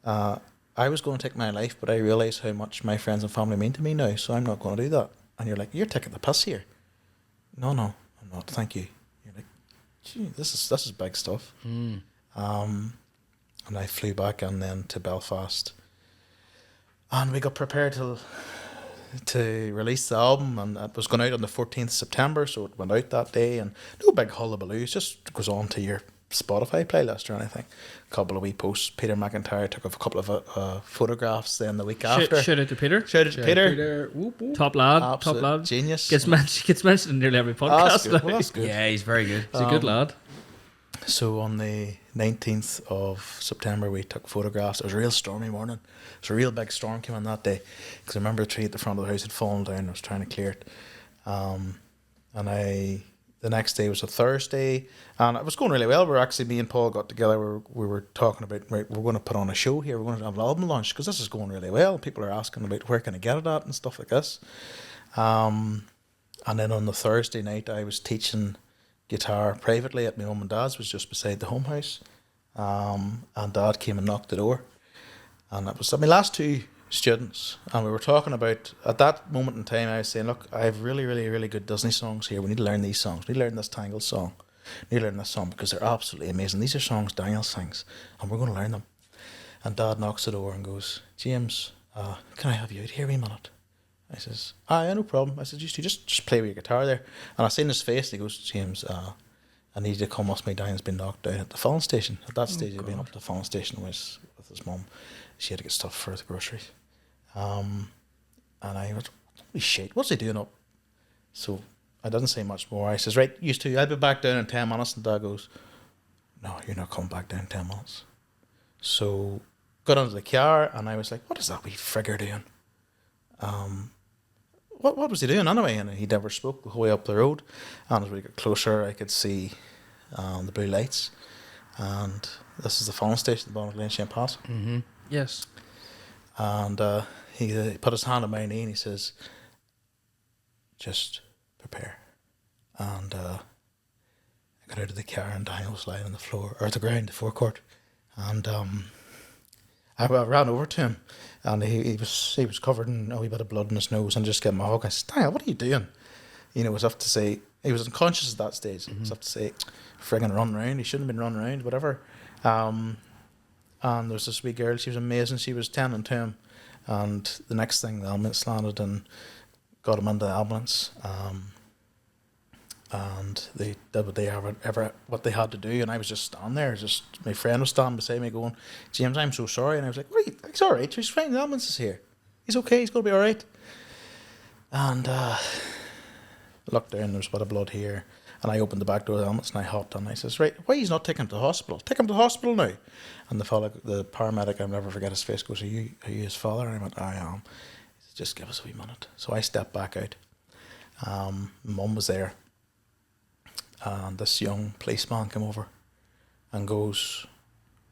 I was going to take my life, but I realise how much my friends and family mean to me now, so I'm not going to do that. And you're like, you're taking the piss here. No, I'm not. Thank you. You're like, gee, this is big stuff. And I flew back and then to Belfast. And we got prepared to release the album, and it was going out on the 14th September, so it went out that day, and no big hullabaloo, it just goes on to your Spotify playlist or anything. A couple of wee posts. Peter McIntyre took a couple of photographs then the week after. Shout out to Peter. Shout out to Peter. Whoop, whoop. Top lad. Absolute top lad. genius. Gets mentioned in nearly every podcast. That's good. Well, that's good. Yeah, he's very good. He's a good lad. So on the 19th of September, we took photographs. It was a real stormy morning. It was a real big storm came in that day, because I remember a tree at the front of the house had fallen down. I was trying to clear it. And the next day was a Thursday, and it was going really well. Me and Paul got together. We were talking about, right, we're going to put on a show here. We're going to have an album launch, because this is going really well. People are asking about where can I get it at and stuff like this. And then on the Thursday night, I was teaching guitar privately at my mum and dad's, was just beside the home house. And Dad came and knocked the door, and it was my last 2 students, and we were talking about, at that moment in time, I was saying, look, I have really, really, really good Disney songs here. We need to learn these songs. We need to learn this Tangled song. We need to learn this song, because they're absolutely amazing. These are songs Daniel sings, and we're going to learn them. And Dad knocks the door and goes, James, can I have you out here a wee minute? I says, yeah, no problem. I said, you just play with your guitar there. And I seen his face, and he goes, James, I need you to come with me down. He's been knocked down at the filling station. At that stage, he'd been up to the filling station with his mum. She had to get stuff for the groceries. And I went, holy shit, what's he doing up? So I didn't say much more. I says, right, used to, I'll be back down in 10 minutes. And Dad goes, no, you're not coming back down in 10 minutes. So got into the car, and I was like, what is that wee frigger doing? What was he doing anyway? And he never spoke the whole way up the road. And as we got closer, I could see the blue lights. And this is the filling station, the Bodhran Shane Pass. Mm-hmm. Yes. And he put his hand on my knee, and he says, just prepare. And I got out of the car, and Daniel was lying on the floor, or the ground, the forecourt. And I ran over to him, and he was covered in a wee bit of blood in his nose, and just gave him a hug. I said, Daniel, what are you doing? You know, it was up to say, he was unconscious at that stage. It was up to say, friggin' run round. He shouldn't have been run round, whatever. And there was this wee girl, she was amazing. She was tending to him. And the next thing, the ambulance landed and got him into the ambulance. And they did what they had to do, and I was just standing there. Just my friend was standing beside me, going, "James, I'm so sorry." And I was like, "What? He's all right. He's fine. The ambulance is here. He's okay. He's going to be all right." And looked down. There was a bit of blood here, and I opened the back door of the ambulance and I hopped on. I says, "Right, why he's not taking him to the hospital? Take him to the hospital now." And the fella, the paramedic, I'll never forget his face, goes, "Are you his father?" And I went, "I am." He said, "Just give us a wee minute." So I stepped back out. Mum was there. And this young policeman came over and goes,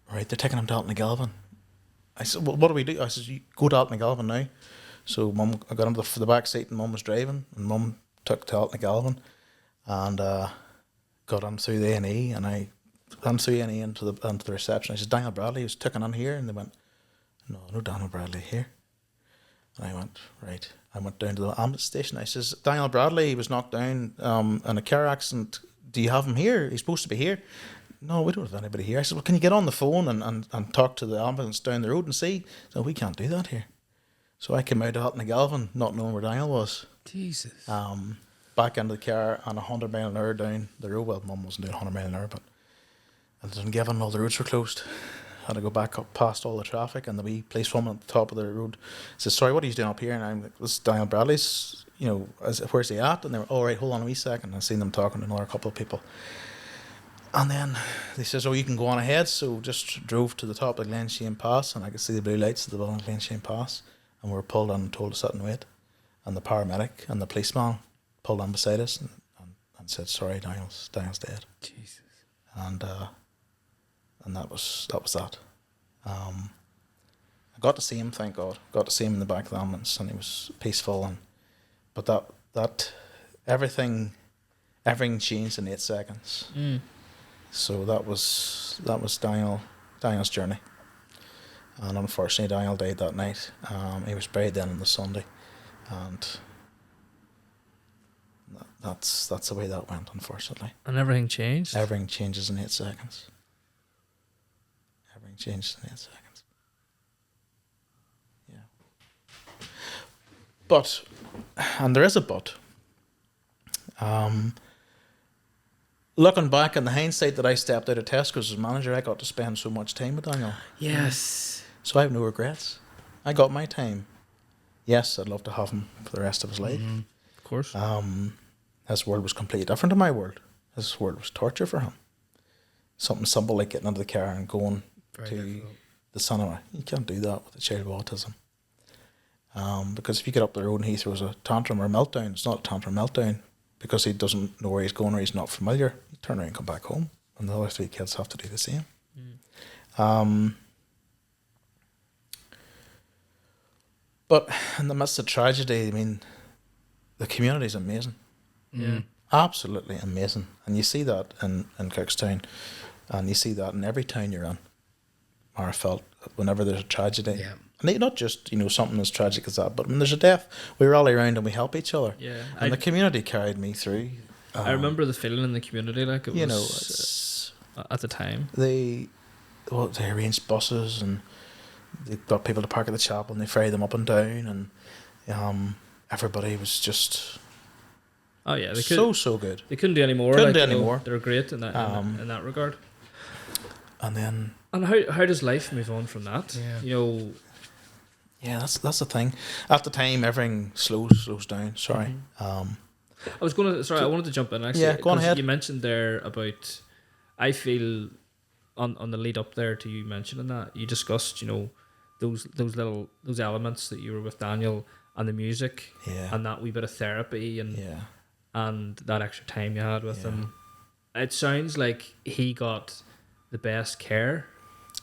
"Right, they're taking him to Alton Galvin." I said, "Well, what do we do?" I said, "You go to Alton Galvin now." So Mum, I got him to the back seat, and Mum was driving, and Mum took to Alton Galvin and got him through the A&E, and I ran through A&E into the reception. I said, "Daniel Bradley was taken in here," and they went, No Daniel Bradley here." And I went, right. I went down to the ambulance station. I says, "Daniel Bradley, he was knocked down in a car accident. Do you have him here? He's supposed to be here." "No, we don't have anybody here." I said, "Well, can you get on the phone and talk to the ambulance down the road and see?" "No, we can't do that here." So I came out of Alton Galvin, not knowing where Daniel was. Jesus. Back into the car and 100 mile an hour down the road. Well, Mum wasn't doing 100 mile an hour, but I didn't give him. All the roads were closed. Had to go back up past all the traffic, and the wee policewoman at the top of the road says, "Sorry, what are you doing up here?" And I'm like, "This is Daniel Bradley's, where's he at?" And they were, "All right, hold on a wee second." I seen them talking to another couple of people. And then they says, "Oh, you can go on ahead." So just drove to the top of the Glen Shane Pass, and I could see the blue lights of the building Glen Shane Pass, and we were pulled on and told to sit and wait. And the paramedic and the policeman pulled on beside us and said, "Sorry, Daniel's dead." Jesus. And that was that. I got to see him, thank God. Got to see him in the back of the ambulance, and he was peaceful. But that everything changed in 8 seconds. So that was Daniel's journey. And unfortunately, Daniel died that night. He was buried then on the Sunday, and that's the way that went, unfortunately. And everything changed? Everything changes in 8 seconds. Everything changes in 8 seconds. Yeah. But, and there is a but. Looking back in the hindsight that I stepped out of Tesco's as manager, I got to spend so much time with Daniel. Yes. So I have no regrets. I got my time. Yes, I'd love to have him for the rest of his life. Mm-hmm. Of course. His world was completely different to my world. His world was torture for him. Something simple like getting into the car and going to the cinema. You can't do that with a child with autism. Because if you get up the road and he throws a tantrum or a meltdown, it's not a tantrum meltdown because he doesn't know where he's going or he's not familiar. You turn around and come back home, and the other 3 kids have to do the same. But in the midst of tragedy, I mean, the community is amazing. Yeah. Absolutely amazing. And you see that in Cookstown, and you see that in every town you're in. Or felt whenever there's a tragedy. Yeah. And not just, something as tragic as that, but when there's a death, we rally around and we help each other. Yeah. And the community carried me through. I remember the feeling in the community, like it was it's, at the time. They arranged buses, and they got people to park at the chapel, and they ferry them up and down, and everybody was just Oh yeah, they so good. They couldn't do any more. Couldn't do any more. They're great in that regard. And then, And how does life move on from that? Yeah. You know, yeah, that's the thing. At the time, everything slows down. Sorry. I wanted to jump in actually. Yeah, go on 'cause ahead. You mentioned there about, I feel, on the lead up there to you mentioning that, you discussed, you know, those elements that you were with Daniel and the music, Yeah. and that wee bit of therapy Yeah. and that extra time you had with Yeah. him. It sounds like he got the best care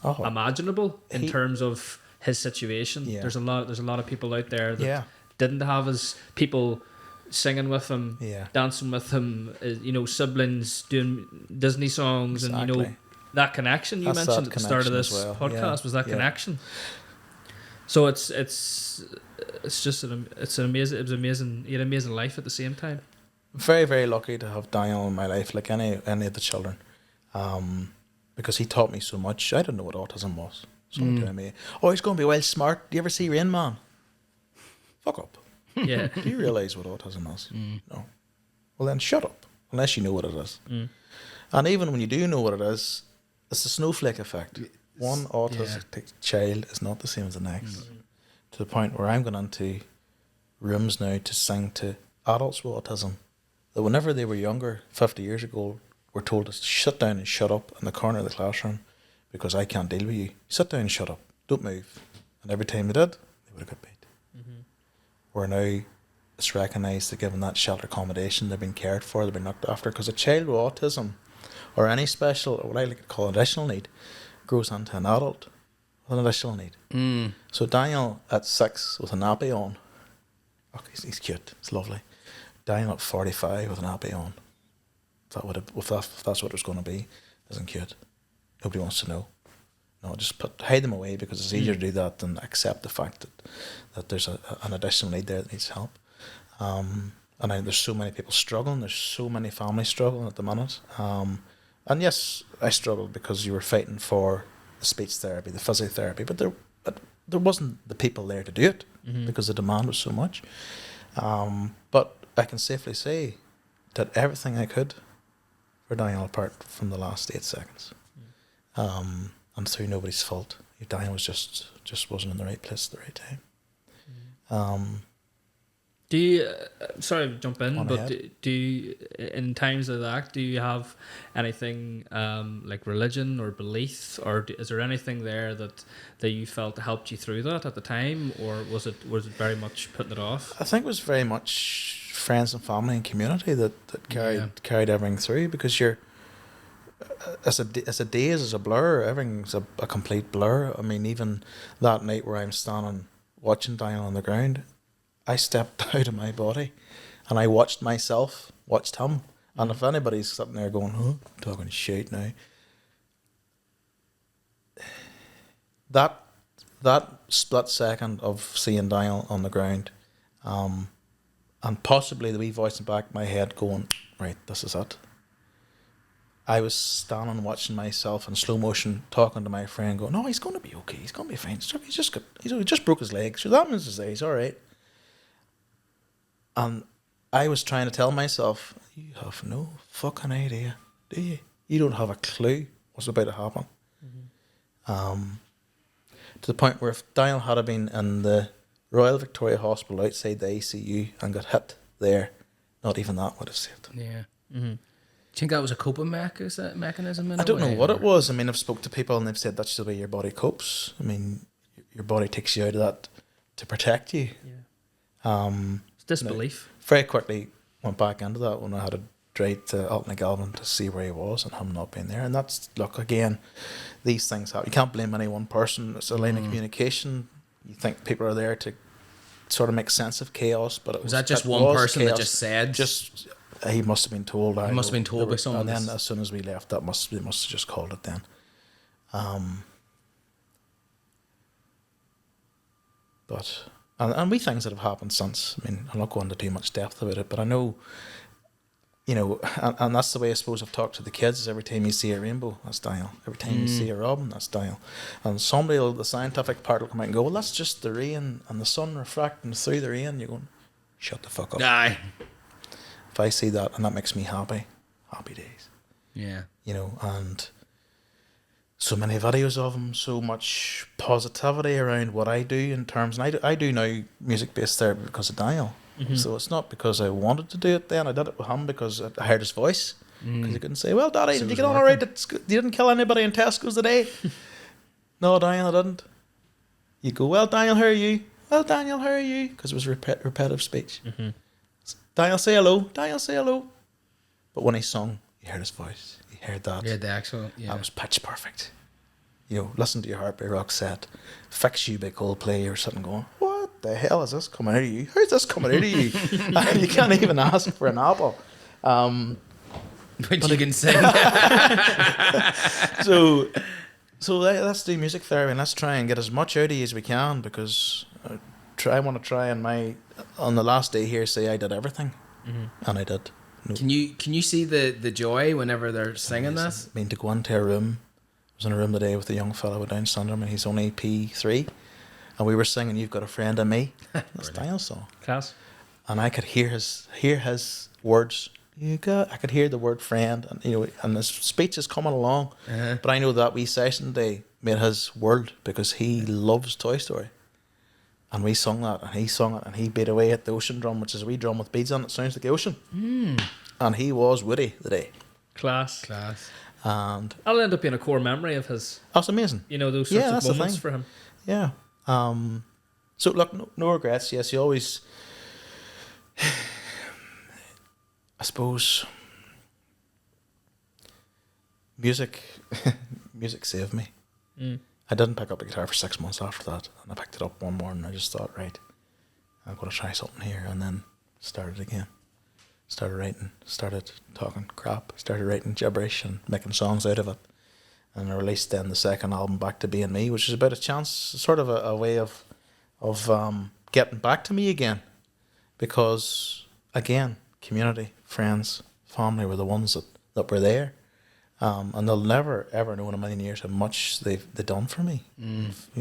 Oh. imaginable in He- terms of his situation. Yeah. There's a lot of people out there that Yeah. didn't have his people singing with him, Yeah. dancing with him, you know, siblings doing Disney songs, and you know Exactly. that connection you That's mentioned that at the start of connection this as well. podcast Yeah. was that Yeah. connection. So it's just it was amazing. He had an amazing life at the same time. Very, very lucky to have Daniel in my life, like any of the children, because he taught me so much. I didn't know what autism was. Someone telling me, "Oh, he's going to be well smart. Do you ever see Rain Man?" Fuck up. Yeah. Do you realise what autism is? No. Well, then shut up, unless you know what it is. And even when you do know what it is, it's the snowflake effect. One autistic child is not the same as the next. To the point where I'm going into rooms now to sing to adults with autism that whenever they were younger, 50 years ago, were told to sit down and shut up in the corner of the classroom because I can't deal with you. Sit down and shut up. Don't move. And every time they did, they would have got beat. Where now it's recognised they're given that shelter accommodation, they've been cared for, they've been looked after. Because a child with autism or any special, or what I like to call additional need, grows into an adult with an additional need. So Daniel at 6 with a nappy on, he's cute, it's lovely. Daniel at 45 with a nappy on, if that's what it was going to be, isn't cute. Nobody wants to know. No, just hide them away, because it's easier to do that than accept the fact that there's an additional need there that needs help. And there's so many people struggling. There's so many families struggling at the minute. And yes, I struggled because you were fighting for the speech therapy, the physiotherapy, but there wasn't the people there to do it because the demand was so much. But I can safely say did everything I could for Daniel apart from the last 8 seconds. And through nobody's fault. Daniel was just wasn't in the right place at the right time. Do you, sorry to jump in, On but ahead. do you, in times of that, do you have anything like religion or belief, or is there anything there that you felt helped you through that at the time, or was it very much putting it off? I think it was very much friends and family and community that carried everything through, because you're as a days as a blur, everything's a complete blur. I mean, even that night where I'm standing watching Daniel on the ground, I stepped out of my body and I watched myself, watched him. And if anybody's sitting there going, "Oh, talking shit now," that split second of seeing Daniel on the ground, and possibly the wee voice in the back of my head going, "Right, this is it." I was standing watching myself in slow motion, talking to my friend, going, "No, he's going to be okay. He's going to be fine. He just broke his leg. So that means he's all right." And I was trying to tell myself, "You have no fucking idea, do you? You don't have a clue what's about to happen." To the point where if Daniel had been in the Royal Victoria Hospital outside the ICU and got hit there, not even that would have saved him. Yeah. Do you think that was a coping mechanism? In I don't a way, know what or? it was. I mean, I've spoke to people and they've said that's the way your body copes. I mean, your body takes you out of that to protect you. Yeah. It's disbelief. Very quickly went back into that when I had to drive to Alton Galvin to see where he was and him not being there. And that's, look, again, these things happen. You can't blame any one person. It's a line of communication. You think people are there to sort of make sense of chaos, but Was that just one person that just said? He must have been told. He must have been told by someone. And then as soon as we left, they must have just called it then. But and we things that have happened since. I mean, I'm not going into too much depth about it, but I know, you know, and that's the way I suppose I've talked to the kids. Is every time you see a rainbow, that's Daniel. Every time you see a robin, that's Daniel. And the scientific part will come out and go, "Well, that's just the rain and the sun refracting through the rain." You're going, shut the fuck up. Aye. If I see that and that makes me happy days. Yeah. You know, and so many videos of him, so much positivity around what I do in terms, and I do now music-based therapy because of Daniel. So it's not because I wanted to do it then. I did it with him because I heard his voice. Because he couldn't say, well, Daddy, So did it you was get on all right? You didn't kill anybody in Tesco's today? No, Daniel, I didn't. You go, well, Daniel, how are you? Well, Daniel, how are you? Because it was repetitive speech. Daniel, say hello. Daniel, say hello. But when he sung, you heard his voice. You heard that. Yeah, the actual. Yeah. That was pitch perfect. You know, Listen to Your Heart by Roxette, Fix You by Coldplay or something going, what the hell is this coming out of you? How's this coming out of you? You can't even ask for an apple. But you can sing. So let's do music therapy and let's try and get as much out of you as we can, because I want to try and on the last day here say I did everything. And I did. No. Can you see the joy whenever they're singing this? I mean, to go into a room, I was in a room today with a young fellow with Down syndrome and he's only P3, and we were singing You've Got a Friend in Me. That's Daniel's song. Class. And I could hear his words. I could hear the word friend, and you know, and his speech is coming along. But I know that wee session day made his world, because he loves Toy Story, and we sung that, and he sung it, and he beat away at the ocean drum, which is a wee drum with beads on it. Sounds like the ocean. And he was Woody today. Class. And That'll end up being a core memory of his. that's amazing. You know, those sorts that's of the moments thing. for him. Yeah. So look, no regrets. Yes, you always. I suppose music saved me. I didn't pick up a guitar for 6 months after that, and I picked it up one morning. I just thought, right, I'm going to try something here, and then started again. Started writing, started talking crap, started writing gibberish and making songs out of it. And I released then the second album, Back to Being Me, which is about a chance, sort of a way of getting back to me again. Because, again, community, friends, family were the ones that were there. And they'll never, ever know in a million years how much they've done for me,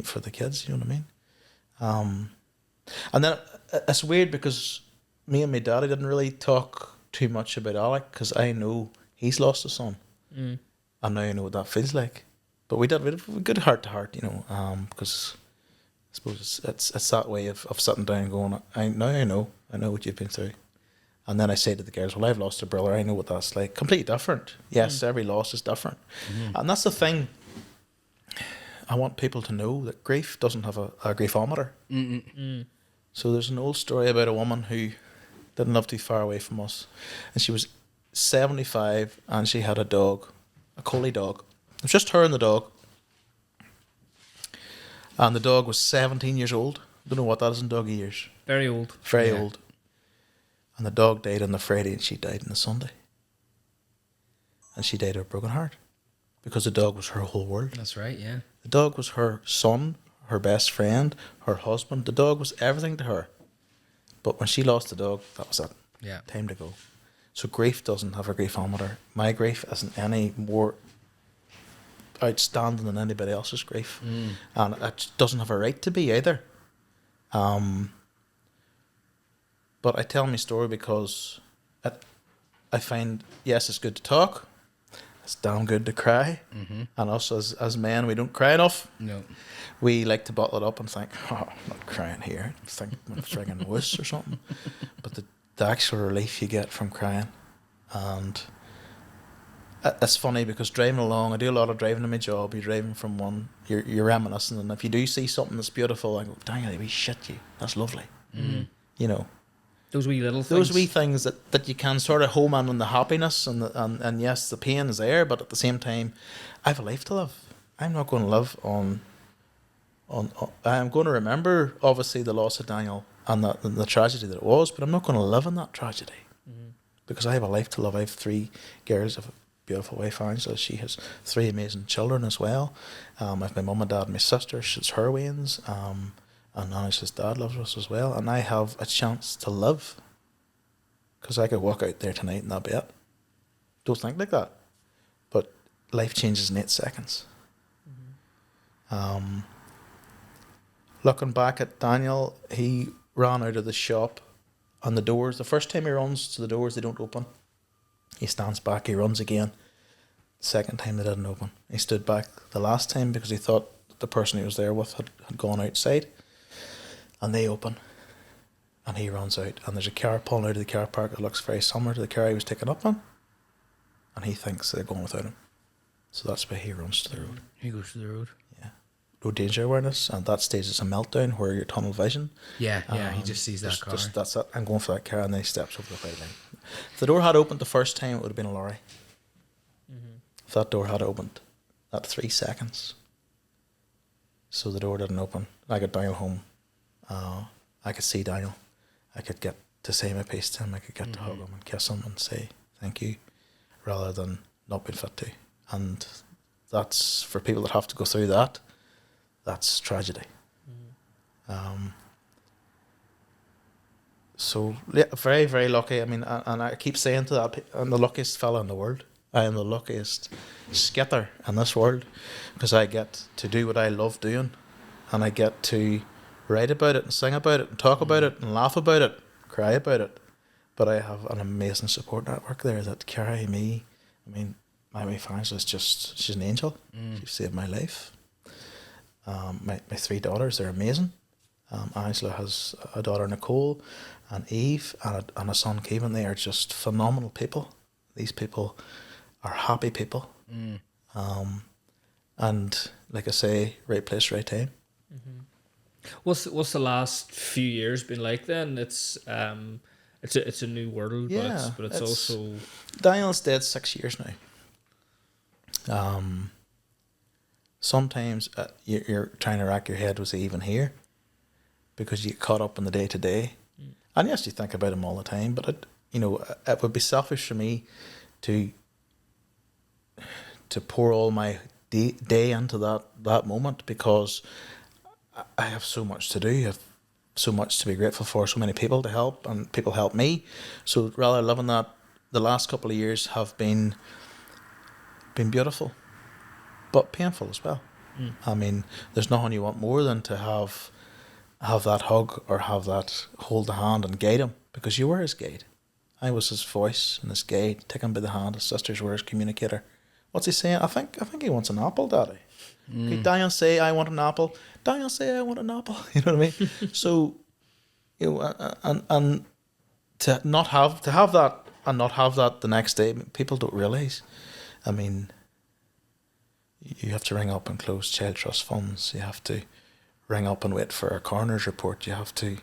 for the kids, you know what I mean? And then it's weird because me and my daddy didn't really talk too much about Alec, because I know he's lost a son. And now I know what that feels like. But we had a good heart to heart, you know, because I suppose it's that way of sitting down and going, I know what you've been through. And then I say to the girls, well, I've lost a brother, I know what that's like. Completely different. Yes, every loss is different. And that's the thing. I want people to know that grief doesn't have a griefometer. So there's an old story about a woman who didn't live too far away from us. And she was 75 and she had a dog, a collie dog. It was just her and the dog. And the dog was 17 years old. Don't know what that is in doggy years. Very old. Very old. And the dog died on the Friday and she died on the Sunday. And she died of a broken heart. Because the dog was her whole world. That's right, yeah. The dog was her son, her best friend, her husband. The dog was everything to her. But when she lost the dog, that was it. Yeah. Time to go. So grief doesn't have a griefometer. My grief isn't any more outstanding than anybody else's grief. And it doesn't have a right to be either. But I tell my story because I find, yes, it's good to talk. It's damn good to cry. And us as men, we don't cry enough. No. We like to bottle it up and think, oh, I'm not crying here. I think I'm friggin' wuss or something. But the actual relief you get from crying. And it's funny because driving along, I do a lot of driving in my job. You're driving from one, you're reminiscing. And if you do see something that's beautiful, I go, dang it, we shit you. That's lovely. You know. Those wee little things. Those wee things that you can sort of home in on the happiness and yes, the pain is there, but at the same time, I have a life to live. I'm not going to live on I'm going to remember, obviously, the loss of Daniel and the tragedy that it was, but I'm not going to live in that tragedy because I have a life to live. I have 3 girls, I have a beautiful wife, Angela. She has 3 amazing children as well. I have my mum and dad and my sister. She's her wains. And Anish's dad loves us as well. And I have a chance to live because I could walk out there tonight and that'll be it. Don't think like that. But life changes in 8 seconds. Looking back at Daniel, he ran out of the shop on the doors. The first time he runs to the doors, they don't open. He stands back, he runs again. Second time they didn't open. He stood back the last time because he thought the person he was there with had gone outside. And they open. And he runs out. And there's a car pulling out of the car park that looks very similar to the car he was taken up on. And he thinks they're going without him. So that's why he runs to the road. He goes to the road. Yeah. No danger awareness. And at that stage it's a meltdown where you're tunnel vision. Yeah, he just sees that car. That's it. I'm going for that car, and then he steps over the white line. If the door had opened the first time, it would have been a lorry. If that door had opened, that 3 seconds. So the door didn't open. I got Daniel home. I could see Daniel. I could get to say my piece to him. I could get to hug him and kiss him and say thank you, rather than not being fit to. And that's, for people that have to go through that, that's tragedy. So yeah, very, very lucky. I mean, and I keep saying to that, I'm the luckiest fella in the world. I am the luckiest skitter in this world, because I get to do what I love doing, and I get to write about it and sing about it and talk about it and laugh about it, cry about it. But I have an amazing support network there that carry me. I mean, my wife Angela is just, she's an angel. She saved my life. My 3 daughters, they're amazing. Angela has a daughter, Nicole, and Eve, and a son, Kevin. They are just phenomenal people. These people are happy people. And like I say, right place, right time. What's the last few years been like then? It's a new world, Yeah, but it's also... Daniel's dead 6 years now. Sometimes you're trying to rack your head, was he even here? Because you get caught up in the day to day. And yes, you think about him all the time, but it would be selfish for me to pour all my day into that moment, because I have so much to do. I have so much to be grateful for, so many people to help, and people help me. So rather living that, the last couple of years have been beautiful, but painful as well. I mean, there's nothing you want more than to have that hug, or have that hold the hand and guide him, because you were his guide. I was his voice and his guide, take him by the hand. His sisters were his communicator. What's he saying? I think he wants an apple, Daddy. Okay, Daniel say I want an apple. Daniel say I want an apple. You know what I mean? So, and to have that and not have that the next day, people don't realise. I mean, you have to ring up and close child trust funds. You have to ring up and wait for a coroner's report. You have to,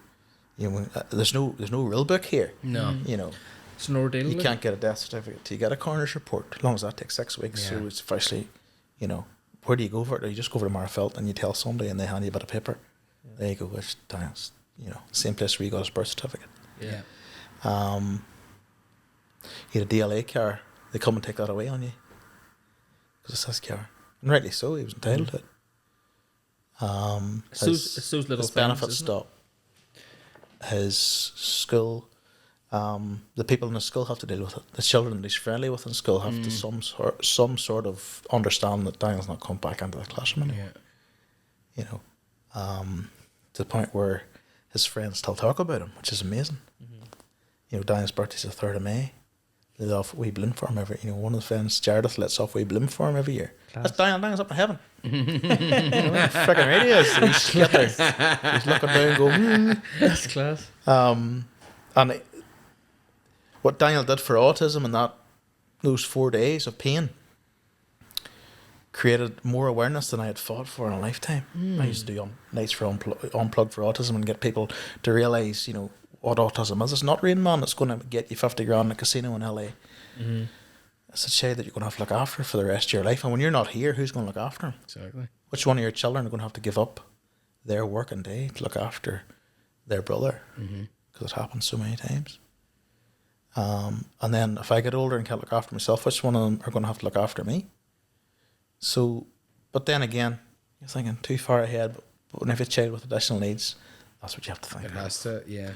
there's no rule book here. No. It's an ordeal. You can't get a death certificate till you get a coroner's report. As long as that takes 6 weeks. Yeah. So it's officially, where do you go for it? Or you just go over to Marfelt and you tell somebody and they hand you a bit of paper. Yeah. There you go. Which Daniel's, same place where you got his birth certificate. Yeah. You had a DLA car. They come and take that away on you, because it's his car, and rightly so. He was entitled to it. It's those little his things, benefits isn't it? stop. His school, the people in the school have to deal with it. The children that he's friendly with in school have to some sort of understand that Daniel's not come back into the classroom anymore. To the point where his friends still talk about him, which is amazing. Daniel's birthday's the 3rd of May. They let off a wee balloon for him every. One of the friends, Jarlath, lets off a wee balloon for him every year. Class. That's Daniel. Daniel's up in heaven. Freaking radios. He's skitter. He's looking down, going. That's class. What Daniel did for autism in those 4 days of pain created more awareness than I had fought for in a lifetime. I used to do nights for Unplugged for Autism and get people to realise, what autism is. It's not Rain Man that's going to get you 50 grand in a casino in LA. It's a child that you're going to have to look after for the rest of your life. And when you're not here, who's going to look after him? Exactly. Which one of your children are going to have to give up their working day to look after their brother? Because it happens so many times. And then if I get older and can't look after myself, which one of them are going to have to look after me? So, but then again, you're thinking too far ahead. But when you have a child with additional needs, that's what you have to think It about. has to, yeah.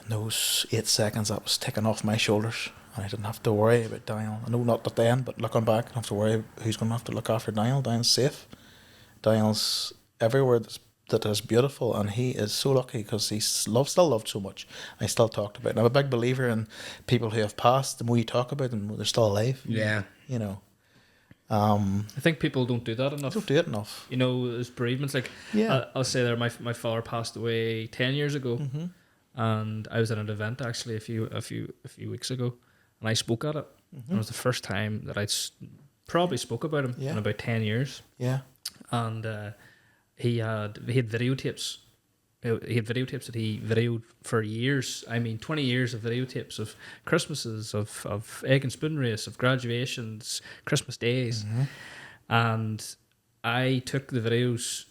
Those 8 seconds, that was taken off my shoulders, and I didn't have to worry about Daniel. I know not at then, but looking back, I don't have to worry who's going to have to look after Daniel. Daniel's safe. Daniel's everywhere that is beautiful, and he is so lucky because he's still loved so much. I still talked about it. And I'm a big believer in people who have passed. The more you talk about them, they're still alive. Yeah. You know. I think people don't do that enough. Don't do it enough. You know, as bereavements, like Yeah. I'll say there, my father passed away 10 years ago, Mm-hmm. and I was at an event actually a few weeks ago, and I spoke at it. And it was the first time that probably spoke about him Yeah. in about 10 years. Yeah. And he had videotapes. He had videotapes that he videoed for years. I mean, 20 years of videotapes of Christmases, of egg and spoon race, of graduations, Christmas days. And I took the videos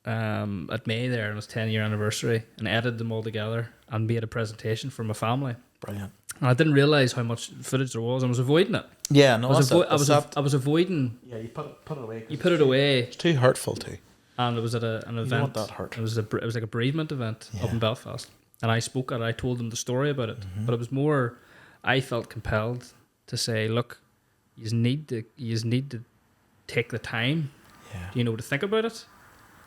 at May there on his 10-year anniversary and edited them all together and made a presentation for my family. Brilliant. And I didn't realise how much footage there was. I was avoiding it. Yeah, no, I was that's it. I was avoiding. Yeah, you put it away. You put it away. It's too hurtful too. And it was at an event. You want that hurt. It was like a bereavement event up in Belfast, and I spoke at it. I told them the story about it, but it was more. I felt compelled to say, look, you need to take the time, Yeah. to think about it,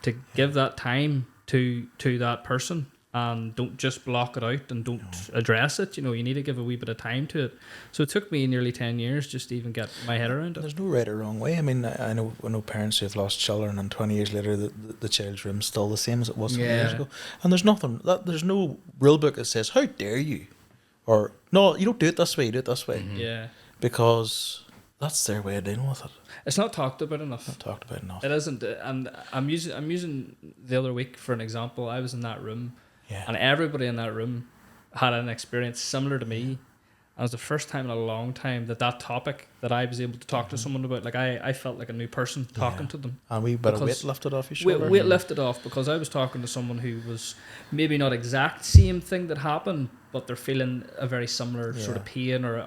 to give that time to that person, and don't just block it out and don't address it. You need to give a wee bit of time to it. So it took me nearly 10 years just to even get my head around it. There's no right or wrong way. I mean, I know parents who have lost children, and 20 years later, the child's room's still the same as it was 20 years ago. And there's there's no rule book that says, how dare you? Or, no, you don't do it this way, you do it this way. Yeah. Because that's their way of dealing with it. It's not talked about enough. Not talked about enough. It isn't, and I'm using the other week for an example. I was in that room, and everybody in that room had an experience similar to me. And it was the first time in a long time that topic that I was able to talk to someone about. Like I felt like a new person talking to them. And we bit of weight lifted off your shoulder. Weight lifted off because I was talking to someone who was maybe not exact same thing that happened, but they're feeling a very similar sort of pain or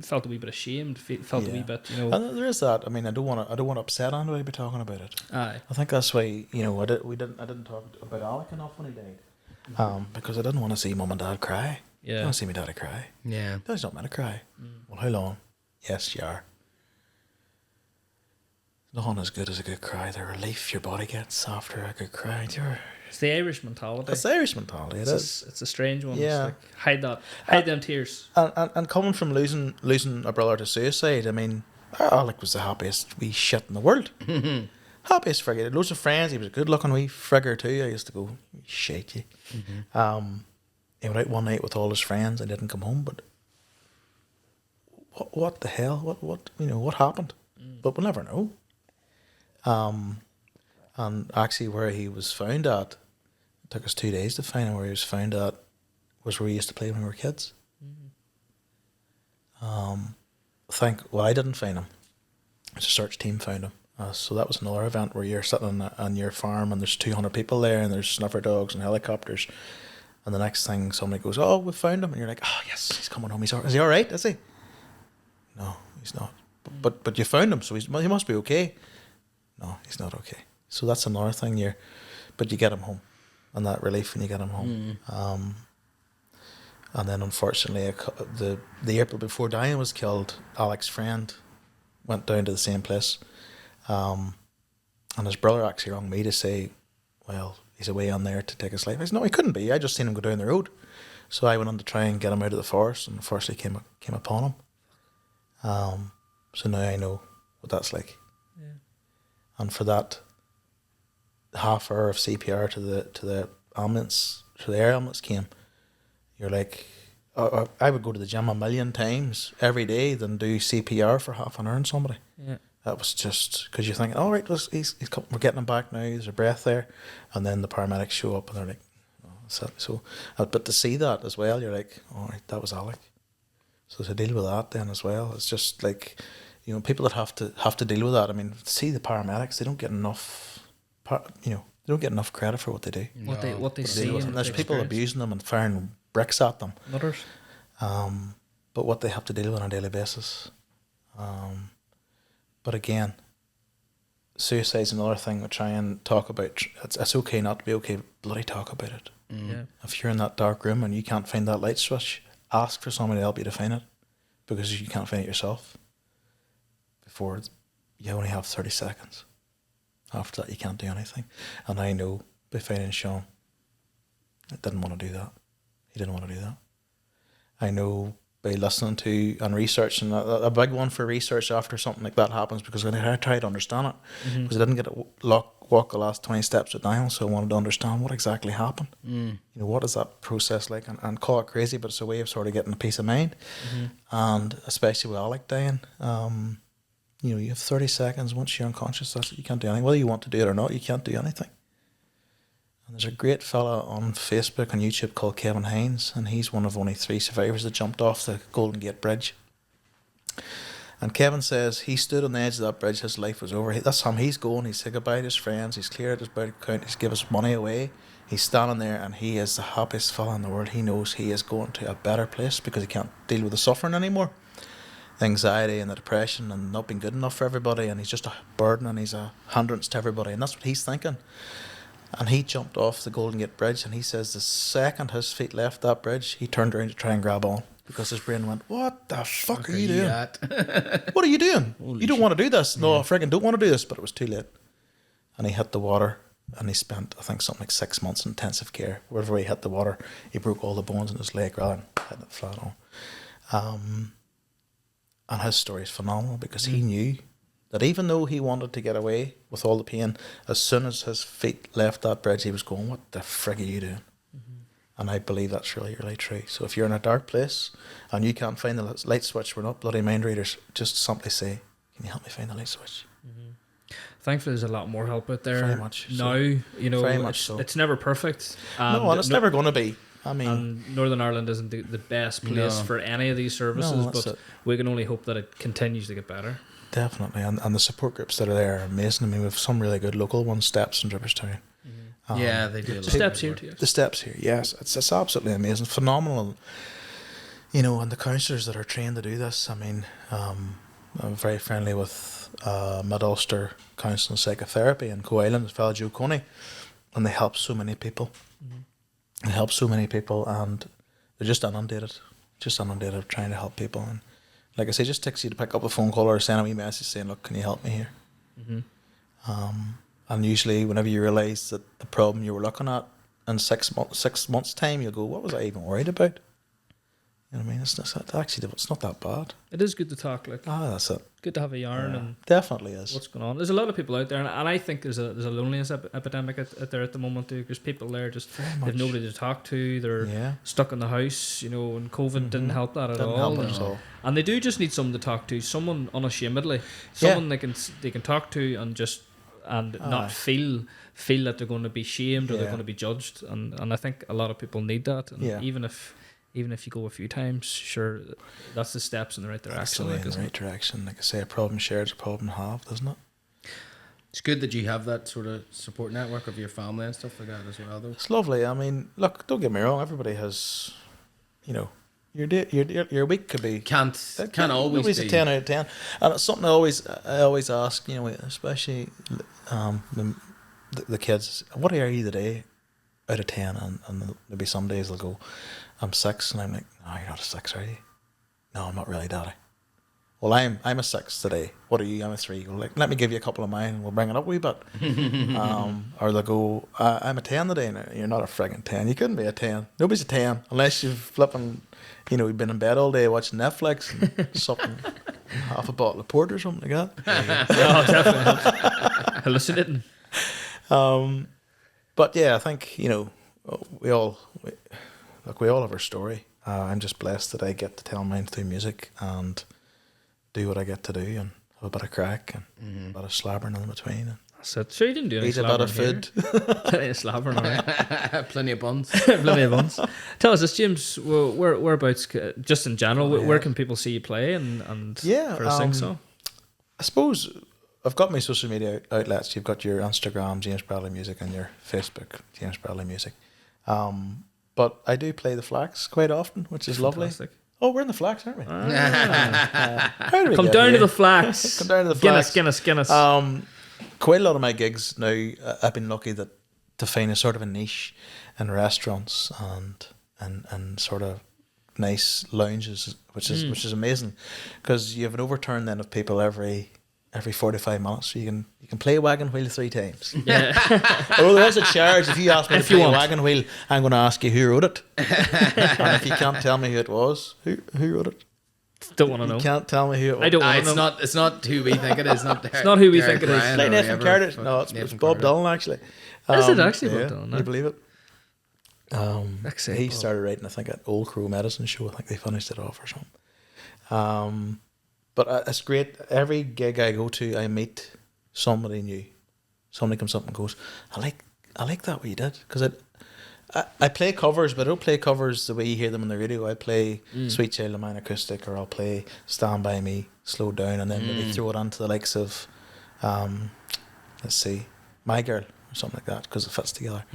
felt a wee bit ashamed, felt a wee bit, And there is that. I mean, I don't want to upset anybody by talking about it. Aye. I think that's why I didn't talk about Alec enough when he died, because I didn't want to see mum and dad cry. I don't want to see my daddy cry. Yeah. Daddy's not meant to cry. Well, how long? Yes, you are. Nothing as good as a good cry. The relief your body gets after a good cry. It's the Irish mentality. It's the Irish mentality. It's a strange one. Yeah. It's like, hide them tears. And coming from losing a brother to suicide, I mean, Alec was the happiest wee shit in the world. Happiest figure. He had loads of friends. He was a good looking wee figure too. I used to go, shake you. He went out one night with all his friends and didn't come home, but what the hell? What happened? But we'll never know. And actually where he was found at, it took us 2 days to find him. Where he was found at was where we used to play when we were kids. I didn't find him. It's a search team found him. So that was another event where you're sitting on your farm and there's 200 people there and there's sniffer dogs and helicopters. And the next thing somebody goes, oh, we found him. And you're like, oh, yes, he's coming home. Is he all right? Is he? No, he's not. But you found him, so he must be okay. No, he's not okay. So that's another thing. But you get him home. And that relief when you get him home. And then unfortunately, the April before Diane was killed, Alec's friend went down to the same place. And his brother actually rang me to say, well, he's away on there to take his life. I said, no, he couldn't be. I just seen him go down the road. So I went on to try and get him out of the forest, and unfortunately came upon him. So now I know what that's like. Yeah. And for that half hour of CPR to the ambulance, to the air ambulance came, you're like, I would go to the gym 1,000,000 times every day than do CPR for half an hour on somebody. Yeah. That was just because you're thinking, all right, he's we're getting him back now. There's a breath there, and then the paramedics show up and they're like, oh, that's it. So, but to see that as well, you're like, all right, that was Alec. So to deal with that then as well, it's just like, people that have to deal with that. I mean, see the paramedics, they don't get enough, they don't get enough credit for what they do. No. What they see, and there's people abusing them and firing bricks at them. Others. But what they have to deal with on a daily basis. But again, suicide's another thing we try and talk about. It's okay not to be okay, bloody talk about it. Yeah. If you're in that dark room and you can't find that light switch, ask for somebody to help you to find it, because you can't find it yourself. Before you only have 30 seconds. After that, you can't do anything. And I know by finding Sean, I didn't want to do that. He didn't want to do that. I know by listening to and researching, a big one for research after something like that happens, because I tried to understand it, because I didn't get to walk the last 20 steps with Daniel, so I wanted to understand what exactly happened. You know, what is that process like? And call it crazy, but it's a way of sort of getting a peace of mind. And especially with Alec dying, you know, you have 30 seconds once you're unconscious. That's it. You can't do anything. Whether you want to do it or not, you can't do anything. And there's a great fella on Facebook and YouTube called Kevin Hines, and he's one of only 3 survivors that jumped off the Golden Gate Bridge. And Kevin says he stood on the edge of that bridge, his life was over. That's him, he's going, he's said goodbye to his friends, he's cleared his bank account, he's given his money away. He's standing there and he is the happiest fella in the world. He knows he is going to a better place because he can't deal with the suffering anymore. The anxiety and the depression and not being good enough for everybody, and he's just a burden and he's a hindrance to everybody, and that's what he's thinking. And he jumped off the Golden Gate Bridge, and he says the second his feet left that bridge, he turned around to try and grab on, because his brain went, what the fuck are you doing? What are you doing? You don't want to do this. No, I freaking don't want to do this. But it was too late. And he hit the water, and he spent, I think, something like 6 months in intensive care. Wherever he hit the water, he broke all the bones in his leg rather than hitting it flat on. And his story is phenomenal, because he knew that even though he wanted to get away with all the pain, as soon as his feet left that bridge, he was going, what the frig are you doing? And I believe that's really, really true. So if you're in a dark place and you can't find the light switch, we're not bloody mind readers, just simply say, can you help me find the light switch? Thankfully, there's a lot more help out there. Very much now. so. You know, Very much so. It's never perfect. No, and it's never going to be. I mean, and Northern Ireland isn't the best place for any of these services, but we can only hope that it continues to get better. Definitely, and the support groups that are there are amazing. I mean, we have some really good local ones, Steps in Dripperstown. Yeah, they do. The Steps here too. The Steps here, yes. It's absolutely amazing, phenomenal. You know, and the counsellors that are trained to do this, I mean, I'm very friendly with Mid-Ulster Council and Psychotherapy in Co-Island, fellow Joe Coney, and they help so many people. They help so many people, and they're just inundated trying to help people. And like I say, it just takes you to pick up a phone call or send a wee message saying, look, can you help me here? And usually whenever you realise that the problem you were looking at in 6 months' time, you'll go, what was I even worried about? You know what I mean? It's not that bad. It is good to talk, like. That's it. Good to have a yarn and definitely is. What's going on? There's a lot of people out there, and I think there's a loneliness epidemic out there at the moment too. There's people there just they've nobody to talk to. They're stuck in the house, you know. And COVID didn't help that at all. And they do just need someone to talk to, someone unashamedly, someone they can talk to and not feel that they're going to be shamed or they're going to be judged. And I think a lot of people need that. And even if you go a few times, sure, that's the steps in the right direction. Absolutely, in the right direction. Like I say, a problem shared is a problem halved, doesn't it? It's good that you have that sort of support network of your family and stuff like that as well, though. It's lovely. I mean, look, don't get me wrong. Everybody has, you know, your week could be can't always be a 10 out of 10, and it's something I always ask. You know, especially the kids. What are you today out of 10? And maybe some days they'll go, I'm 6, and I'm like, no, you're not a 6, are you? No, I'm not really, Daddy. Well, I'm a 6 today. What are you? I'm a 3. Well, like, let me give you a couple of mine, and we'll bring it up a wee bit. Or they'll go, I'm a 10 today. No, you're not a friggin' 10. You couldn't be a 10. Nobody's a 10 unless you've flipping, you know, you've been in bed all day watching Netflix and something, half a bottle of port or something like that. No, definitely hallucinating. But yeah, I think, you know, we all have our story. I'm just blessed that I get to tell mine through music and do what I get to do and have a bit of crack and a bit of slabbering in between. So you didn't do any eat a bit of food. Plenty of slabbering, alright. Plenty of buns. Plenty of buns. Tell us this, James, whereabouts, just in general, where can people see you play and for a sing-song? I suppose I've got my social media outlets. You've got your Instagram, James Bradley Music, and your Facebook, James Bradley Music. But I do play the Flax quite often, which is lovely. Oh, we're in the Flax, aren't we? Come down to the Flax. Come down to the Flax. Guinness. Quite a lot of my gigs now, I've been lucky to find a sort of a niche in restaurants and sort of nice lounges, which is amazing, because you have an overturn then of people every every 45 minutes. So you can play Wagon Wheel 3 times. Yeah. Although there is a charge. If you ask me to If you play want. Wagon Wheel, I'm going to ask you who wrote it. And if you can't tell me who it was, who wrote it? Don't want to You know. can't tell me who it was. I don't want to know. It's not who we think it is. It's not who we think it is. Like Nathan Carter. No, it's Bob Dylan, actually. Is it actually Bob yeah, Dylan? Can you believe it? Excellent. He started writing, I think, at Old Crow Medicine Show. I think they finished it off or something. But it's great. Every gig I go to, I meet somebody new. Somebody comes up and goes, I like that what you did. Because I play covers, but I don't play covers the way you hear them on the radio. I play Sweet Child of Mine acoustic, or I'll play Stand By Me, Slow Down, and then maybe throw it onto the likes of, let's see, My Girl, or something like that, because it fits together.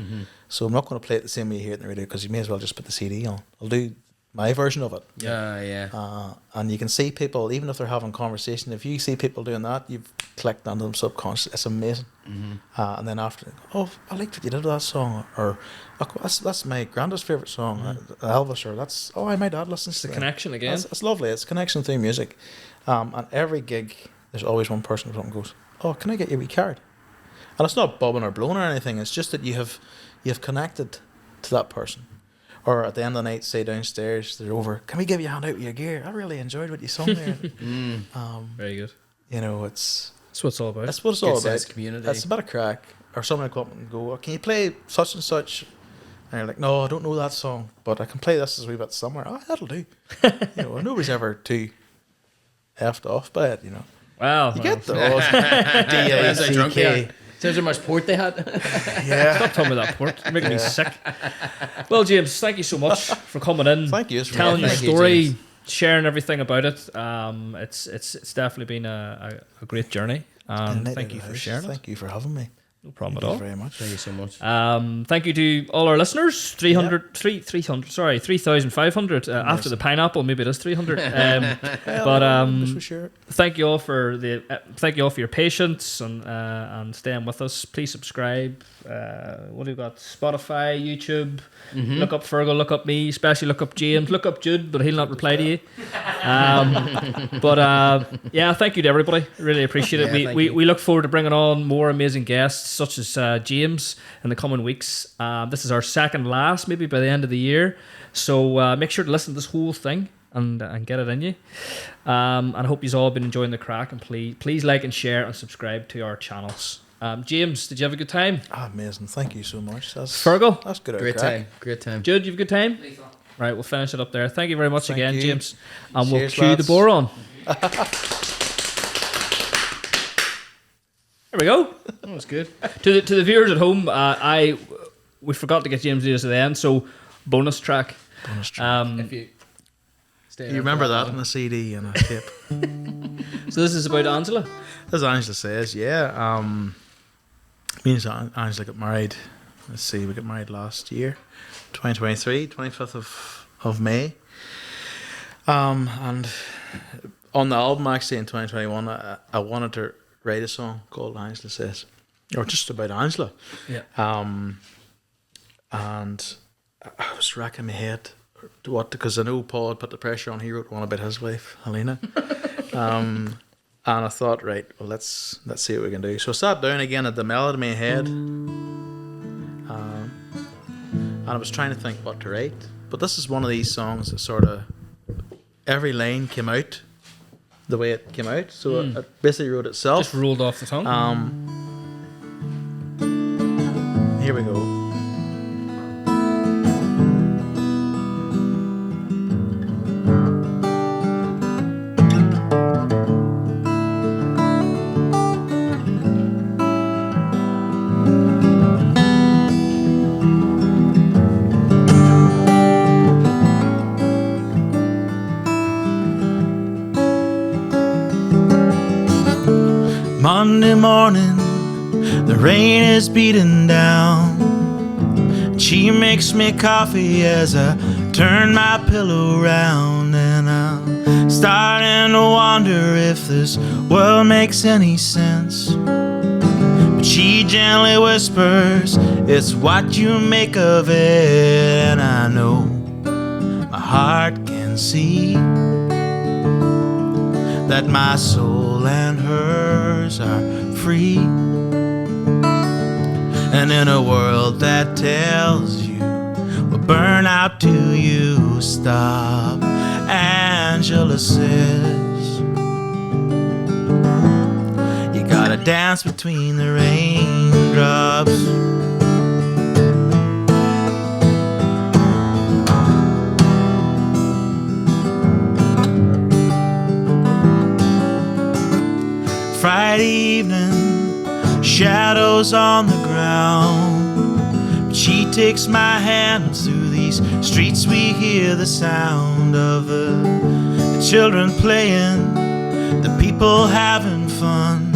So I'm not going to play it the same way you hear it on the radio, because you may as well just put the CD on. I'll do my version of it. Yeah. And you can see people, even if they're having conversation, if you see people doing that, you've clicked onto them subconsciously. It's amazing. And then after, I liked what you did with that song, or that's my granddad's favourite song, Elvis, or my dad listens to The that. connection again. It's lovely. It's a connection through music. And every gig, there's always one person who goes, oh, can I get you a wee card? And it's not bobbing or blowing or anything. It's just that you have connected to that person. Or at the end of the night, say downstairs, they're over, can we give you a hand out with your gear? I really enjoyed what you sung there. Very good. You know, it's... That's what it's all about. That's what it's Good all sense about. of community. It's a bit of crack. Or somebody will come up and go, oh, can you play such and such? And you're like, no, I don't know that song, but I can play this as a wee bit somewhere. Oh, that'll do. You know, nobody's ever too effed off by it, you know. Wow. You get the D-A-C-K. Shows how much port they had. Yeah. Stop talking about that port. You're making me sick. Well, James, thank you so much for coming in. Thank you. It's telling your Thank you, story, James. sharing everything about it. It's definitely been a great journey. Thank you for sharing it. Thank you for having me. No problem at Thank all. you very much. Thank you so much. Thank you to all our listeners. 3,500 after the pineapple. Maybe it is 300. Just for sure. Thank you all for your patience and staying with us. Please subscribe. What do we got? Spotify, YouTube. Look up Fergal, look up me, especially look up James, look up Jude, but he'll not reply to you. Yeah, thank you to everybody. Really appreciate it. Yeah, We look forward to bringing on more amazing guests such as James in the coming weeks. This is our second last, maybe by the end of the year. So make sure to listen to this whole thing and get it in you. And I hope you've all been enjoying the crack, and please like and share and subscribe to our channels. James, did you have a good time? Amazing. Thank you so much. Fergal? That's good. Great time. Great time. Jude, you have a good time? Right, we'll finish it up there. Thank you very much again, you. James. And we'll Cheers, cue the lads. Bodhran. There we go. That was good. To the viewers at home, we forgot to get James to do this at the end, so bonus track. Bonus track. If you stay You remember that on a CD and a tape. So this is about Angela. As Angela says, yeah. Me and Angela got married. Let's see, we got married last year, 2023, 25th of May. And on the album actually in 2021, I wanted to write a song called Angela Says, or just about Angela. Yeah. And I was racking my head because I know Paul had put the pressure on. He wrote one about his wife, Helena. And I thought, right, well, let's see what we can do. So I sat down again at the melody in my head, and I was trying to think what to write. But this is one of these songs that sort of every line came out the way it came out. So it basically wrote itself. Just rolled off the tongue. Here we go. Monday morning, the rain is beating down. She makes me coffee as I turn my pillow round, and I'm starting to wonder if this world makes any sense. But she gently whispers, it's what you make of it, and I know my heart can see that my soul and hers are free. And in a world that tells you we'll burn out till you stop, Angela says you gotta dance between the raindrops. Friday evening, shadows on the ground. But she takes my hand through these streets. We hear the sound of the children playing, the people having fun.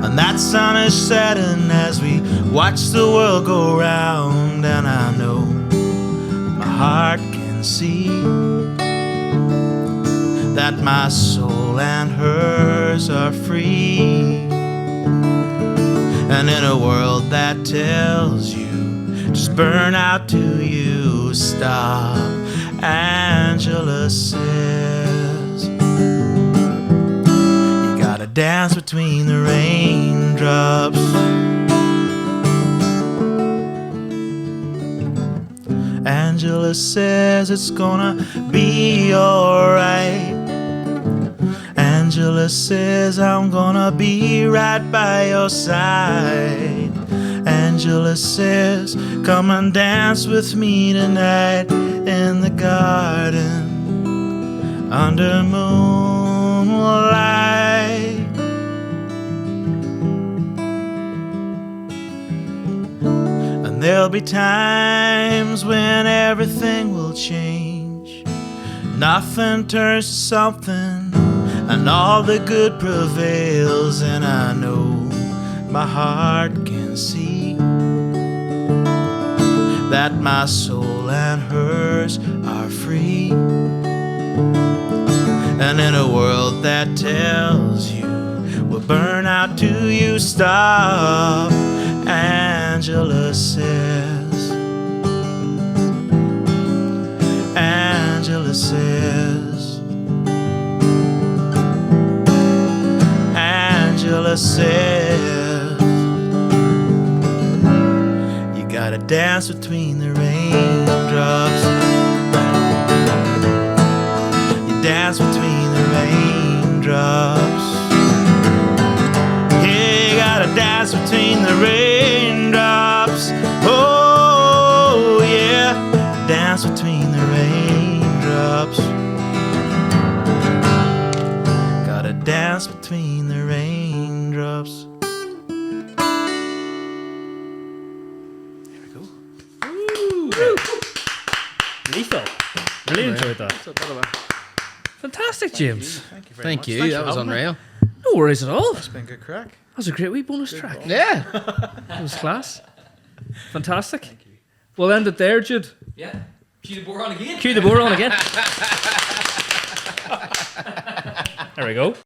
And that sun is setting as we watch the world go round. And I know my heart can see that my soul and hers are free. And in a world that tells you just burn out till you stop, Angela says you gotta dance between the raindrops. Angela says it's gonna be alright. Angela says I'm gonna be right by your side. Angela says come and dance with me tonight in the garden under moonlight. And there'll be times when everything will change. Nothing turns to something and all the good prevails. And I know my heart can see that my soul and hers are free. And in a world that tells you we'll burn out till you stop, Angela says, Angela says, Angela says, you gotta dance between the raindrops. You dance between the raindrops. Yeah, you gotta dance between the raindrops. Oh yeah, dance between the raindrops. Gotta dance between the raindrops. Lethal. Really enjoyed that. Fantastic, James. Thank you very Thank much. you. Thanks That for was having me. unreal. No worries at all. It's been good crack. That was a great wee bonus track. Yeah. That was class. Fantastic. We'll end it there, Jude. Yeah. Cue the board on again. Cue the board on again. There we go.